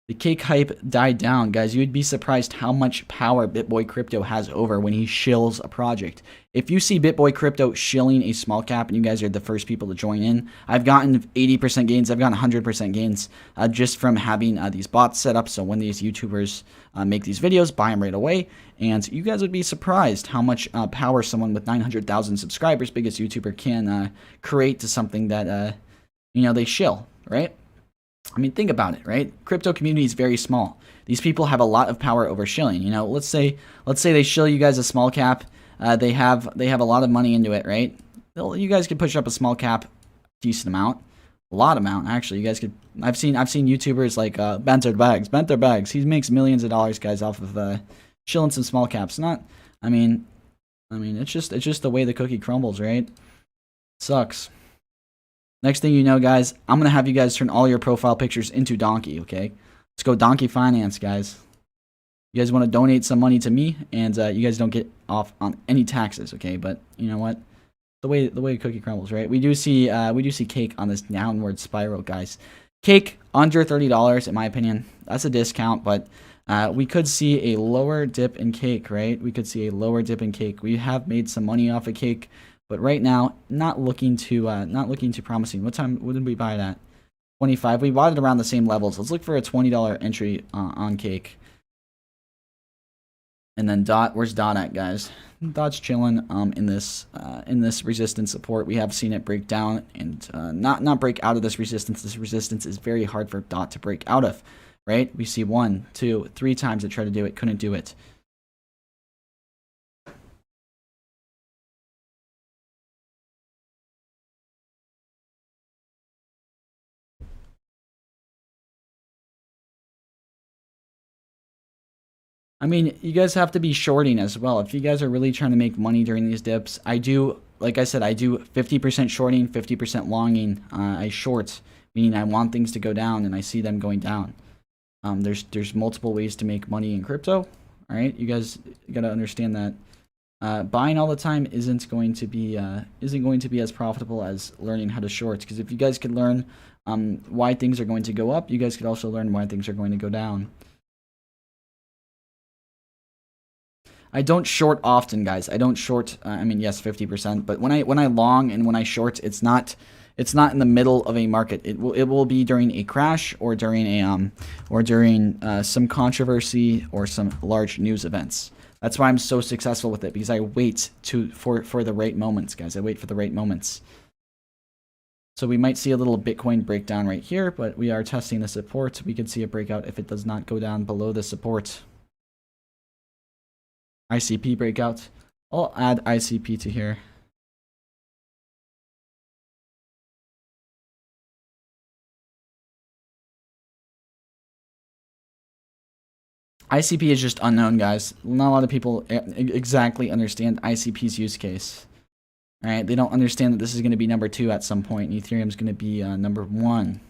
Speaker 1: The cake hype died down, guys. You'd be surprised how much power BitBoy Crypto has over when he shills a project. If you see BitBoy Crypto shilling a small cap and you guys are the first people to join in, I've gotten 80% gains. I've gotten 100% gains just from having these bots set up. So when these YouTubers make these videos, buy them right away. And you guys would be surprised how much power someone with 900,000 subscribers, biggest YouTuber, can create to something that, they shill, right? I mean, think about it, right? Crypto community is very small. These people have a lot of power over shilling. Let's say they shill you guys a small cap. They have a lot of money into it, right? You guys could push up a small cap, decent amount, a lot amount actually. You guys could. I've seen YouTubers like Bent their bags. He makes millions of dollars, guys, off of shilling some small caps. I mean, it's just the way the cookie crumbles, right? Sucks. Next thing you know, guys, I'm going to have you guys turn all your profile pictures into Donkey, okay? Let's go Donkey Finance, guys. You guys want to donate some money to me, and you guys don't get off on any taxes, okay? But you know what? The way cookie crumbles, right? We do see cake on this downward spiral, guys. Cake under $30, in my opinion. That's a discount, but we could see a lower dip in cake, right? We could see a lower dip in cake. We have made some money off of cake. But right now, not looking too promising. What did we buy it at? 25. We bought it around the same levels. Let's look for a $20 entry on cake. And then dot. Where's dot at, guys? Dot's chilling in this resistance support. We have seen it break down and not break out of this resistance. This resistance is very hard for dot to break out of, right? We see 1, 2, 3 times it tried to do it, couldn't do it. I mean, you guys have to be shorting as well. If you guys are really trying to make money during these dips, like I said, I do 50% shorting, 50% longing. I short, meaning I want things to go down and I see them going down. There's multiple ways to make money in crypto. All right, you guys got to understand that buying all the time isn't going to be as profitable as learning how to short. Because if you guys could learn why things are going to go up, you guys could also learn why things are going to go down. I don't short often, guys. I don't short. I mean, yes, 50%. But when I long and when I short, it's not in the middle of a market. It will be during a crash or during some controversy or some large news events. That's why I'm so successful with it, because I wait for the right moments, guys. I wait for the right moments. So we might see a little Bitcoin breakdown right here, but we are testing the support. We could see a breakout if it does not go down below the support. ICP breakout. I'll add ICP to here. ICP is just unknown, guys. Not a lot of people exactly understand ICP's use case. All right, they don't understand that this is going to be number 2 at some point, and Ethereum is going to be number 1. I'm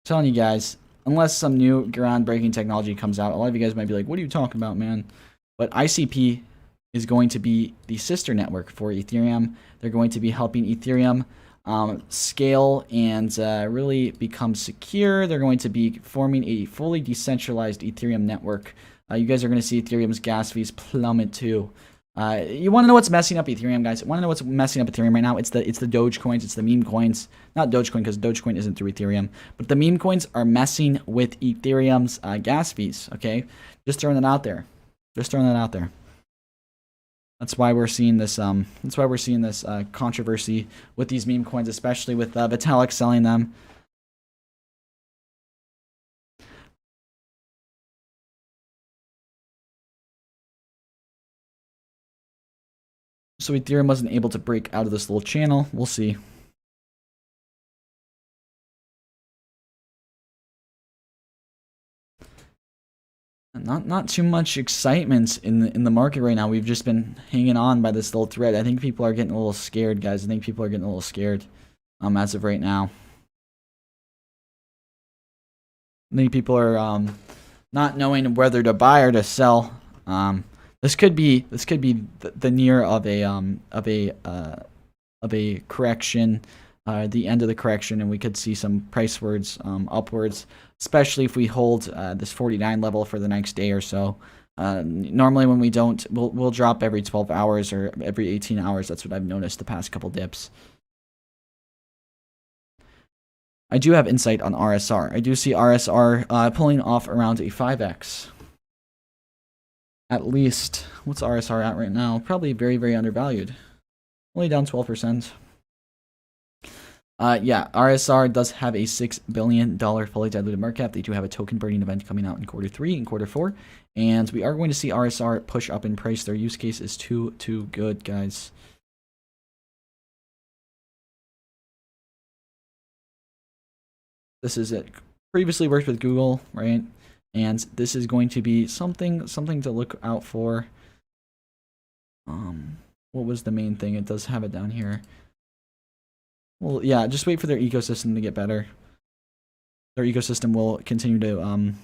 Speaker 1: telling you guys, unless some new groundbreaking technology comes out, a lot of you guys might be like, "What are you talking about, man?" But ICP is going to be the sister network for Ethereum. They're going to be helping Ethereum scale and really become secure. They're going to be forming a fully decentralized Ethereum network. You guys are going to see Ethereum's gas fees plummet too. You want to know what's messing up Ethereum, guys? Want to know what's messing up Ethereum right now? It's the dogecoins. It's the meme coins. Not Dogecoin, because Dogecoin isn't through Ethereum. But the meme coins are messing with Ethereum's gas fees. Okay, just throwing that out there. Just throwing that out there. That's why we're seeing this. Controversy with these meme coins, especially with Vitalik selling them. So Ethereum wasn't able to break out of this little channel. We'll see. Not too much excitement in the market right now. We've just been hanging on by this little thread. I think people are getting a little scared, guys. I think people are getting a little scared as of right now. I think people are not knowing whether to buy or to sell. This could be the near of a correction, the end of the correction, and we could see some price words upwards, especially if we hold this 49 level for the next day or so. Normally when we don't, we'll drop every 12 hours or every 18 hours. That's what I've noticed the past couple dips. I do have insight on RSR. I do see RSR pulling off around a 5x. At least. What's RSR at right now? Probably very, very undervalued. Only down 12%. Yeah, RSR does have a $6 billion fully diluted market cap. They do have a token burning event coming out in Q3 and Q4. And we are going to see RSR push up in price. Their use case is too good, guys. This is it. Previously worked with Google, right? And this is going to be something to look out for. What was the main thing? It does have it down here. Well, yeah, just wait for their ecosystem to get better. Their ecosystem will continue to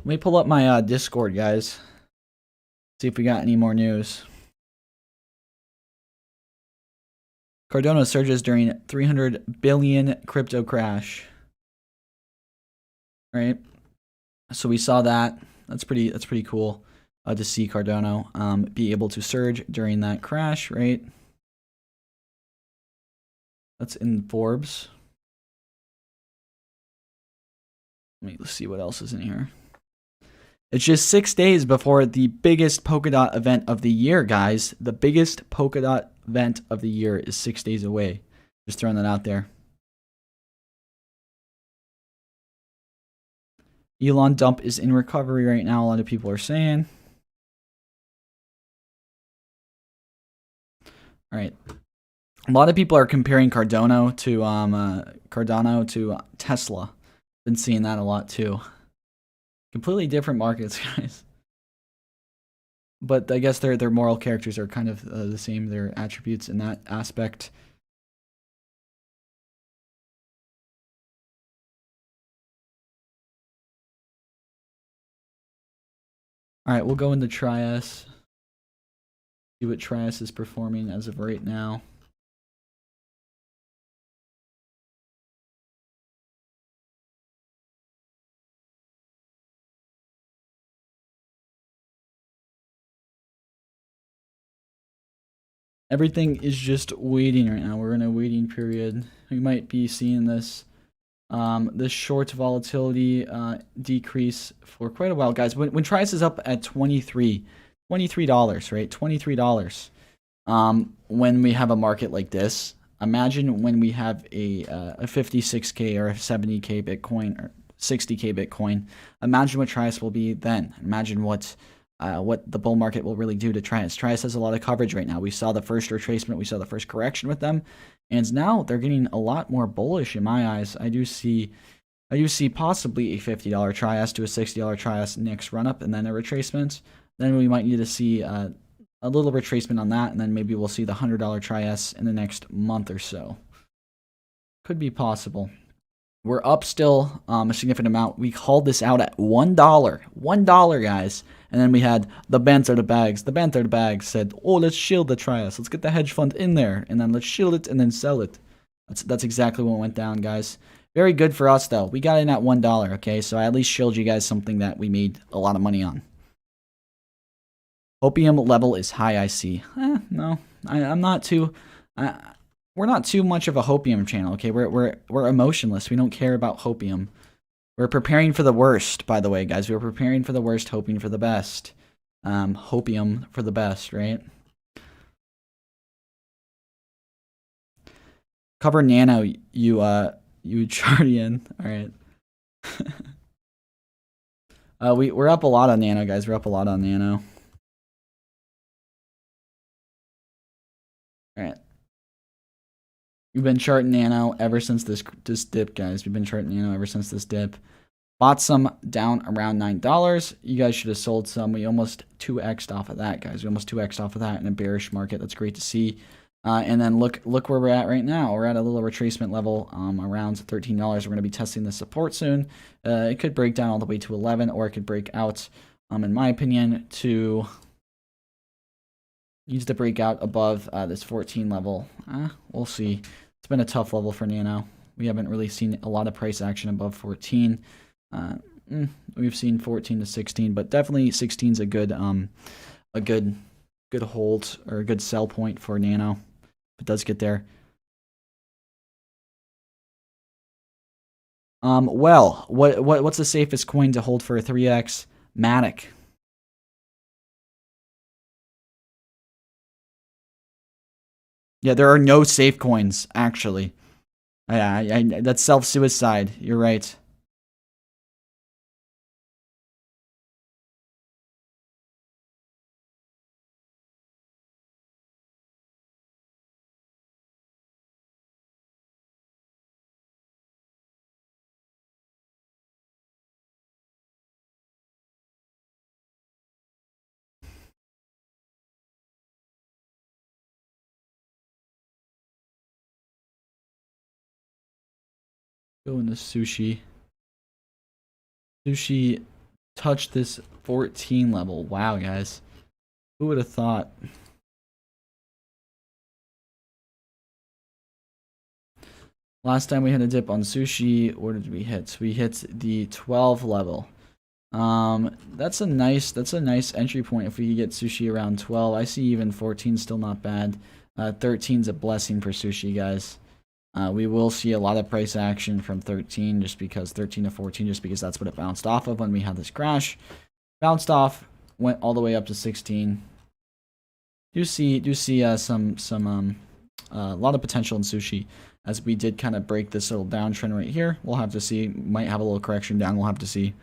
Speaker 1: let me pull up my Discord, guys. See if we got any more news. Cardano surges during 300 billion crypto crash. Right? So we saw that. That's pretty cool to see Cardano be able to surge during that crash, right? That's in Forbes. Let's see what else is in here. It's just 6 days before the biggest Polkadot event of the year, guys. The biggest Polkadot event of the year is 6 days away. Just throwing that out there. Elon dump is in recovery right now, a lot of people are saying. All right. A lot of people are comparing Cardano to Tesla. Been seeing that a lot too. Completely different markets, guys. But I guess their moral characters are kind of the same. Their attributes in that aspect. All right, we'll go into Trias. See what Trias is performing as of right now. Everything is just waiting right now. We're in a waiting period. We might be seeing this this short volatility decrease for quite a while, guys. When Trias is up at $23, right? $23. When we have a market like this, imagine when we have a 56K or a 70K Bitcoin or 60K Bitcoin. Imagine what Trias will be then. Imagine what the bull market will really do to Trias. Trias has a lot of coverage right now. We saw the first retracement, we saw the first correction with them, and now they're getting a lot more bullish in my eyes. I do see possibly a $50 Trias to a $60 Trias next run up, and then a retracement. Then we might need to see a little retracement on that, and then maybe we'll see the $100 Trias in the next month or so. Could be possible. We're up still a significant amount. We called this out at $1. $1, guys. And then we had the Banter the Bags. The Banter the Bags said, oh, let's shield the Trias. Let's get the hedge fund in there. And then let's shield it and then sell it. That's exactly what went down, guys. Very good for us, though. We got in at $1, okay? So I at least showed you guys something that we made a lot of money on. Opium level is high, I see. No, I'm not too... we're not too much of a hopium channel, okay? We're emotionless. We don't care about hopium. We're preparing for the worst, by the way, guys. We're preparing for the worst, hoping for the best. Hopium for the best, right? Cover Nano, you Chardian. All right. We're up a lot on Nano, guys. We're up a lot on Nano. All right. We've been charting Nano ever since this dip, guys. We've been charting Nano ever since this dip. Bought some down around $9. You guys should have sold some. We almost 2x'd off of that, guys. We almost 2x'd off of that in a bearish market. That's great to see. And then look where we're at right now. We're at a little retracement level around $13. We're going to be testing the support soon. It could break down all the way to 11, or it could break out, in my opinion, to needs to break out above this 14 level. We'll see. It's been a tough level for Nano. We haven't really seen a lot of price action above 14. We've seen 14 to 16, but definitely 16 is a good hold or a good sell point for Nano. If it does get there. Well, what's the safest coin to hold for a 3x? Matic. Yeah, there are no safe coins, actually. Yeah, that's self-suicide. You're right. Go into sushi. Sushi touched this 14 level. Wow, guys. Who would have thought? Last time we had a dip on sushi, what did we hit? We hit the 12 level. That's a nice entry point if we get sushi around 12. I see even 14 still not bad. 13's a blessing for sushi, guys. We will see a lot of price action from 13 just because 13 to 14 just because that's what it bounced off of when we had this crash. Bounced off, went all the way up to 16. Do see a lot of potential in sushi as we did kind of break this little downtrend right here. We'll have to see. Might have a little correction down. We'll have to see.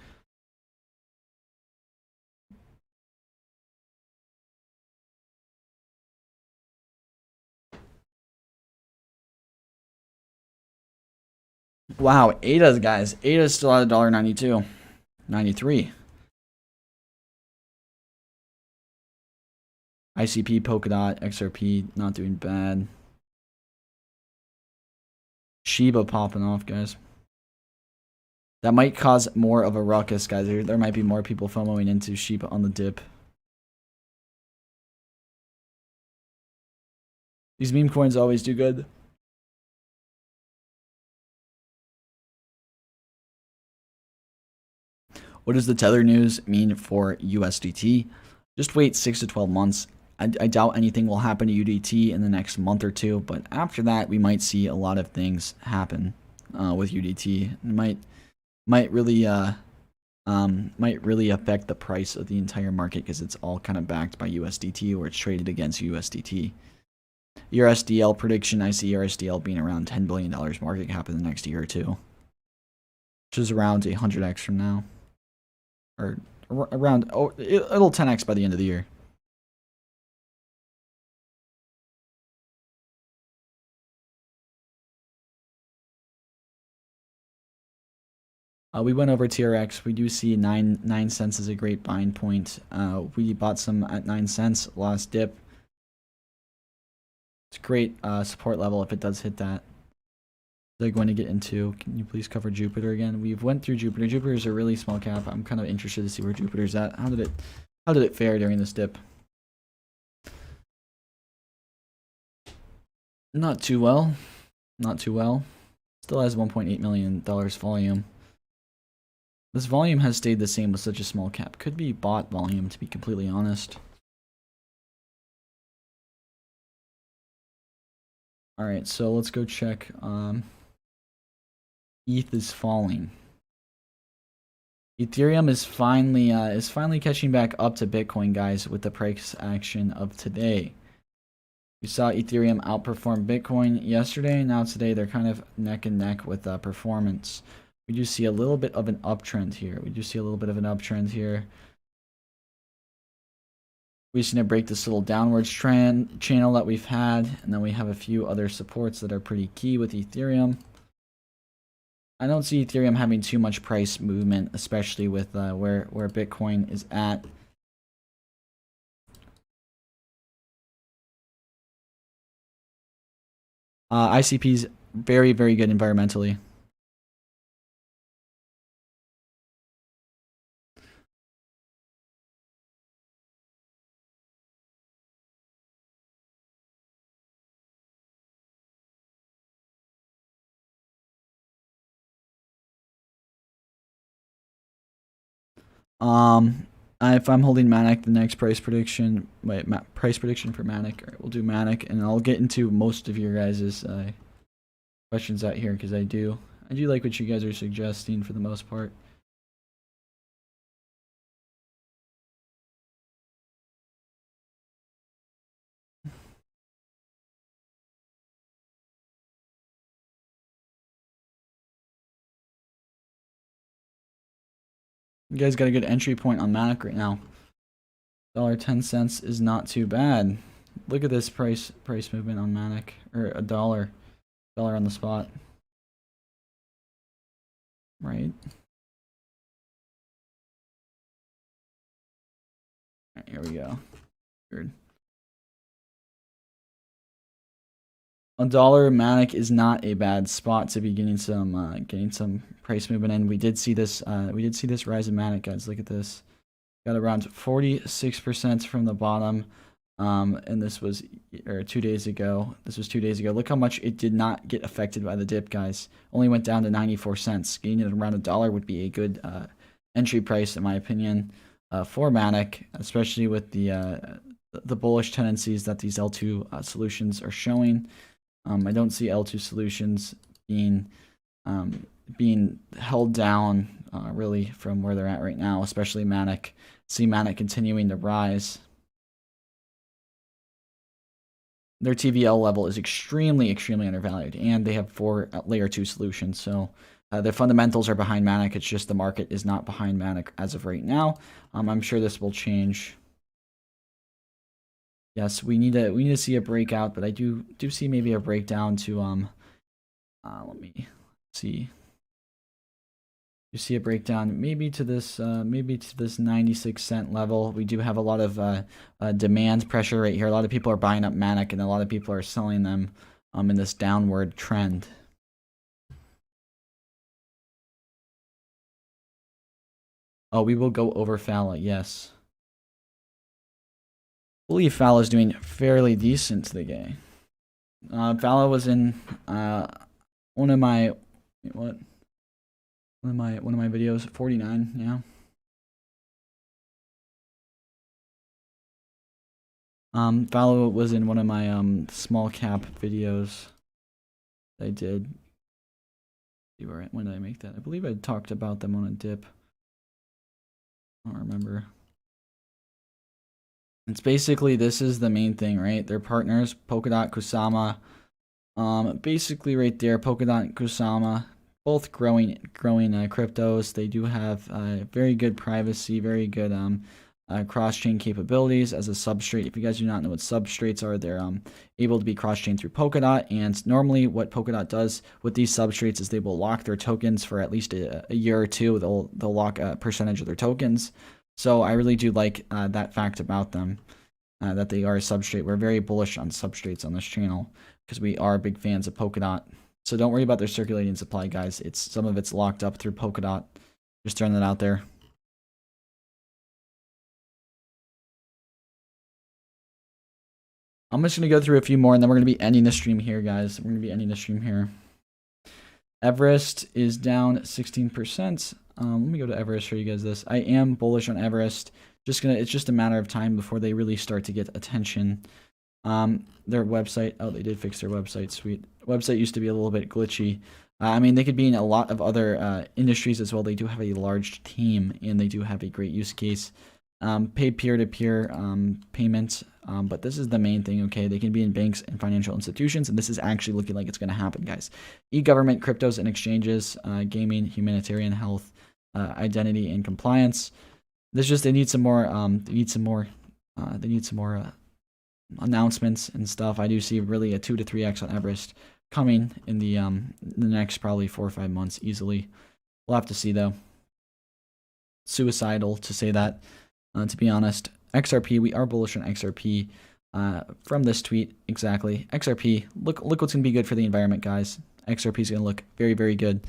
Speaker 1: Wow, ADA's, guys. ADA's still at $1.92. 93. ICP, Polkadot, XRP, not doing bad. Shiba popping off, guys. That might cause more of a ruckus, guys. There might be more people FOMOing into Shiba on the dip. These meme coins always do good. What does the Tether news mean for USDT? Just wait 6 to 12 months. I doubt anything will happen to UDT in the next month or two, but after that, we might see a lot of things happen with UDT. It might really affect the price of the entire market because it's all kind of backed by USDT or it's traded against USDT. ERSDL prediction, I see ERSDL being around $10 billion market cap in the next year or two, which is around 100x from now, or around, it'll 10x by the end of the year. We went over TRX. We do see 9 cents is a great buying point. We bought some at 9 cents last dip. It's a great support level if it does hit that. They're going to get into. Can you please cover Jupiter again? We've went through Jupiter. Jupiter is a really small cap. I'm kind of interested to see where Jupiter's at. How did it fare during this dip? Not too well. Not too well. Still has $1.8 million volume. This volume has stayed the same with such a small cap. Could be bot volume, to be completely honest. All right, so let's go check. ETH is falling. Ethereum is finally catching back up to Bitcoin, guys, with the price action of today. We saw Ethereum outperform Bitcoin yesterday. Now today they're kind of neck and neck with performance. We do see a little bit of an uptrend here. We just need to break this little downwards trend channel that we've had, and then we have a few other supports that are pretty key with Ethereum. I don't see Ethereum having too much price movement, especially with where Bitcoin is at. ICP's very, very good environmentally. If I'm holding Manic, the next price prediction, price prediction for Manic. All right, we'll do Manic, and I'll get into most of your guys' questions out here because I do like what you guys are suggesting for the most part. You guys got a good entry point on Manic right now. $1.10 is not too bad. Look at this price movement on Manic, or $1 on the spot. Right. All right, here we go. Weird. $1 Manic is not a bad spot to be getting some price movement in. We did see this rise in Manic, guys. Look at this. Got around 46% from the bottom. And this was 2 days ago. This was 2 days ago. Look how much it did not get affected by the dip, guys. Only went down to 94 cents. Getting it around $1 would be a good entry price, in my opinion, for Manic, especially with the bullish tendencies that these L2 solutions are showing. I don't see L2 solutions being held down really from where they're at right now, especially Manic. See Manic continuing to rise. Their TVL level is extremely undervalued, and they have 4 layer 2 solutions. So the fundamentals are behind Manic. It's just the market is not behind Manic as of right now. I'm sure this will change. Yes, we need to see a breakout, but I do see maybe a breakdown to let me see. You see a breakdown maybe to this 96 cent level. We do have a lot of demand pressure right here. A lot of people are buying up Manic, and a lot of people are selling them in this downward trend. Oh, we will go over Fala, yes. I believe Fala is doing fairly decent today. Fala was in one of my videos, 49, yeah. Fala was in one of my small cap videos I did. When did I make that? I believe I talked about them on a dip. I don't remember. It's basically, this is the main thing, right? They're partners, Polkadot, Kusama. Basically right there, Polkadot, Kusama, both growing cryptos. They do have very good privacy, very good cross-chain capabilities as a substrate. If you guys do not know what substrates are, they're able to be cross-chain through Polkadot. And normally what Polkadot does with these substrates is they will lock their tokens for at least a year or two. They'll lock a percentage of their tokens. So I really do like that fact about them, that they are a substrate. We're very bullish on substrates on this channel because we are big fans of Polkadot. So don't worry about their circulating supply, guys. Some of it's locked up through Polkadot. Just throwing that out there. I'm just going to go through a few more, and then we're going to be ending the stream here, guys. We're going to be ending the stream here. Everest is down 16%. Let me go to Everest, show you guys this. I am bullish on Everest. It's just a matter of time before they really start to get attention. Their website, oh, they did fix their website, sweet. Website used to be a little bit glitchy. I mean, they could be in a lot of other industries as well. They do have a large team, and they do have a great use case. Pay peer-to-peer payments, but this is the main thing, okay? They can be in banks and financial institutions, and this is actually looking like it's going to happen, guys. E-government, cryptos and exchanges, gaming, humanitarian, health, identity and compliance. There's just they need some more announcements and stuff. I do see really a 2 to 3x on Everest coming in the next probably 4 or 5 months easily. We'll have to see though. Suicidal to say that, to be honest. XRP, we are bullish on XRP from this tweet exactly. XRP, look what's gonna be good for the environment, guys. XRP is gonna look very, very good.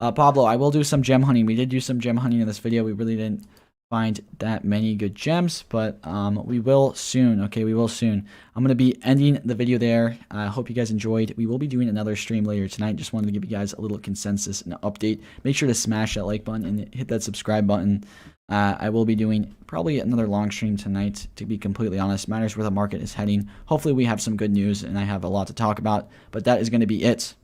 Speaker 1: Pablo, I will do some gem hunting. We did do some gem hunting in this video. We really didn't find that many good gems, but we will soon. Okay, we will soon. I'm going to be ending the video there. I hope you guys enjoyed. We will be doing another stream later tonight. Just wanted to give you guys a little consensus and an update. Make sure to smash that like button and hit that subscribe button. I will be doing probably another long stream tonight, to be completely honest. Matters where the market is heading. Hopefully we have some good news and I have a lot to talk about, but that is going to be it.